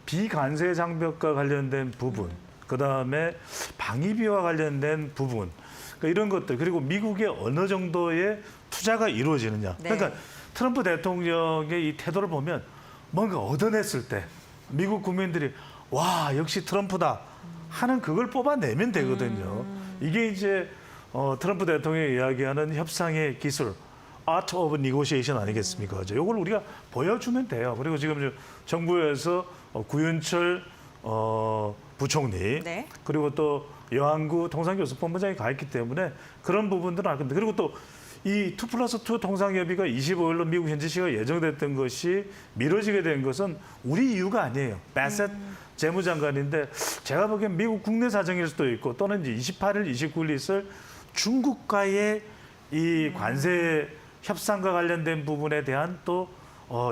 비관세 장벽과 관련된 부분, 그 다음에 방위비와 관련된 부분, 그러니까 이런 것들, 그리고 미국의 어느 정도의 투자가 이루어지느냐. 네. 그러니까 트럼프 대통령의 이 태도를 보면 뭔가 얻어냈을 때 미국 국민들이 와, 역시 트럼프다 하는 그걸 뽑아내면 되거든요. 이게 이제 트럼프 대통령이 이야기하는 협상의 기술, Art of Negotiation 아니겠습니까? 이걸 우리가 보여주면 돼요. 그리고 지금 정부에서 구윤철 부총리, 네. 그리고 또 여한구 통상교섭본부장이 가 있기 때문에 그런 부분들은 알 겁니다. 그리고 또 이 2+2 통상협의가 25일로 미국 현지 시가 예정됐던 것이 미뤄지게 된 것은 우리 이유가 아니에요. 바셋 재무장관인데 제가 보기엔 미국 국내 사정일 수도 있고 또는 이제 28일, 29일 있을 중국과의 이 관세 협상과 관련된 부분에 대한 또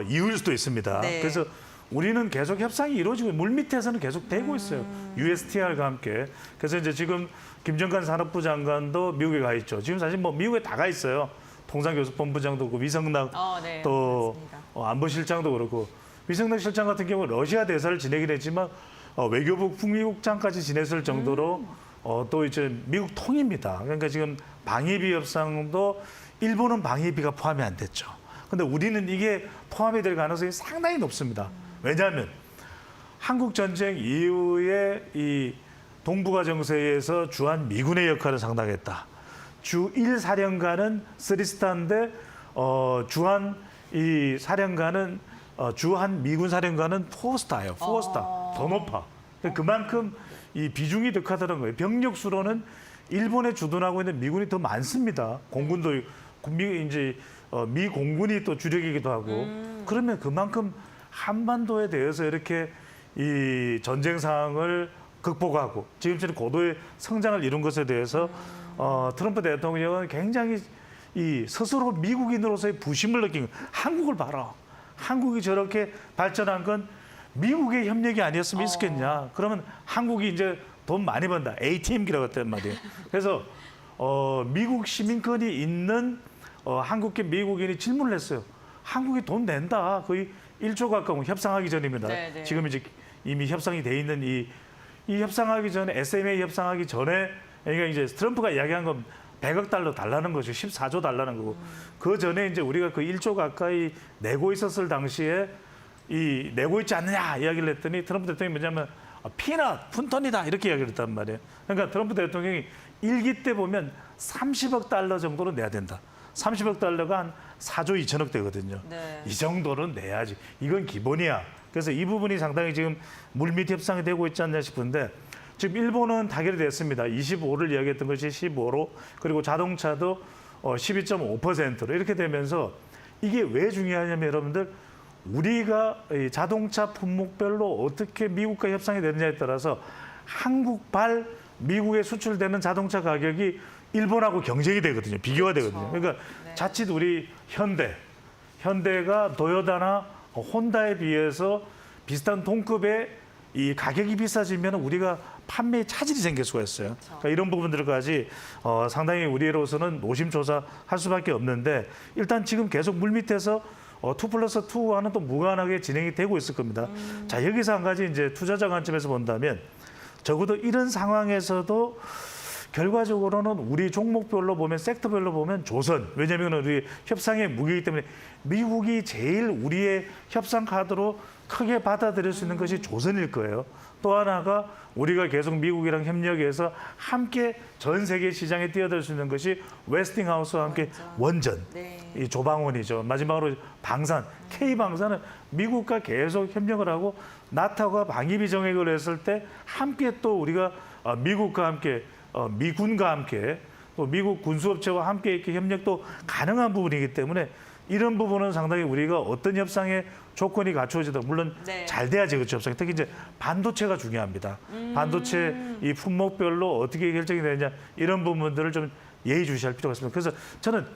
이유일 수도 있습니다. 네. 그래서 우리는 계속 협상이 이루어지고 물밑에서는 계속 되고 있어요. USTR과 함께. 그래서 이제 지금 김정관 산업부 장관도 미국에 가 있죠. 지금 사실 뭐 미국에 다 가 있어요. 통상교섭본부장도 그렇고 위성락 네, 또 맞습니다. 안보실장도 그렇고 위성락 실장 같은 경우 러시아 대사를 지내긴 했지만 외교부 북미국장까지 지냈을 정도로 또 이제 미국 통입니다. 그러니까 지금 방위비 협상도 일본은 방위비가 포함이 안 됐죠. 근데 우리는 이게 포함이 될 가능성이 상당히 높습니다. 왜냐하면 한국 전쟁 이후에 이 동북아 정세에서 주한 미군의 역할을 상당했다. 주 1사령관은 쓰리스타인데 주한 이 사령관은 주한 미군 사령관은 포스타예요. 포스타 더 높아. 그만큼 이 비중이 더 크다는 거예요. 병력 수로는 일본에 주둔하고 있는 미군이 더 많습니다. 공군도 미 공군이 또 주력이기도 하고 그러면 그만큼 한반도에 대해서 이렇게 이 전쟁 상황을 극복하고 지금처럼 고도의 성장을 이룬 것에 대해서 트럼프 대통령은 굉장히 이 스스로 미국인으로서의 부심을 느낀 거예요. 한국을 봐라. 한국이 저렇게 발전한 건 미국의 협력이 아니었으면 있었겠냐. 그러면 한국이 이제 돈 많이 번다. ATM기라고 했단 말이에요. 그래서 미국 시민권이 있는 한국계 미국인이 질문을 했어요. 한국이 돈 낸다. 거의 1조 가까운 협상하기 전입니다. 네네. 지금 이제 이미 협상이 돼 있는 이 협상하기 전에 SMA 협상하기 전에 그러니까 이제 트럼프가 이야기한 건 100억 달러 달라는 거죠. 14조 달라는 거고. 그 전에 이제 우리가 그 1조 가까이 내고 있었을 당시에 내고 있지 않느냐 이야기를 했더니 트럼프 대통령이 뭐냐면 피넛, 푼돈이다 이렇게 이야기를 했단 말이에요. 그러니까 트럼프 대통령이 일기 때 보면 30억 달러 정도로 내야 된다. 30억 달러가 한 4조 2천억 되거든요. 네. 이 정도는 내야지. 이건 기본이야. 그래서 이 부분이 상당히 지금 물밑 협상이 되고 있지 않나 싶은데 지금 일본은 타결이 됐습니다. 25를 이야기했던 것이 15로 그리고 자동차도 12.5%로 이렇게 되면서 이게 왜 중요하냐면 여러분들 우리가 이 자동차 품목별로 어떻게 미국과 협상이 되느냐에 따라서 한국발 미국에 수출되는 자동차 가격이 일본하고 경쟁이 되거든요. 비교가 되거든요. 그러니까 자칫 우리 현대가 도요타나 혼다에 비해서 비슷한 동급의 이 가격이 비싸지면 우리가 판매에 차질이 생길 수가 있어요. 그러니까 이런 부분들까지 상당히 우리로서는 노심초사할 수밖에 없는데 일단 지금 계속 물밑에서 2+2와는 또 무관하게 진행이 되고 있을 겁니다. 자, 여기서 한 가지 이제 투자자 관점에서 본다면 적어도 이런 상황에서도 결과적으로는 우리 종목별로 보면 섹터별로 보면 조선 왜냐하면 우리 협상의 무기이기 때문에 미국이 제일 우리의 협상 카드로 크게 받아들일 수 있는 것이 조선일 거예요. 또 하나가 우리가 계속 미국이랑 협력해서 함께 전 세계 시장에 뛰어들 수 있는 것이 웨스팅하우스와 함께 원전, 이 조방원이죠. 마지막으로 방산, K방산은 미국과 계속 협력을 하고 나토가 방위비 정액을 했을 때 함께 또 우리가 미국과 함께 미군과 함께 또 미국 군수업체와 함께 이렇게 협력도 가능한 부분이기 때문에 이런 부분은 상당히 우리가 어떤 협상의 조건이 갖추어지다 물론 잘 돼야지 그렇죠 협상이 특히 이제 반도체가 중요합니다. 반도체 이 품목별로 어떻게 결정이 되느냐 이런 부분들을 좀 예의주시할 필요가 있습니다. 그래서 저는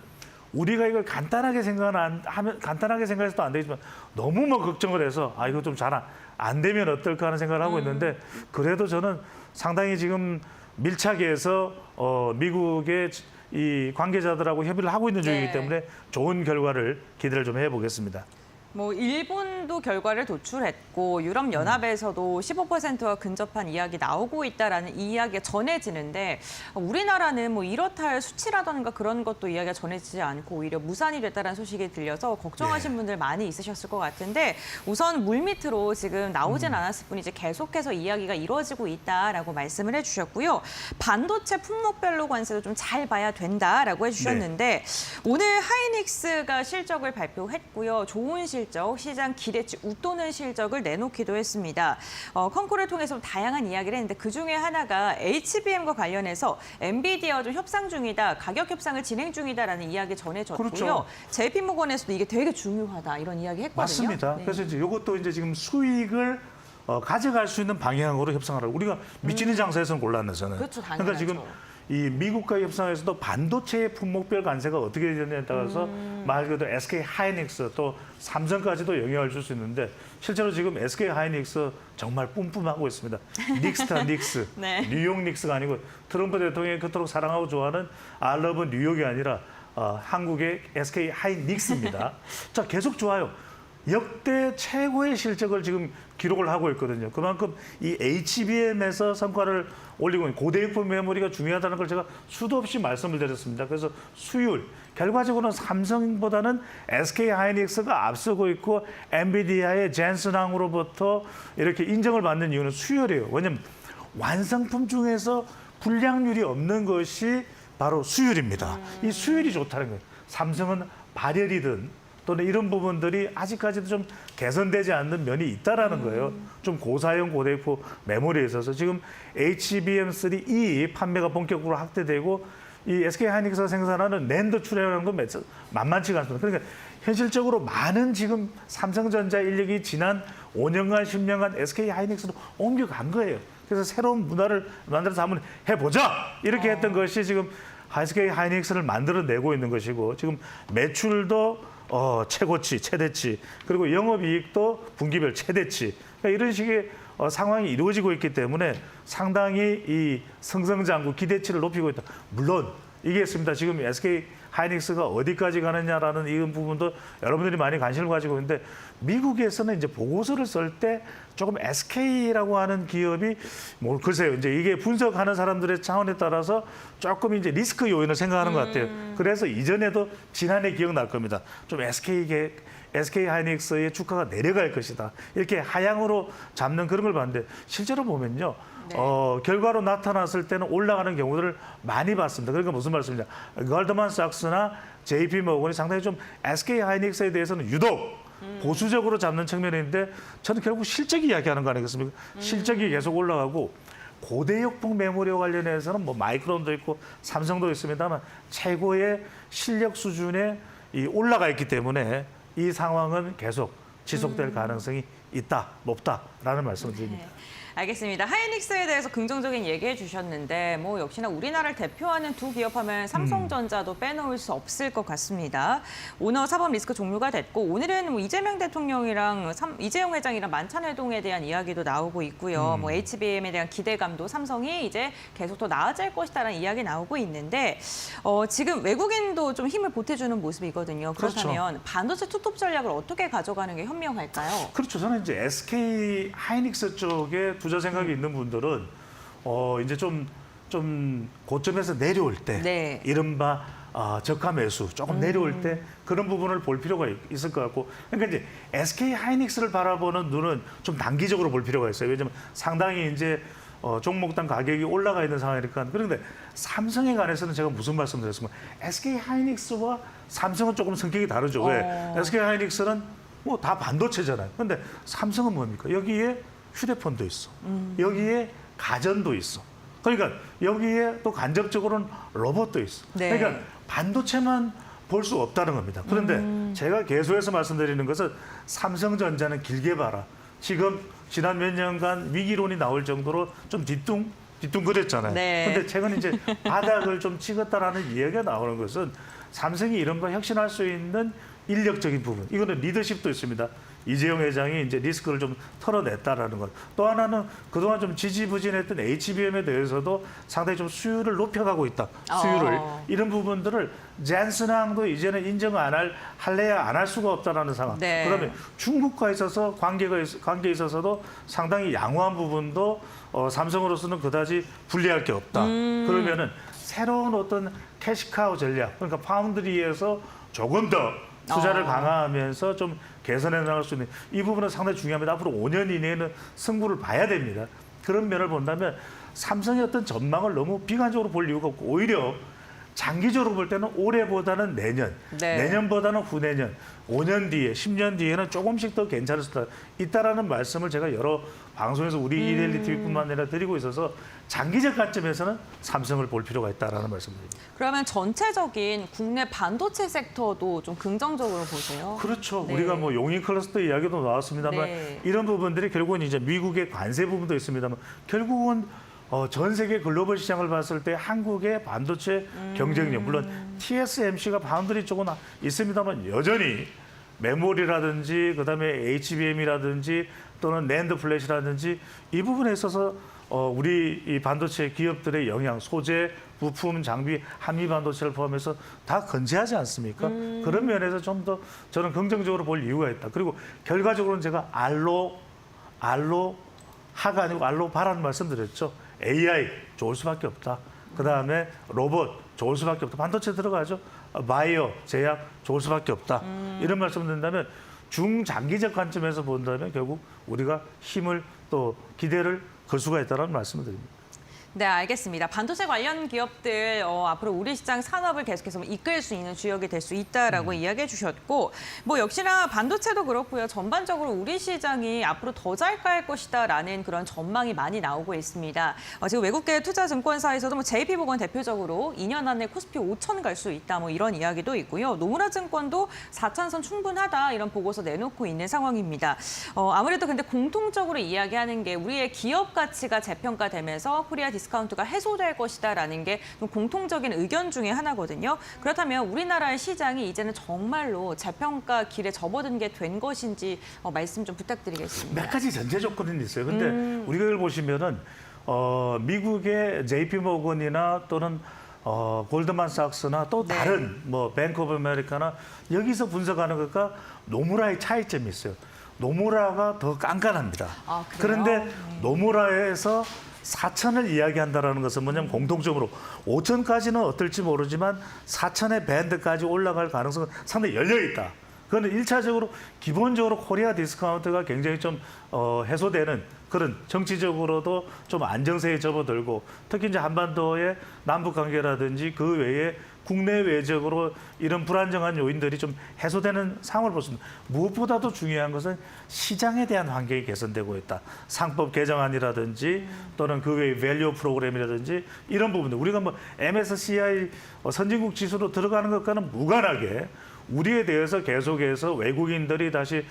우리가 이걸 간단하게 생각해서도 안 되지만 너무 뭐 걱정을 해서 이거 좀 잘 안 되면 어떨까 하는 생각을 하고 있는데 그래도 저는 상당히 지금 밀착해 해서 미국의 이 관계자들하고 협의를 하고 있는 중이기 때문에 좋은 결과를 기대를 좀 해보겠습니다. 뭐 일본도 결과를 도출했고 유럽 연합에서도 15%와 근접한 이야기 나오고 있다라는 이야기가 전해지는데 우리나라는 뭐 이렇다 할 수치라던가 그런 것도 이야기가 전해지지 않고 오히려 무산이 됐다는 소식이 들려서 걱정하신 분들 많이 있으셨을 것 같은데 우선 물밑으로 지금 나오진 않았을 뿐이지 계속해서 이야기가 이루어지고 있다라고 말씀을 해주셨고요. 반도체 품목별로 관세도 좀 잘 봐야 된다라고 해주셨는데 오늘 하이닉스가 실적을 발표했고요. 좋은 실적, 시장 기대치 웃도는 실적을 내놓기도 했습니다. 컨코를 통해서 다양한 이야기를 했는데 그중에 하나가 HBM과 관련해서 엔비디아와 좀 협상 중이다, 가격 협상을 진행 중이다라는 이야기 전해졌고요. 그렇죠. JP모건에서도 이게 되게 중요하다 이런 이야기 했거든요. 맞습니다. 그래서 이제 이것도 이제 지금 수익을 가져갈 수 있는 방향으로 협상하라고 우리가 미치는 장사에서는 곤란해서는. 그렇죠, 당연하죠. 그러니까 지금 이 미국과의 협상에서도 반도체의 품목별 관세가 어떻게 되느냐에 따라서 말 그대로 SK 하이닉스 또 삼성까지도 영향을 줄 수 있는데 실제로 지금 SK 하이닉스 정말 뿜뿜하고 있습니다. 닉스타 닉스, 뉴욕 닉스가 아니고 트럼프 대통령이 그토록 사랑하고 좋아하는 알러브 뉴욕이 아니라 한국의 SK 하이닉스입니다. 자, 계속 좋아요. 역대 최고의 실적을 지금 기록을 하고 있거든요. 그만큼 이 HBM에서 성과를 올리고 있는 고대역폭 메모리가 중요하다는 걸 제가 수도 없이 말씀을 드렸습니다. 그래서 수율, 결과적으로는 삼성보다는 SK 하이닉스가 앞서고 있고 엔비디아의 젠슨항으로부터 이렇게 인정을 받는 이유는 수율이에요. 왜냐하면 완성품 중에서 불량률이 없는 것이 바로 수율입니다. 이 수율이 좋다는 거예요. 삼성은 발열이든 또는 이런 부분들이 아직까지도 좀 개선되지 않는 면이 있다라는 거예요. 좀 고사용 고대역폭 메모리에 있어서 지금 HBM3E 판매가 본격적으로 확대되고 이 SK 하이닉스가 생산하는 낸드 출하라는 건 만만치가 않습니다. 그러니까 현실적으로 많은 지금 삼성전자 인력이 지난 5년간 10년간 SK 하이닉스로 옮겨간 거예요. 그래서 새로운 문화를 만들어서 한번 해보자 이렇게 했던 것이 지금 SK 하이닉스를 만들어내고 있는 것이고 지금 매출도 최고치, 최대치 그리고 영업이익도 분기별 최대치 그러니까 이런 식의 상황이 이루어지고 있기 때문에 상당히 이 승승장구 기대치를 높이고 있다. 물론 이게 있습니다. 지금 SK 하이닉스가 어디까지 가느냐라는 이런 부분도 여러분들이 많이 관심을 가지고 있는데 미국에서는 이제 보고서를 쓸 때 조금 SK라고 하는 기업이 뭐 글쎄요 이제 이게 분석하는 사람들의 차원에 따라서 조금 이제 리스크 요인을 생각하는 것 같아요. 그래서 이전에도 지난해 기억날 겁니다. 좀 SK 하이닉스의 주가가 내려갈 것이다. 이렇게 하향으로 잡는 그런 걸 봤는데 실제로 보면요. 네. 결과로 나타났을 때는 올라가는 경우들을 많이 봤습니다. 그러니까 무슨 말씀이냐. 골드만삭스나 JP 모건이 상당히 좀 SK 하이닉스에 대해서는 유독 보수적으로 잡는 측면인데 저는 결국 실적이 이야기하는 거 아니겠습니까? 실적이 계속 올라가고 고대역폭 메모리와 관련해서는 뭐 마이크론도 있고 삼성도 있습니다만 최고의 실력 수준에 올라가 있기 때문에 이 상황은 계속 지속될 가능성이 있다, 높다라는 말씀을 드립니다. 네. 알겠습니다. 하이닉스에 대해서 긍정적인 얘기해 주셨는데 뭐 역시나 우리나라를 대표하는 두 기업하면 삼성전자도 빼놓을 수 없을 것 같습니다. 오너 사법 리스크 종료가 됐고 오늘은 뭐 이재명 대통령이랑 이재용 회장이랑 만찬회동에 대한 이야기도 나오고 있고요. 뭐 HBM에 대한 기대감도 삼성이 이제 계속 더 나아질 것이다라는 이야기 나오고 있는데 지금 외국인도 좀 힘을 보태주는 모습이거든요. 그렇다면 그렇죠. 반도체 투톱 전략을 어떻게 가져가는 게 현명할까요? 그렇죠. 저는 이제 SK 하이닉스 쪽에 투자 생각이 있는 분들은 이제 좀 고점에서 내려올 때 네. 이른바 저가 매수 조금 내려올 때 그런 부분을 볼 필요가 있을 것 같고 그러니까 이제 SK 하이닉스를 바라보는 눈은 좀 단기적으로 볼 필요가 있어요. 왜냐하면 상당히 이제 종목당 가격이 올라가 있는 상황이니까 그런데 삼성에 관해서는 제가 무슨 말씀드렸습니까? SK 하이닉스와 삼성은 조금 성격이 다르죠. 왜? SK 하이닉스는 뭐 다 반도체잖아요. 그런데 삼성은 뭡니까? 여기에 휴대폰도 있어. 여기에 가전도 있어. 그러니까 여기에 또 간접적으로는 로봇도 있어. 네. 그러니까 반도체만 볼 수 없다는 겁니다. 그런데 제가 계속해서 말씀드리는 것은 삼성전자는 길게 봐라. 지금 지난 몇 년간 위기론이 나올 정도로 좀 뒤뚱거렸잖아요. 네. 그런데 최근 이제 바닥을 좀 찍었다라는 이야기가 나오는 것은 삼성이 이런 거 혁신할 수 있는 인력적인 부분. 이거는 리더십도 있습니다. 이재용 회장이 이제 리스크를 좀 털어냈다라는 것. 또 하나는 그동안 좀 지지부진했던 HBM에 대해서도 상당히 좀 수율을 높여가고 있다. 수율을. 이런 부분들을 젠슨항도 이제는 인정 할래야 안 할 수가 없다라는 상황. 네. 그다음에 중국과 있어서 관계에 있어서도 상당히 양호한 부분도 삼성으로서는 그다지 불리할 게 없다. 그러면은 새로운 어떤 캐시카우 전략, 그러니까 파운드리에서 조금 더 투자를 강화하면서 좀 개선해 나갈 수 있는 이 부분은 상당히 중요합니다. 앞으로 5년 이내에는 승부를 봐야 됩니다. 그런 면을 본다면 삼성의 어떤 전망을 너무 비관적으로 볼 이유가 없고 오히려 장기적으로 볼 때는 올해보다는 내년, 네. 내년보다는 후내년, 5년 뒤에, 10년 뒤에는 조금씩 더 괜찮을 수도 있다라는 말씀을 제가 여러 방송에서 우리 이데일리 TV뿐만 아니라 드리고 있어서 장기적 관점에서는 삼성을 볼 필요가 있다라는 말씀드립니다. 그러면 전체적인 국내 반도체 섹터도 좀 긍정적으로 보세요? 그렇죠. 네. 우리가 뭐 용인 클러스터 이야기도 나왔습니다만 네. 이런 부분들이 결국은 이제 미국의 관세 부분도 있습니다만 결국은 전 세계 글로벌 시장을 봤을 때 한국의 반도체 경쟁력 물론 TSMC가 파운드리 쪽은 있습니다만 여전히 메모리라든지 그다음에 HBM이라든지 또는 낸드 플래시라든지 이 부분에 있어서 우리 이 반도체 기업들의 영향, 소재, 부품, 장비, 한미 반도체를 포함해서 다 건재하지 않습니까? 그런 면에서 좀 더 저는 긍정적으로 볼 이유가 있다. 그리고 결과적으로는 제가 알로하가 아니고 알로바라는 말씀드렸죠. AI 좋을 수밖에 없다. 그다음에 로봇 좋을 수밖에 없다. 반도체 들어가죠. 바이오, 제약 좋을 수밖에 없다. 이런 말씀을 드린다면 중장기적 관점에서 본다면 결국 우리가 힘을 또 기대를 걸 수가 있다는 말씀을 드립니다. 네, 알겠습니다. 반도체 관련 기업들 앞으로 우리 시장 산업을 계속해서 이끌 수 있는 주역이 될 수 있다라고 이야기해 주셨고 뭐 역시나 반도체도 그렇고요. 전반적으로 우리 시장이 앞으로 더 잘 갈 것이다라는 그런 전망이 많이 나오고 있습니다. 지금 외국계 투자 증권사에서도 뭐 JP모건 대표적으로 2년 안에 코스피 5천 갈 수 있다 뭐 이런 이야기도 있고요. 노무라 증권도 4천선 충분하다 이런 보고서 내놓고 있는 상황입니다. 아무래도 근데 공통적으로 이야기하는 게 우리의 기업 가치가 재평가되면서 코리아 디스카운트가 해소될 것이다라는 게 좀 공통적인 의견 중에 하나거든요. 그렇다면 우리나라의 시장이 이제는 정말로 저평가 길에 접어든 게 된 것인지 말씀 좀 부탁드리겠습니다. 몇 가지 전제 조건은 있어요. 근데 우리가 이걸 보시면은 미국의 JP 모건이나 또는 골드만삭스나 또 다른 뭐 뱅크 오브 아메리카나 여기서 분석하는 것과 노무라의 차이점이 있어요. 노무라가 더 깐깐합니다. 아, 그래요? 그런데 노무라에서 4천을 이야기한다는 것은 뭐냐면 공통적으로 5천까지는 어떨지 모르지만 4천의 밴드까지 올라갈 가능성은 상당히 열려있다. 그거는 1차적으로 기본적으로 코리아 디스카운트가 굉장히 좀 해소되는 그런 정치적으로도 좀 안정세에 접어들고 특히 이제 한반도의 남북 관계라든지 그 외에 국내외적으로 이런 불안정한 요인들이 좀 해소되는 상황을 볼 수 있습니다. 무엇보다도 중요한 것은 시장에 대한 환경이 개선되고 있다. 상법 개정안이라든지 또는 그 외의 밸류 프로그램이라든지 이런 부분들 우리가 뭐 MSCI 선진국 지수로 들어가는 것과는 무관하게 우리에 대해서 계속해서 외국인들이 다시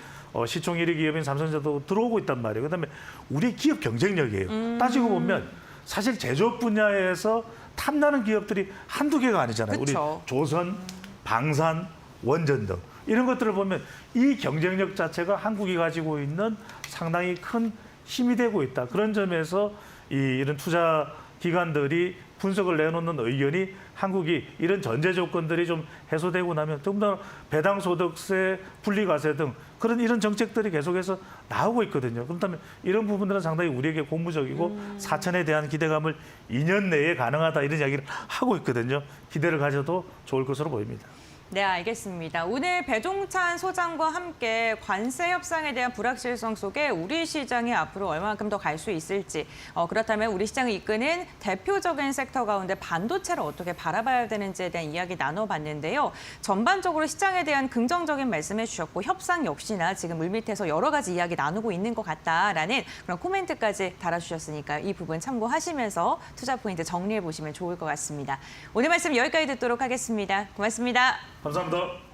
시총 1위 기업인 삼성전자도 들어오고 있단 말이에요. 그다음에 우리 기업 경쟁력이에요. 따지고 보면 사실 제조업 분야에서 탐나는 기업들이 한두 개가 아니잖아요. 그쵸. 우리 조선, 방산, 원전 등 이런 것들을 보면 이 경쟁력 자체가 한국이 가지고 있는 상당히 큰 힘이 되고 있다. 그런 점에서 이런 투자 기관들이 분석을 내놓는 의견이 한국이 이런 전제 조건들이 좀 해소되고 나면 더군다나 배당 소득세, 분리과세 등 그런 이런 정책들이 계속해서 나오고 있거든요. 그렇다면 이런 부분들은 상당히 우리에게 고무적이고 4천에 대한 기대감을 2년 내에 가능하다 이런 이야기를 하고 있거든요. 기대를 가져도 좋을 것으로 보입니다. 네, 알겠습니다. 오늘 배종찬 소장과 함께 관세 협상에 대한 불확실성 속에 우리 시장이 앞으로 얼마만큼 더 갈 수 있을지, 그렇다면 우리 시장을 이끄는 대표적인 섹터 가운데 반도체를 어떻게 바라봐야 되는지에 대한 이야기 나눠봤는데요. 전반적으로 시장에 대한 긍정적인 말씀해 주셨고 협상 역시나 지금 물밑에서 여러 가지 이야기 나누고 있는 것 같다라는 그런 코멘트까지 달아주셨으니까 이 부분 참고하시면서 투자 포인트 정리해 보시면 좋을 것 같습니다. 오늘 말씀 여기까지 듣도록 하겠습니다. 고맙습니다. 감사합니다.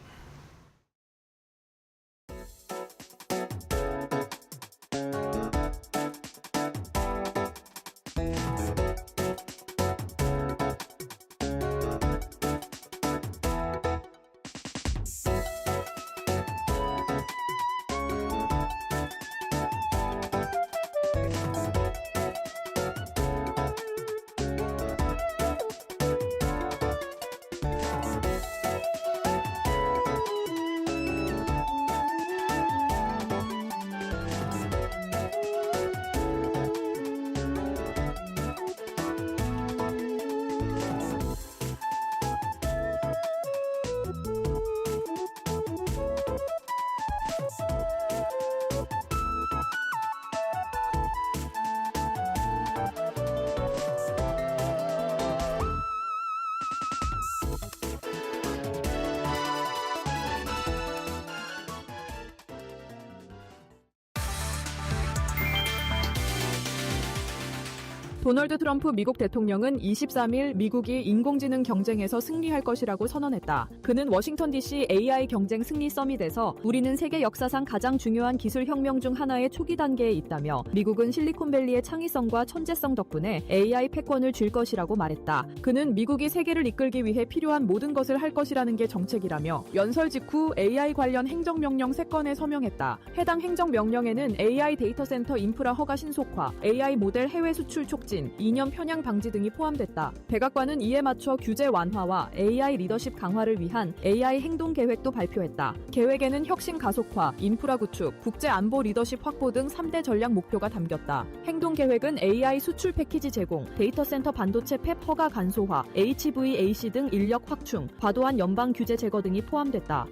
도널드 트럼프 미국 대통령은 23일 미국이 인공지능 경쟁에서 승리할 것이라고 선언했다. 그는 워싱턴 DC AI 경쟁 승리 서밋에서 우리는 세계 역사상 가장 중요한 기술 혁명 중 하나의 초기 단계에 있다며 미국은 실리콘밸리의 창의성과 천재성 덕분에 AI 패권을 쥘 것이라고 말했다. 그는 미국이 세계를 이끌기 위해 필요한 모든 것을 할 것이라는 게 정책이라며 연설 직후 AI 관련 행정명령 3건에 서명했다. 해당 행정명령에는 AI 데이터 센터 인프라 허가 신속화, AI 모델 해외 수출 촉진, 이념 편향 방지 등이 포함됐다. 백악관은 이에 맞춰 규제 완화와 AI 리더십 강화를 위한 AI 행동 계획도 발표했다. 계획에는 혁신 가속화, 인프라 구축, 국제 안보 리더십 확보 등 3대 전략 목표가 담겼다. 행동 계획은 AI 수출 패키지 제공, 데이터 센터 반도체 팹 허가 간소화, HVAC 등 인력 확충, 과도한 연방 규제 제거 등이 포함됐다.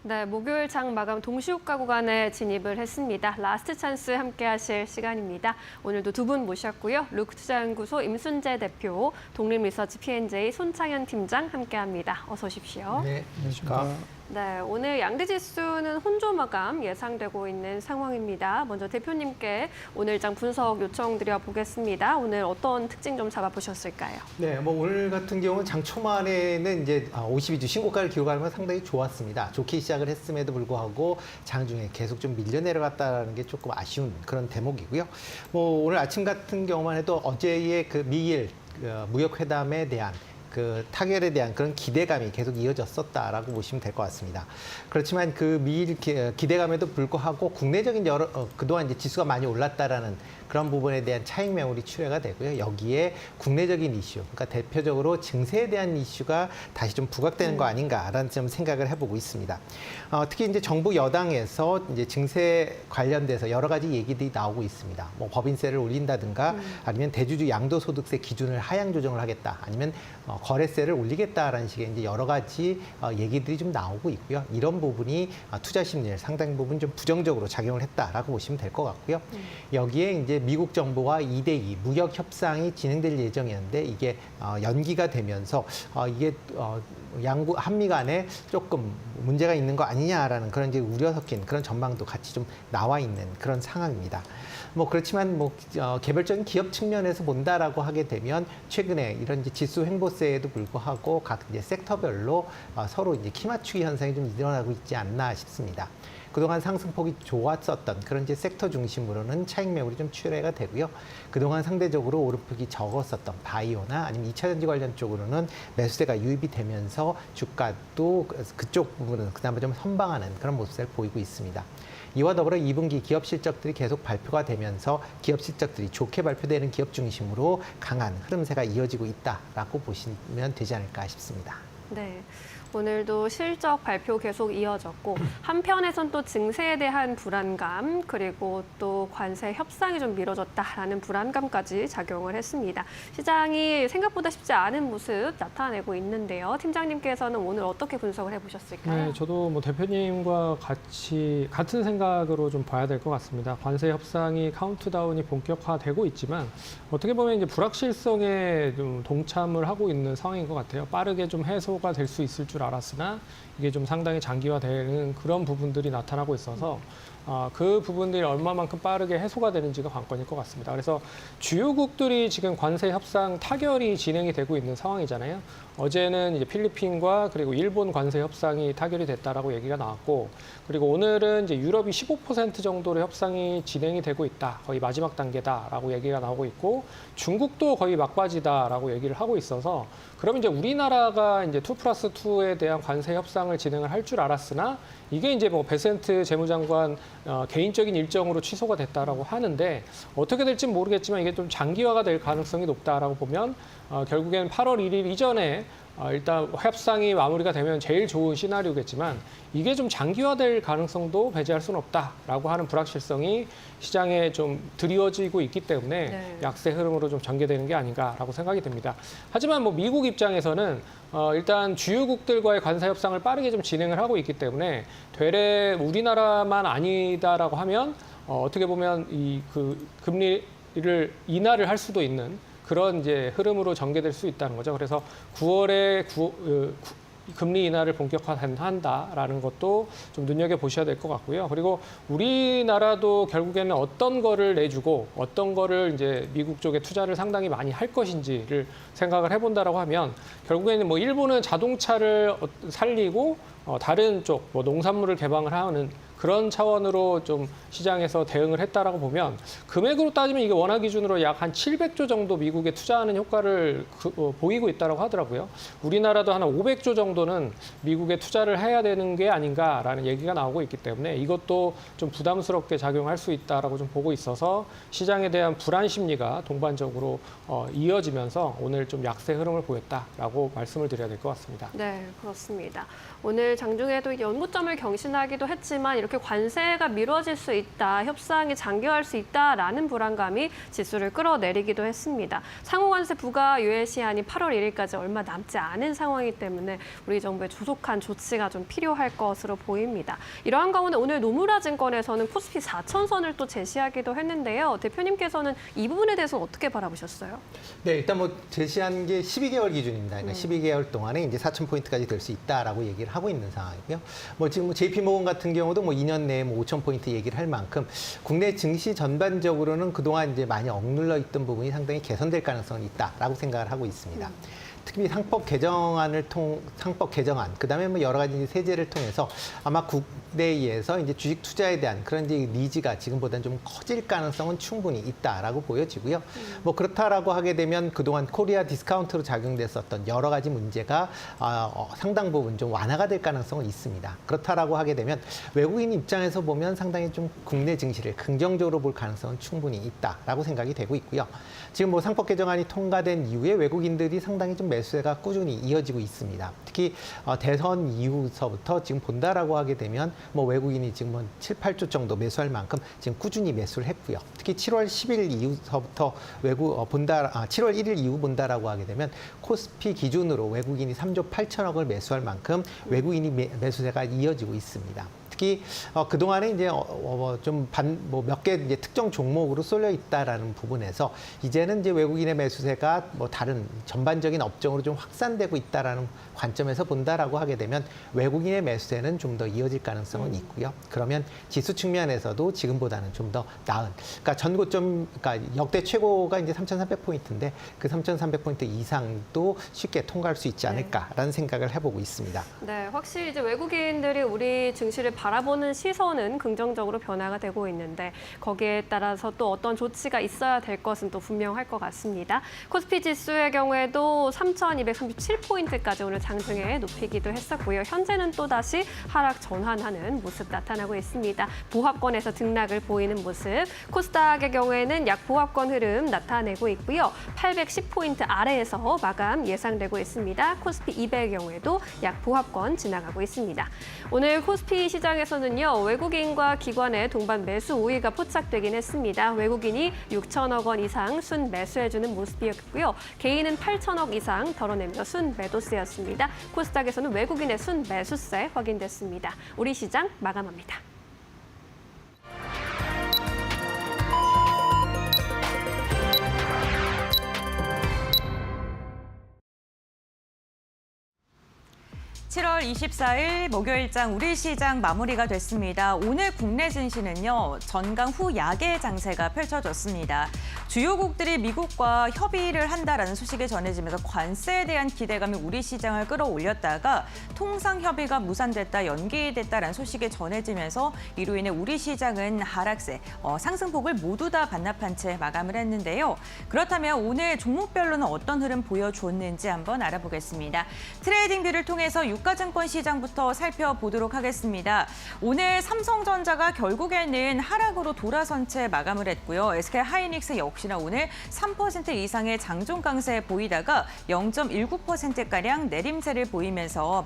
네, 목요일 장 마감 동시효과 구간에 진입을 했습니다. 라스트 찬스 함께 하실 시간입니다. 오늘도 두 분 모셨고요. 루크투자연구소 임순재 대표, 독립리서치 P&J 손창현 팀장 함께합니다. 어서 오십시오. 네, 안녕하십니까. 네, 오늘 양대 지수는 혼조 마감 예상되고 있는 상황입니다. 먼저 대표님께 오늘장 분석 요청드려 보겠습니다. 오늘 어떤 특징 좀 잡아보셨을까요? 네, 뭐 오늘 같은 경우는 장 초반에는 이제 52주 신고가를 기록하는 건 상당히 좋았습니다. 좋게 시작을 했음에도 불구하고 장중에 계속 좀 밀려 내려갔다는 게 조금 아쉬운 그런 대목이고요. 뭐 오늘 아침 같은 경우만 해도 어제의 그 미일 무역 회담에 대한 그 타결에 대한 그런 기대감이 계속 이어졌었다라고 보시면 될 것 같습니다. 그렇지만 그 미일 기대감에도 불구하고 국내적인 그동안 이제 지수가 많이 올랐다라는 그런 부분에 대한 차익 매물이 출회가 되고요. 여기에 국내적인 이슈, 그러니까 대표적으로 증세에 대한 이슈가 다시 좀 부각되는 거 아닌가라는 좀 생각을 해보고 있습니다. 특히 이제 정부 여당에서 이제 증세 관련돼서 여러 가지 얘기들이 나오고 있습니다. 뭐 법인세를 올린다든가 아니면 대주주 양도소득세 기준을 하향 조정을 하겠다, 아니면 거래세를 올리겠다라는 식의 이제 여러 가지 얘기들이 좀 나오고 있고요. 이런 부분이 투자 심리를 상당 부분 좀 부정적으로 작용을 했다라고 보시면 될 것 같고요. 여기에 이제 미국 정부와 2대2 무역 협상이 진행될 예정이었는데 이게 연기가 되면서 이게 한미 간에 조금 문제가 있는 거 아니냐라는 그런 이제 우려 섞인 그런 전망도 같이 좀 나와 있는 그런 상황입니다. 뭐 그렇지만 뭐 개별적인 기업 측면에서 본다라고 하게 되면 최근에 이런 이제 지수 횡보세에도 불구하고 각 이제 섹터별로 서로 이제 키 맞추기 현상이 좀 일어나고 있지 않나 싶습니다. 그동안 상승폭이 좋았었던 그런 이제 섹터 중심으로는 차익 매물이 좀 출회가 되고요. 그동안 상대적으로 오름폭이 적었었던 바이오나 아니면 2차전지 관련 쪽으로는 매수세가 유입이 되면서 주가도 그쪽 부분은 그나마 좀 선방하는 그런 모습을 보이고 있습니다. 이와 더불어 2분기 기업 실적들이 계속 발표가 되면서 기업 실적들이 좋게 발표되는 기업 중심으로 강한 흐름세가 이어지고 있다라고 보시면 되지 않을까 싶습니다. 네. 오늘도 실적 발표 계속 이어졌고 한편에선 또 증세에 대한 불안감 그리고 또 관세 협상이 좀 미뤄졌다라는 불안감까지 작용을 했습니다. 시장이 생각보다 쉽지 않은 모습 나타내고 있는데요. 팀장님께서는 오늘 어떻게 분석을 해보셨을까요? 네, 저도 뭐 대표님과 같은 생각으로 좀 봐야 될 것 같습니다. 관세 협상이 카운트다운이 본격화되고 있지만 어떻게 보면 이제 불확실성에 좀 동참을 하고 있는 상황인 것 같아요. 빠르게 좀 해소가 될 수 있을 줄 알았으나 이게 좀 상당히 장기화되는 그런 부분들이 나타나고 있어서 그 부분들이 얼마만큼 빠르게 해소가 되는지가 관건일 것 같습니다. 그래서 주요국들이 지금 관세 협상 타결이 진행이 되고 있는 상황이잖아요. 어제는 이제 필리핀과 그리고 일본 관세 협상이 타결이 됐다라고 얘기가 나왔고, 그리고 오늘은 이제 유럽이 15% 정도로 협상이 진행이 되고 있다, 거의 마지막 단계다라고 얘기가 나오고 있고, 중국도 거의 막바지다라고 얘기를 하고 있어서, 그러면 이제 우리나라가 이제 2+2에 대한 관세 협상을 진행을 할 줄 알았으나 이게 이제 뭐 베센트 재무장관 개인적인 일정으로 취소가 됐다라고 하는데 어떻게 될지 모르겠지만 이게 좀 장기화가 될 가능성이 높다라고 보면 결국엔 8월 1일 이전에 일단 협상이 마무리가 되면 제일 좋은 시나리오겠지만 이게 좀 장기화될 가능성도 배제할 수는 없다라고 하는 불확실성이 시장에 좀 드리워지고 있기 때문에 네. 약세 흐름으로 좀 전개되는 게 아닌가라고 생각이 듭니다. 하지만 뭐 미국 입장에서는 일단 주요국들과의 관세 협상을 빠르게 좀 진행을 하고 있기 때문에 되레 우리나라만 아니다라고 하면 어떻게 보면 이 그 금리를 인하를 할 수도 있는 그런 이제 흐름으로 전개될 수 있다는 거죠. 그래서 9월에 금리 인하를 본격화한다라는 것도 좀 눈여겨보셔야 될 것 같고요. 그리고 우리나라도 결국에는 어떤 거를 내주고 어떤 거를 이제 미국 쪽에 투자를 상당히 많이 할 것인지를 생각을 해본다라고 하면 결국에는 뭐 일본은 자동차를 살리고 다른 쪽 뭐 농산물을 개방을 하는 그런 차원으로 좀 시장에서 대응을 했다라고 보면 금액으로 따지면 이게 원화 기준으로 약 한 700조 정도 미국에 투자하는 효과를 보이고 있다라고 하더라고요. 우리나라도 한 500조 정도는 미국에 투자를 해야 되는 게 아닌가라는 얘기가 나오고 있기 때문에 이것도 좀 부담스럽게 작용할 수 있다라고 좀 보고 있어서 시장에 대한 불안 심리가 동반적으로 이어지면서 오늘 좀 약세 흐름을 보였다라고 말씀을 드려야 될 것 같습니다. 네, 그렇습니다. 오늘 장중에도 연고점을 경신하기도 했지만 이렇게 이렇게 관세가 미뤄질 수 있다, 협상이 장기화할 수 있다라는 불안감이 지수를 끌어내리기도 했습니다. 상호관세 부과 유예 시한이 8월 1일까지 얼마 남지 않은 상황이기 때문에 우리 정부의 조속한 조치가 좀 필요할 것으로 보입니다. 이러한 가운데 오늘 노무라증권에서는 코스피 4,000선을 또 제시하기도 했는데요. 대표님께서는 이 부분에 대해서 어떻게 바라보셨어요? 네, 일단 뭐 제시한 게 12개월 기준입니다. 그러니까 12개월 동안에 이제 4,000포인트까지 될 수 있다라고 얘기를 하고 있는 상황이고요. 뭐 지금 JP모건 같은 경우도 뭐 2년 내에 뭐 5,000포인트 얘기를 할 만큼 국내 증시 전반적으로는 그동안 이제 많이 억눌러 있던 부분이 상당히 개선될 가능성이 있다라고 생각을 하고 있습니다. 특히 상법 개정안, 그다음에 뭐 여러 가지 세제를 통해서 아마 국내에서 이제 주식 투자에 대한 그런 이제 니즈가 지금보다는 좀 커질 가능성은 충분히 있다라고 보여지고요. 뭐 그렇다라고 하게 되면 그동안 코리아 디스카운트로 작용됐었던 여러 가지 문제가 상당 부분 좀 완화가 될 가능성은 있습니다. 그렇다라고 하게 되면 외국인 입장에서 보면 상당히 좀 국내 증시를 긍정적으로 볼 가능성은 충분히 있다라고 생각이 되고 있고요. 지금 뭐 상법 개정안이 통과된 이후에 외국인들이 상당히 좀 매수세가 꾸준히 이어지고 있습니다. 특히 대선 이후서부터 지금 본다라고 하게 되면 뭐 외국인이 지금 뭐 7, 8조 정도 매수할 만큼 지금 꾸준히 매수를 했고요. 특히 7월 10일 이후서부터 7월 1일 이후 본다라고 하게 되면 코스피 기준으로 외국인이 3조 8천억을 매수할 만큼 외국인이 매수세가 이어지고 있습니다. 특히 그동안에 이제 좀 몇 개 이제 특정 종목으로 쏠려 있다라는 부분에서 이제는 이제 외국인의 매수세가 뭐 다른 전반적인 업종으로 좀 확산되고 있다라는 관점에서 본다라고 하게 되면 외국인의 매수세는 좀 더 이어질 가능성은 있고요. 그러면 지수 측면에서도 지금보다는 좀 더 나은, 그러니까 전고점, 그러니까 역대 최고가 이제 3,300포인트인데 그 3,300포인트 이상도 쉽게 통과할 수 있지 않을까라는 생각을 해보고 있습니다. 네, 확실히 이제 외국인들이 우리 증시를 바라보는 시선은 긍정적으로 변화가 되고 있는데 거기에 따라서 또 어떤 조치가 있어야 될 것은 또 분명할 것 같습니다. 코스피 지수의 경우에도 3,237포인트까지 오늘 장중에 높이기도 했었고요. 현재는 또다시 하락 전환하는 모습 나타나고 있습니다. 보합권에서 등락을 보이는 모습. 코스닥의 경우에는 약 보합권 흐름 나타내고 있고요. 810포인트 아래에서 마감 예상되고 있습니다. 코스피 200의 경우에도 약 보합권 지나가고 있습니다. 오늘 코스피 시장에서는요, 외국인과 기관의 동반 매수 우위가 포착되긴 했습니다. 외국인이 6천억 원 이상 순 매수해주는 모습이었고요. 개인은 8천억 이상 덜어내며 순 매도세였습니다. 코스닥에서는 외국인의 순 매수세 확인됐습니다. 우리 시장 마감합니다. (7월 24일) 목요일장 우리 시장 마무리가 됐습니다. 오늘 국내 증시는요, 전강 후 약의 장세가 펼쳐졌습니다. 주요국들이 미국과 협의를 한다라는 소식이 전해지면서 관세에 대한 기대감이 우리 시장을 끌어올렸다가 통상 협의가 무산됐다, 연기됐다라는 소식이 전해지면서 이로 인해 우리 시장은 하락세, 상승폭을 모두 다 반납한 채 마감을 했는데요. 그렇다면 오늘 종목별로는 어떤 흐름 보여줬는지 한번 알아보겠습니다. 트레이딩뷰를 통해서 유가증권 시장부터 살펴보도록 하겠습니다. 오늘 삼성전자가 결국에는 하락으로 돌아선 채 마감을 했고요. SK하이닉스 역시나 오늘 3% 이상의 장중 강세 보이다가 0.19%가량 내림세를 보이면서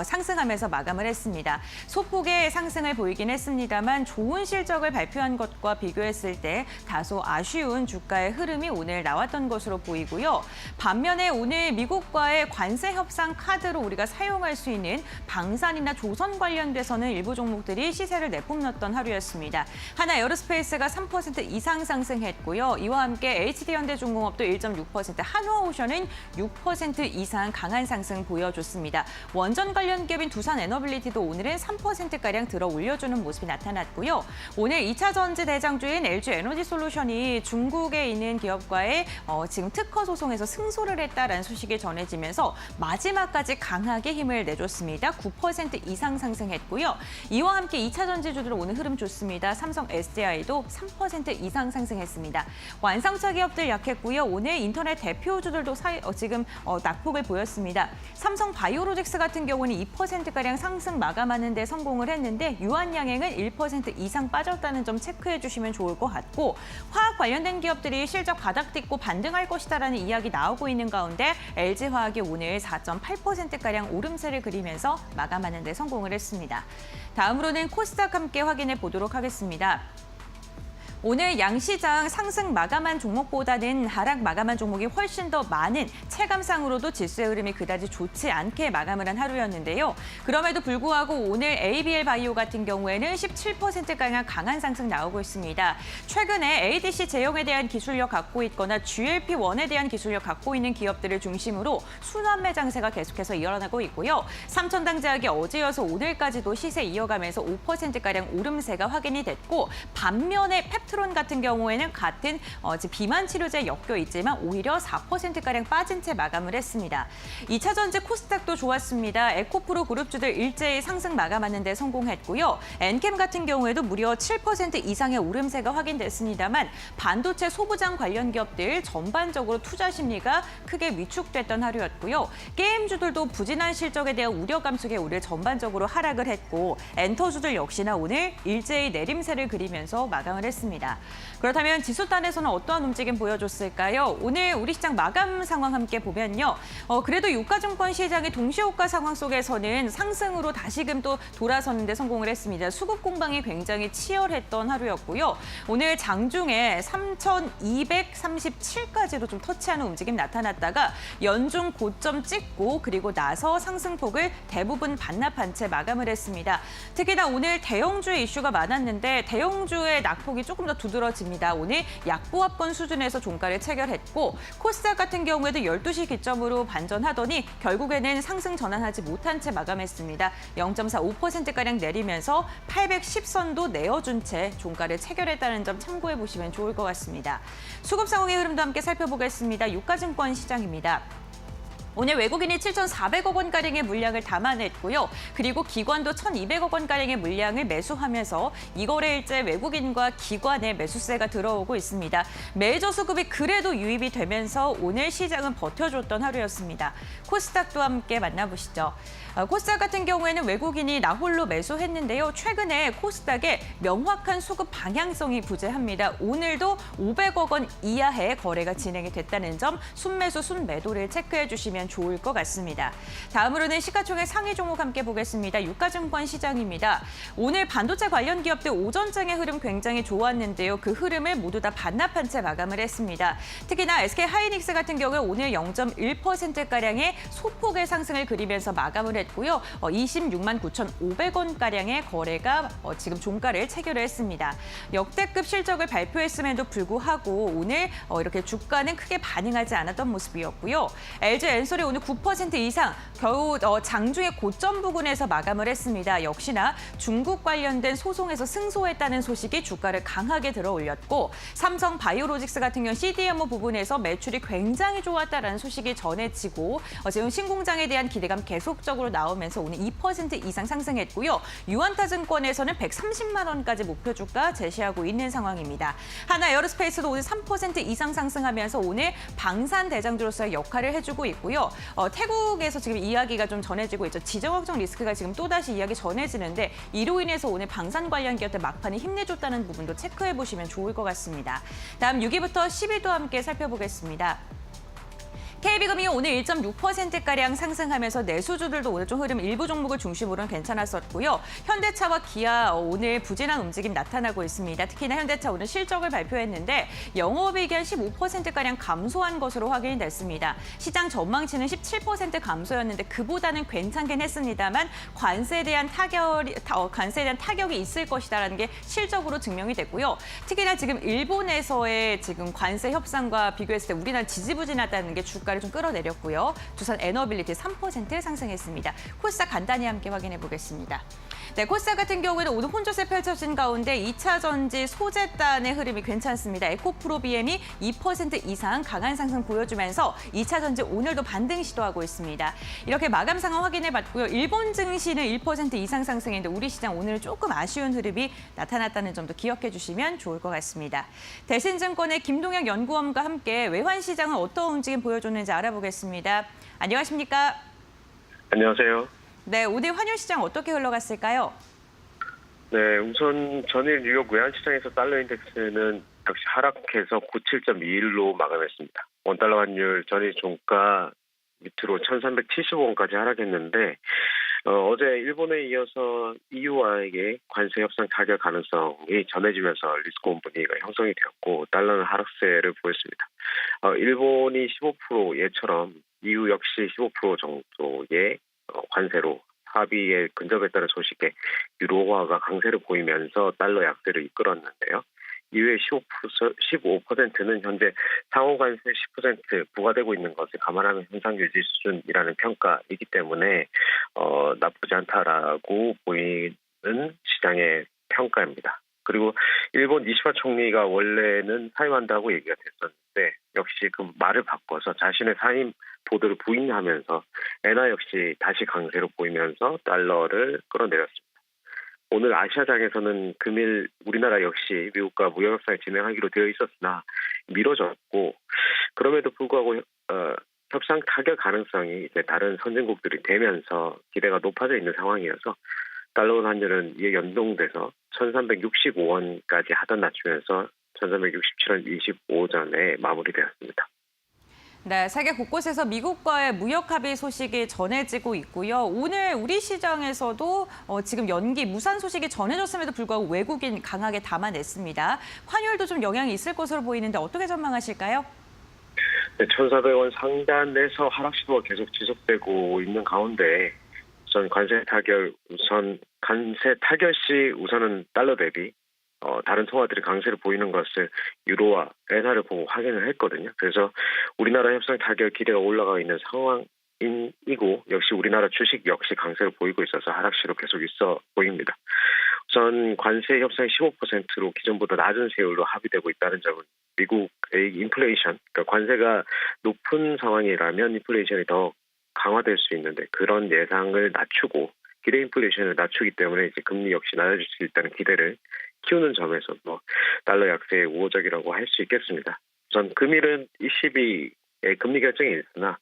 상승하면서 마감을 했습니다. 소폭의 상승을 보이긴 했습니다만 좋은 실적을 발표한 것과 비교했을 때 다소 아쉬운 주가의 흐름이 오늘 나왔던 것으로 보이고요. 반면에 오늘 미국과의 관세 협상 카드로 우리가 사용할 수 있는 방산이나 조선 관련돼서는 일부 종목들이 시세를 내뿜었던 하루였습니다. 하나 에어로스페이스가 3% 이상 상승했고요. 이와 함께 HD현대중공업도 1.6%, 한화오션은 6% 이상 강한 상승 보여줬습니다. 원전 관련 기업인 두산에너빌리티도 오늘은 3%가량 들어 올려주는 모습이 나타났고요. 오늘 2차 전지 대장주인 LG에너지솔루션이 중국에 있는 기업과의 지금 특허 소송에서 승소를 했다라는 소식이 전해지면서 마지막까지 강하게 힘을 내줬습니다. 9% 이상 상승했고요. 이와 함께 2차 전지주들 오늘 흐름 좋습니다. 삼성 SDI도 3% 이상 상승했습니다. 완성차 기업들 약했고요. 오늘 인터넷 대표주들도 지금 낙폭을 보였습니다. 삼성 바이오로직스 같은 경우는 2%가량 상승 마감하는 데 성공을 했는데 유한양행은 1% 이상 빠졌다는 점 체크해 주시면 좋을 것 같고, 화학 관련된 기업들이 실적 바닥 딛고 반등할 것이다라는 이야기 나오고 있는 가운데 LG화학이 오늘 4.8%가량 오름 내림세를 그리면서 마감하는 데 성공을 했습니다. 다음으로는 코스닥 함께 확인해 보도록 하겠습니다. 오늘 양시장 상승 마감한 종목보다는 하락 마감한 종목이 훨씬 더 많은 체감상으로도 지수의 흐름이 그다지 좋지 않게 마감을 한 하루였는데요. 그럼에도 불구하고 오늘 ABL 바이오 같은 경우에는 17%가량 강한 상승 나오고 있습니다. 최근에 ADC 제형에 대한 기술력 갖고 있거나 GLP-1에 대한 기술력 갖고 있는 기업들을 중심으로 순환매 장세가 계속해서 일어나고 있고요. 삼천당제약이 어제여서 오늘까지도 시세 이어가면서 5%가량 오름세가 확인이 됐고 반면에 펩트론 같은 경우에는 같은 비만 치료제에 엮여 있지만 오히려 4%가량 빠진 채 마감을 했습니다. 2차 전지 코스닥도 좋았습니다. 에코프로 그룹주들 일제히 상승 마감하는 데 성공했고요. 엔캠 같은 경우에도 무려 7% 이상의 오름세가 확인됐습니다만 반도체 소부장 관련 기업들 전반적으로 투자 심리가 크게 위축됐던 하루였고요. 게임주들도 부진한 실적에 대한 우려감 속에 오늘 전반적으로 하락을 했고 엔터주들 역시나 오늘 일제히 내림세를 그리면서 마감을 했습니다. 그렇다면 지수단에서는 어떠한 움직임 보여줬을까요? 오늘 우리 시장 마감 상황 함께 보면요. 그래도 유가증권 시장의 동시호가 상황 속에서는 상승으로 다시금 또 돌아서는 데 성공을 했습니다. 수급 공방이 굉장히 치열했던 하루였고요. 오늘 장중에 3,237까지도 좀 터치하는 움직임 나타났다가 연중 고점 찍고 그리고 나서 상승폭을 대부분 반납한 채 마감을 했습니다. 특히나 오늘 대형주의 이슈가 많았는데 대형주의 낙폭이 조금 더 두드러집니다. 오늘 약보합권 수준에서 종가를 체결했고 코스닥 같은 경우에도 12시 기점으로 반전하더니 결국에는 상승 전환하지 못한 채 마감했습니다. 0.45%가량 내리면서 810선도 내어준 채 종가를 체결했다는 점 참고해 보시면 좋을 것 같습니다. 수급 상황의 흐름도 함께 살펴보겠습니다. 유가증권 시장입니다. 오늘 외국인이 7,400억 원가량의 물량을 담아냈고요. 그리고 기관도 1,200억 원가량의 물량을 매수하면서 이거래일째 외국인과 기관의 매수세가 들어오고 있습니다. 메이저 수급이 그래도 유입이 되면서 오늘 시장은 버텨줬던 하루였습니다. 코스닥도 함께 만나보시죠. 코스닥 같은 경우에는 외국인이 나홀로 매수했는데요. 최근에 코스닥에 명확한 수급 방향성이 부재합니다. 오늘도 500억 원 이하의 거래가 진행이 됐다는 점 순매수, 순매도를 체크해 주시면 좋을 것 같습니다. 다음으로는 시가총액 상위 종목 함께 보겠습니다. 유가증권 시장입니다. 오늘 반도체 관련 기업들 오전장의 흐름 굉장히 좋았는데요. 그 흐름을 모두 다 반납한 채 마감을 했습니다. 특히나 SK하이닉스 같은 경우에 오늘 0.1%가량의 소폭의 상승을 그리면서 마감을 했고요. 26만 9,500원가량의 거래가 지금 종가를 체결을 했습니다. 역대급 실적을 발표했음에도 불구하고 오늘 이렇게 주가는 크게 반응하지 않았던 모습이었고요. LG엔솔이 오늘 9% 이상 겨우 장중의 고점 부근에서 마감을 했습니다. 역시나 중국 관련된 소송에서 승소했다는 소식이 주가를 강하게 들어올렸고 삼성 바이오로직스 같은 경우 CDMO 부분에서 매출이 굉장히 좋았다라는 소식이 전해지고 지금 신공장에 대한 기대감 계속적으로 나오면서 오늘 2% 이상 상승했고요. 유한타증권에서는 130만 원까지 목표 주가 제시하고 있는 상황입니다. 하나에어로스페이스도 오늘 3% 이상 상승하면서 오늘 방산 대장주로서의 역할을 해주고 있고요. 태국에서 지금 이야기가 좀 전해지고 있죠. 지정 확정 리스크가 지금 또다시 이야기 전해지는데 이로 인해서 오늘 방산 관련 기업들 막판에 힘내줬다는 부분도 체크해 보시면 좋을 것 같습니다. 다음 6위부터 10위도 함께 살펴보겠습니다. KB금이 오늘 1.6%가량 상승하면서 내수주들도 오늘 좀 흐름 일부 종목을 중심으로는 괜찮았었고요. 현대차와 기아 오늘 부진한 움직임 나타나고 있습니다. 특히나 현대차 오늘 실적을 발표했는데 영업이익이 한 15%가량 감소한 것으로 확인이 됐습니다. 시장 전망치는 17% 감소였는데 그보다는 괜찮긴 했습니다만 관세에 대한 타격이 있을 것이다라는 게 실적으로 증명이 됐고요. 특히나 지금 일본에서의 지금 관세 협상과 비교했을 때 우리나라 지지부진하다는 게 주가를 좀 끌어내렸고요. 두산 에너빌리티 3% 상승했습니다. 코스닥 간단히 함께 확인해 보겠습니다. 네, 코스닥 같은 경우에는 오늘 혼조세 펼쳐진 가운데 2차 전지 소재단의 흐름이 괜찮습니다. 에코프로비엠이 2% 이상 강한 상승 보여주면서 2차 전지 오늘도 반등 시도하고 있습니다. 이렇게 마감 상황 확인해 봤고요. 일본 증시는 1% 이상 상승했는데 우리 시장 오늘 조금 아쉬운 흐름이 나타났다는 점도 기억해 주시면 좋을 것 같습니다. 대신증권의 김동혁 연구원과 함께 외환시장은 어떤 움직임 보여줬는지 알아보겠습니다. 안녕하십니까? 안녕하세요. 네, 오늘 환율시장 어떻게 흘러갔을까요? 네, 우선 전일 뉴욕 외환시장에서 달러 인덱스는 역시 하락해서 97.21로 마감했습니다. 원달러 환율 전일 종가 밑으로 1,375원까지 하락했는데 어제 일본에 이어서 EU와에게 관세 협상 타결 가능성이 전해지면서 리스크온 분위기가 형성이 되었고 달러는 하락세를 보였습니다. 일본이 15% 예처럼 EU 역시 15% 정도의 관세로 합의에 근접했다는 소식에 유로화가 강세를 보이면서 달러 약세를 이끌었는데요. 이외의 15%는 현재 상호관세 10% 부과되고 있는 것을 감안하면 현상 유지 수준이라는 평가이기 때문에 나쁘지 않다라고 보이는 시장의 평가입니다. 그리고 일본 이시바 총리가 원래는 사임한다고 얘기가 됐었는데 역시 그 말을 바꿔서 자신의 사임 보도를 부인하면서 엔화 역시 다시 강세로 보이면서 달러를 끌어내렸습니다. 오늘 아시아장에서는 금일 우리나라 역시 미국과 무역협상을 진행하기로 되어 있었으나 미뤄졌고 그럼에도 불구하고 협상 타결 가능성이 이제 다른 선진국들이 되면서 기대가 높아져 있는 상황이어서 달러 환율은 이에 연동돼서 1,365원까지 하단 낮추면서 1,367원 25전에 마무리되었습니다. 네, 세계 곳곳에서 미국과의 무역 합의 소식이 전해지고 있고요. 오늘 우리 시장에서도 지금 연기 무산 소식이 전해졌음에도 불구하고 외국인 강하게 담아냈습니다. 환율도 좀 영향이 있을 것으로 보이는데 어떻게 전망하실까요? 네, 1,400원 상단에서 하락 시도가 계속 지속되고 있는 가운데 관세 타결 시 우선은 달러 대비 다른 통화들이 강세를 보이는 것을 유로와 엔화를 보고 확인을 했거든요. 그래서 우리나라 협상 타결 기대가 올라가 있는 상황이고 역시 우리나라 주식 역시 강세를 보이고 있어서 하락시로 계속 있어 보입니다. 우선 관세 협상이 15%로 기존보다 낮은 세율로 합의되고 있다는 점은 미국의 인플레이션, 그러니까 관세가 높은 상황이라면 인플레이션이 더 강화될 수 있는데 그런 예상을 낮추고 기대 인플레이션을 낮추기 때문에 이제 금리 역시 낮아질 수 있다는 기대를 키우는 점에서 달러 약세의 우호적이라고 할 수 있겠습니다. 우선 금일은 ECB의 금리 결정이 있으나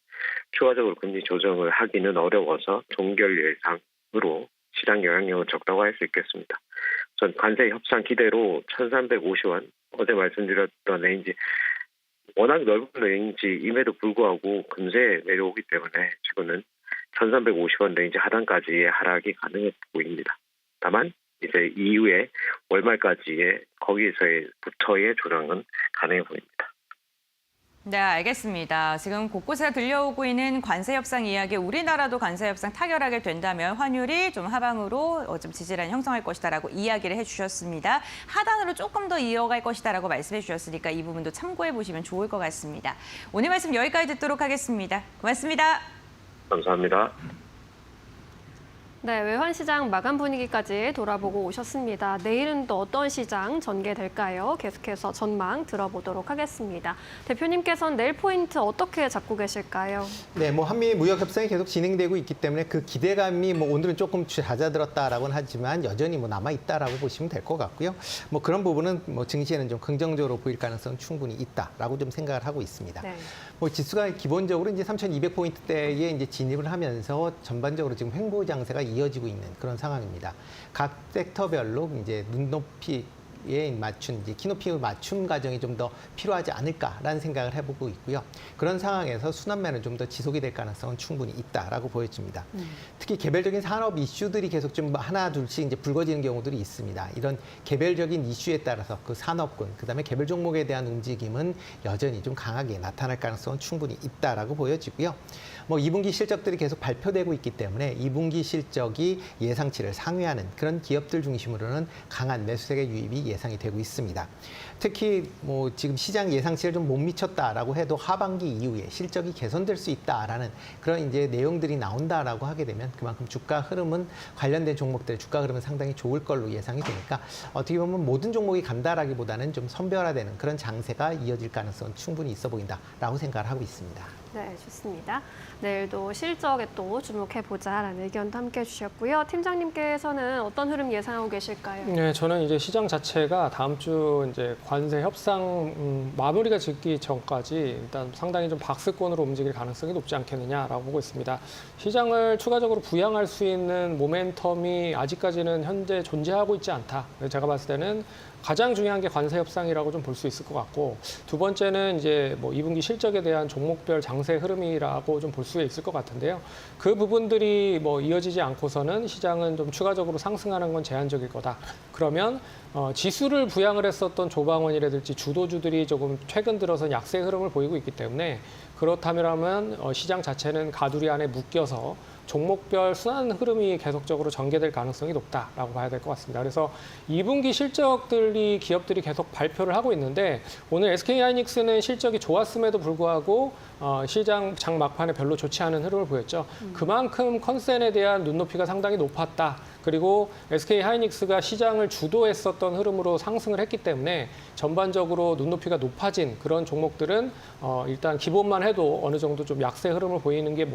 추가적으로 금리 조정을 하기는 어려워서 종결 예상으로 시장 영향력은 적다고 할 수 있겠습니다. 우선 관세 협상 기대로 1,350원, 어제 말씀드렸던 레인지 워낙 넓은 레인지임에도 불구하고 금세 내려오기 때문에 지금은 1,350원 레인지 하단까지의 하락이 가능해 보입니다. 다만 이제 이후에 월말까지의 거기에서부터의 조정은 가능해 보입니다. 네, 알겠습니다. 지금 곳곳에 들려오고 있는 관세 협상 이야기, 우리나라도 관세 협상 타결하게 된다면 환율이 좀 하방으로 좀 지지란히 형성할 것이다라고 이야기를 해주셨습니다. 하단으로 조금 더 이어갈 것이다라고 말씀해 주셨으니까 이 부분도 참고해 보시면 좋을 것 같습니다. 오늘 말씀 여기까지 듣도록 하겠습니다. 고맙습니다. 감사합니다. 네, 외환시장 마감 분위기까지 돌아보고 오셨습니다. 내일은 또 어떤 시장 전개될까요? 계속해서 전망 들어보도록 하겠습니다. 대표님께서는 내일 포인트 어떻게 잡고 계실까요? 네, 한미 무역 협상이 계속 진행되고 있기 때문에 그 기대감이 오늘은 조금 잦아들었다라고는 하지만 여전히 남아 있다라고 보시면 될 것 같고요. 그런 부분은 증시에는 좀 긍정적으로 보일 가능성은 충분히 있다라고 좀 생각을 하고 있습니다. 네. 지수가 기본적으로 이제 3,200포인트대에 이제 진입을 하면서 전반적으로 지금 횡보 장세가 이어지고 있는 그런 상황입니다. 각 섹터별로 이제 눈높이에 맞춘 이제 키높이 맞춤 과정이 좀 더 필요하지 않을까라는 생각을 해보고 있고요. 그런 상황에서 순환매는 좀 더 지속이 될 가능성은 충분히 있다라고 보여집니다. 특히 개별적인 산업 이슈들이 계속 좀 하나 둘씩 이제 불거지는 경우들이 있습니다. 이런 개별적인 이슈에 따라서 그 산업군, 그다음에 개별 종목에 대한 움직임은 여전히 좀 강하게 나타날 가능성은 충분히 있다라고 보여지고요. 2분기 실적들이 계속 발표되고 있기 때문에 2분기 실적이 예상치를 상회하는 그런 기업들 중심으로는 강한 매수세의 유입이 예상이 되고 있습니다. 특히 지금 시장 예상치를 좀 못 미쳤다라고 해도 하반기 이후에 실적이 개선될 수 있다라는 그런 이제 내용들이 나온다라고 하게 되면 그만큼 주가 흐름은 관련된 종목들의 주가 흐름은 상당히 좋을 걸로 예상이 되니까 어떻게 보면 모든 종목이 간다라기보다는 좀 선별화되는 그런 장세가 이어질 가능성은 충분히 있어 보인다라고 생각을 하고 있습니다. 네, 좋습니다. 내일도 실적에 또 주목해보자라는 의견도 함께 주셨고요. 팀장님께서는 어떤 흐름 예상하고 계실까요? 네, 저는 이제 시장 자체가 다음 주 이제 관세 협상 마무리가 짓기 전까지 일단 상당히 좀 박스권으로 움직일 가능성이 높지 않겠느냐라고 보고 있습니다. 시장을 추가적으로 부양할 수 있는 모멘텀이 아직까지는 현재 존재하고 있지 않다. 제가 봤을 때는 가장 중요한 게 관세 협상이라고 좀 볼 수 있을 것 같고, 두 번째는 이제 뭐 2분기 실적에 대한 종목별 장세 흐름이라고 좀 볼 수 있을 것 같은데요. 그 부분들이 뭐 이어지지 않고서는 시장은 좀 추가적으로 상승하는 건 제한적일 거다. 그러면 지수를 부양을 했었던 조방원이라든지 주도주들이 조금 최근 들어서 약세 흐름을 보이고 있기 때문에, 그렇다면 시장 자체는 가두리 안에 묶여서 종목별 순환 흐름이 계속적으로 전개될 가능성이 높다라고 봐야 될 것 같습니다. 그래서 2분기 실적들이 기업들이 계속 발표를 하고 있는데, 오늘 SK하이닉스는 실적이 좋았음에도 불구하고 시장 장 막판에 별로 좋지 않은 흐름을 보였죠. 그만큼 컨센에 대한 눈높이가 상당히 높았다. 그리고 SK하이닉스가 시장을 주도했었던 흐름으로 상승을 했기 때문에 전반적으로 눈높이가 높아진 그런 종목들은 일단 기본만 해도 어느 정도 좀 약세 흐름을 보이는 게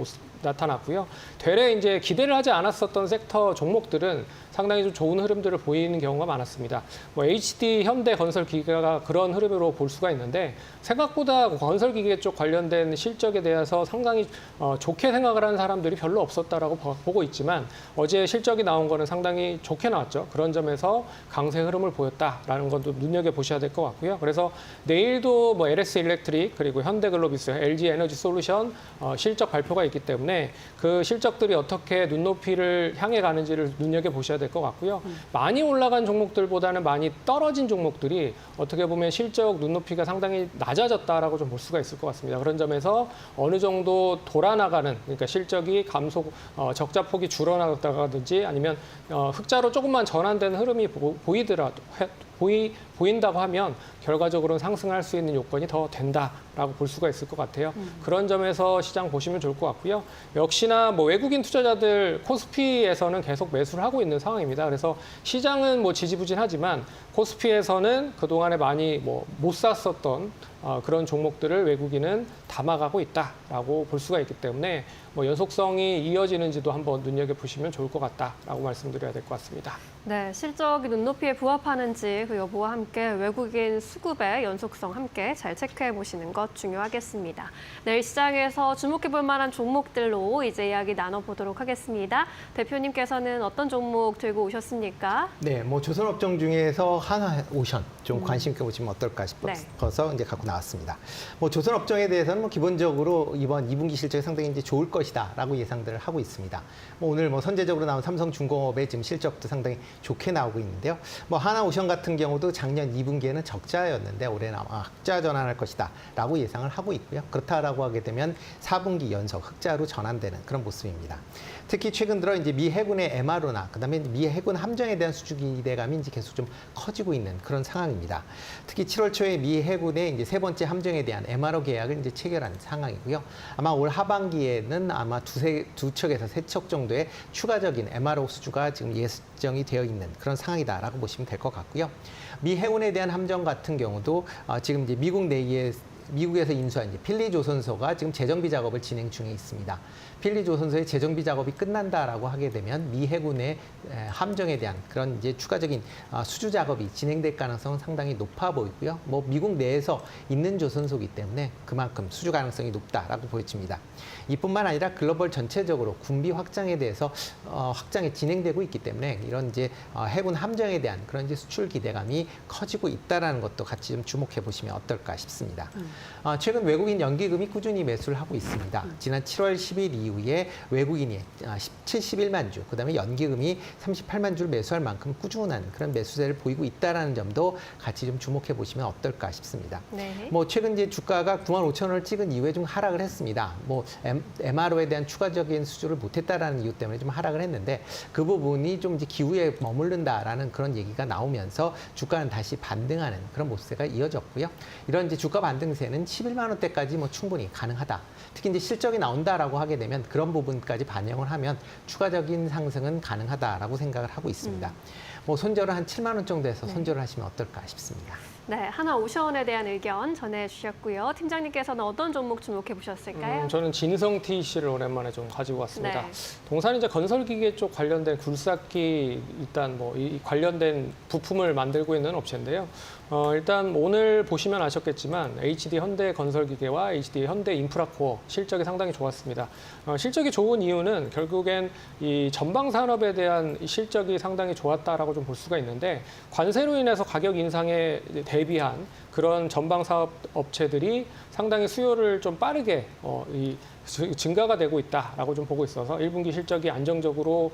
나타났고요. 되레 이제 기대를 하지 않았었던 섹터 종목들은 상당히 좀 좋은 흐름들을 보이는 경우가 많았습니다. 뭐 HD, 현대, 건설기계가 그런 흐름으로 볼 수가 있는데, 생각보다 건설기계 쪽 관련된 실적에 대해서 상당히 좋게 생각을 하는 사람들이 별로 없었다라고 보고 있지만, 어제 실적이 나온 거는 상당히 좋게 나왔죠. 그런 점에서 강세 흐름을 보였다라는 것도 눈여겨보셔야 될 것 같고요. 그래서 내일도 뭐 LS 일렉트릭, 그리고 현대글로비스, LG 에너지 솔루션 실적 발표가 있기 때문에 그 실적들이 어떻게 눈높이를 향해 가는지를 눈여겨보셔야 될 것 같고요. 많이 올라간 종목들보다는 많이 떨어진 종목들이 어떻게 보면 실적 눈높이가 상당히 낮아졌다라고 좀 볼 수가 있을 것 같습니다. 그런 점에서 어느 정도 돌아나가는, 그러니까 실적이 적자폭이 줄어나가든지 아니면 흑자로 조금만 전환되는 흐름이 보인다고 하면 결과적으로는 상승할 수 있는 요건이 더 된다라고 볼 수가 있을 것 같아요. 그런 점에서 시장 보시면 좋을 것 같고요. 역시나 뭐 외국인 투자자들 코스피에서는 계속 매수를 하고 있는 상황입니다. 그래서 시장은 뭐 지지부진하지만 코스피에서는 그동안에 많이 뭐 못 샀었던 그런 종목들을 외국인은 담아가고 있다라고 볼 수가 있기 때문에 뭐 연속성이 이어지는지도 한번 눈여겨보시면 좋을 것 같다라고 말씀드려야 될 것 같습니다. 네, 실적이 눈높이에 부합하는지 그 여부와 함께 외국인 수급의 연속성 함께 잘 체크해 보시는 것 중요하겠습니다. 내일 시장에서 주목해 볼 만한 종목들로 이제 이야기 나눠보도록 하겠습니다. 대표님께서는 어떤 종목 들고 오셨습니까? 네, 뭐 조선업종 중에서 하나오션 좀 관심 있게 보시면 어떨까 싶어서 이제 갖고 나왔습니다. 뭐 조선업종에 대해서는 뭐 기본적으로 이번 2분기 실적이 상당히 이제 좋을 것이다라고 예상들을 하고 있습니다. 뭐 오늘 뭐 선제적으로 나온 삼성중공업의 지금 실적도 상당히 좋게 나오고 있는데요. 뭐 하나오션 같은 경우도 작년 2분기에는 적자였는데 올해는 아마 흑자 전환할 것이다라고 예상을 하고 있고요. 그렇다라고 하게 되면 4분기 연속 흑자로 전환되는 그런 모습입니다. 특히 최근 들어 이제 미 해군의 MRO나 그다음에 미 해군 함정에 대한 수주 기대감이 이제 계속 좀 커지고 있는 그런 상황입니다. 특히 7월 초에 미 해군의 이제 세 번째 함정에 대한 MRO 계약을 이제 체결한 상황이고요. 아마 올 하반기에는 아마 두 척에서 세 척 정도의 추가적인 MRO 수주가 지금 예정이 되어 있는 그런 상황이다라고 보시면 될 것 같고요. 미 해군에 대한 함정 같은 경우도 지금 이제 미국에서 인수한 이제 필리조선소가 지금 재정비 작업을 진행 중에 있습니다. 필리조선소의 재정비 작업이 끝난다라고 하게 되면 미 해군의 함정에 대한 그런 이제 추가적인 수주 작업이 진행될 가능성은 상당히 높아 보이고요. 뭐 미국 내에서 있는 조선소이기 때문에 그만큼 수주 가능성이 높다라고 보여집니다. 이뿐만 아니라 글로벌 전체적으로 군비 확장에 대해서 확장이 진행되고 있기 때문에 이런 이제 해군 함정에 대한 그런 이제 수출 기대감이 커지고 있다라는 것도 같이 좀 주목해 보시면 어떨까 싶습니다. 최근 외국인 연기금이 꾸준히 매수를 하고 있습니다. 지난 7월 10일 이후에 외국인이 71만 주, 그다음에 연기금이 38만 주를 매수할 만큼 꾸준한 그런 매수세를 보이고 있다라는 점도 같이 좀 주목해 보시면 어떨까 싶습니다. 네. 뭐 최근 이제 주가가 95,000원을 찍은 이후에 좀 하락을 했습니다. 뭐 MRO에 대한 추가적인 수주를 못했다라는 이유 때문에 좀 하락을 했는데 그 부분이 좀 이제 기후에 머무른다라는 그런 얘기가 나오면서 주가는 다시 반등하는 그런 모습세가 이어졌고요. 이런 이제 주가 반등세는 11만 원대까지 뭐 충분히 가능하다. 특히 이제 실적이 나온다라고 하게 되면 그런 부분까지 반영을 하면 추가적인 상승은 가능하다라고 생각을 하고 있습니다. 뭐 손절을 한 7만 원 정도에서 손절을 하시면 어떨까 싶습니다. 네, 하나오션에 대한 의견 전해주셨고요. 팀장님께서는 어떤 종목 주목해 보셨을까요? 저는 진성 TC를 오랜만에 좀 가지고 왔습니다. 네. 동사는 이제 건설기계 쪽 관련된 굴삭기 일단 뭐 이 관련된 부품을 만들고 있는 업체인데요. 일단 오늘 보시면 아셨겠지만 HD 현대 건설기계와 HD 현대 인프라코어 실적이 상당히 좋았습니다. 실적이 좋은 이유는 결국엔 이 전방 산업에 대한 실적이 상당히 좋았다라고 좀 볼 수가 있는데 관세로 인해서 가격 인상에 대비한 그런 전방 사업 업체들이 상당히 수요를 좀 빠르게 증가가 되고 있다라고 좀 보고 있어서 1분기 실적이 안정적으로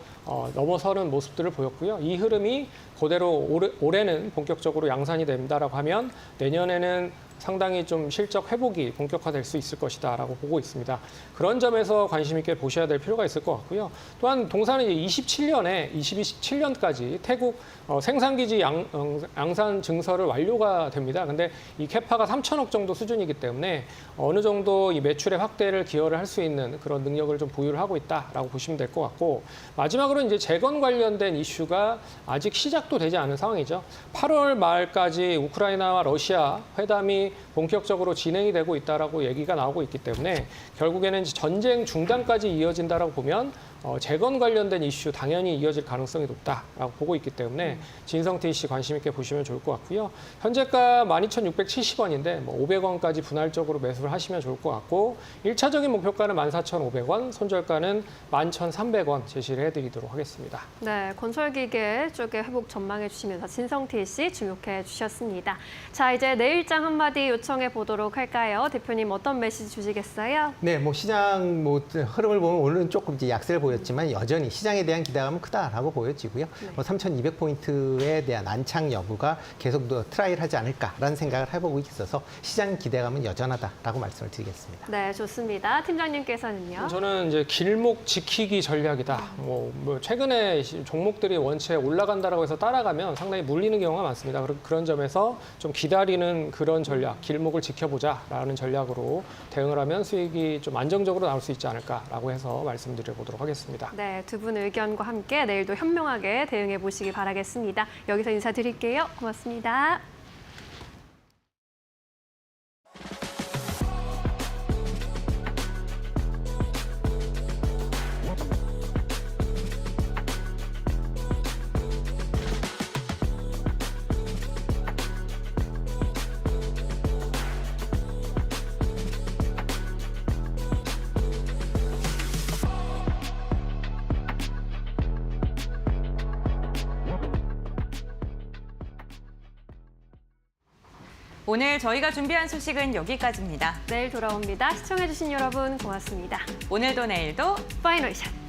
넘어서는 모습들을 보였고요. 이 흐름이 그대로 올해는 본격적으로 양산이 된다라고 하면 내년에는 상당히 좀 실적 회복이 본격화될 수 있을 것이다라고 보고 있습니다. 그런 점에서 관심 있게 보셔야 될 필요가 있을 것 같고요. 또한 동사는 2027년까지 태국 생산기지 양산 증설을 완료가 됩니다. 근데 이 캐파가 3천억 정도 수준이기 때문에 어느 정도 이 매출의 확대를 기여를 할 수 있는 그런 능력을 좀 보유를 하고 있다라고 보시면 될 것 같고, 마지막으로 이제 재건 관련된 이슈가 아직 시작도 되지 않은 상황이죠. 8월 말까지 우크라이나와 러시아 회담이 본격적으로 진행이 되고 있다라고 얘기가 나오고 있기 때문에 결국에는 전쟁 중단까지 이어진다라고 보면 재건 관련된 이슈 당연히 이어질 가능성이 높다라고 보고 있기 때문에 진성 TC 관심 있게 보시면 좋을 것 같고요. 현재가 12,670원인데 500원까지 분할적으로 매수를 하시면 좋을 것 같고, 1차적인 목표가는 14,500원, 손절가는 11,300원 제시를 해드리도록 하겠습니다. 네, 건설기계 쪽에 회복 전망해 주시면서 진성 TC 주목해 주셨습니다. 자, 이제 내일장 한마디 요청해 보도록 할까요? 대표님 어떤 메시지 주시겠어요? 네, 뭐 시장 흐름을 보면 오늘은 조금 이제 약세를 보였지만 여전히 시장에 대한 기대감은 크다라고 보여지고요. 3,200포인트에 대한 안착 여부가 계속 트라이를 하지 않을까라는 생각을 해보고 있어서 시장 기대감은 여전하다라고 말씀을 드리겠습니다. 네, 좋습니다. 팀장님께서는요? 저는 이제 길목 지키기 전략이다. 최근에 종목들이 원체 올라간다라고 해서 따라가면 상당히 물리는 경우가 많습니다. 그런 점에서 좀 기다리는 그런 전략, 길목을 지켜보자라는 전략으로 대응을 하면 수익이 좀 안정적으로 나올 수 있지 않을까라고 해서 말씀드려보도록 하겠습니다. 네, 두 분 의견과 함께 내일도 현명하게 대응해 보시기 바라겠습니다. 여기서 인사드릴게요. 고맙습니다. 오늘 저희가 준비한 소식은 여기까지입니다. 내일 돌아옵니다. 시청해주신 여러분 고맙습니다. 오늘도 내일도 파이널 샷.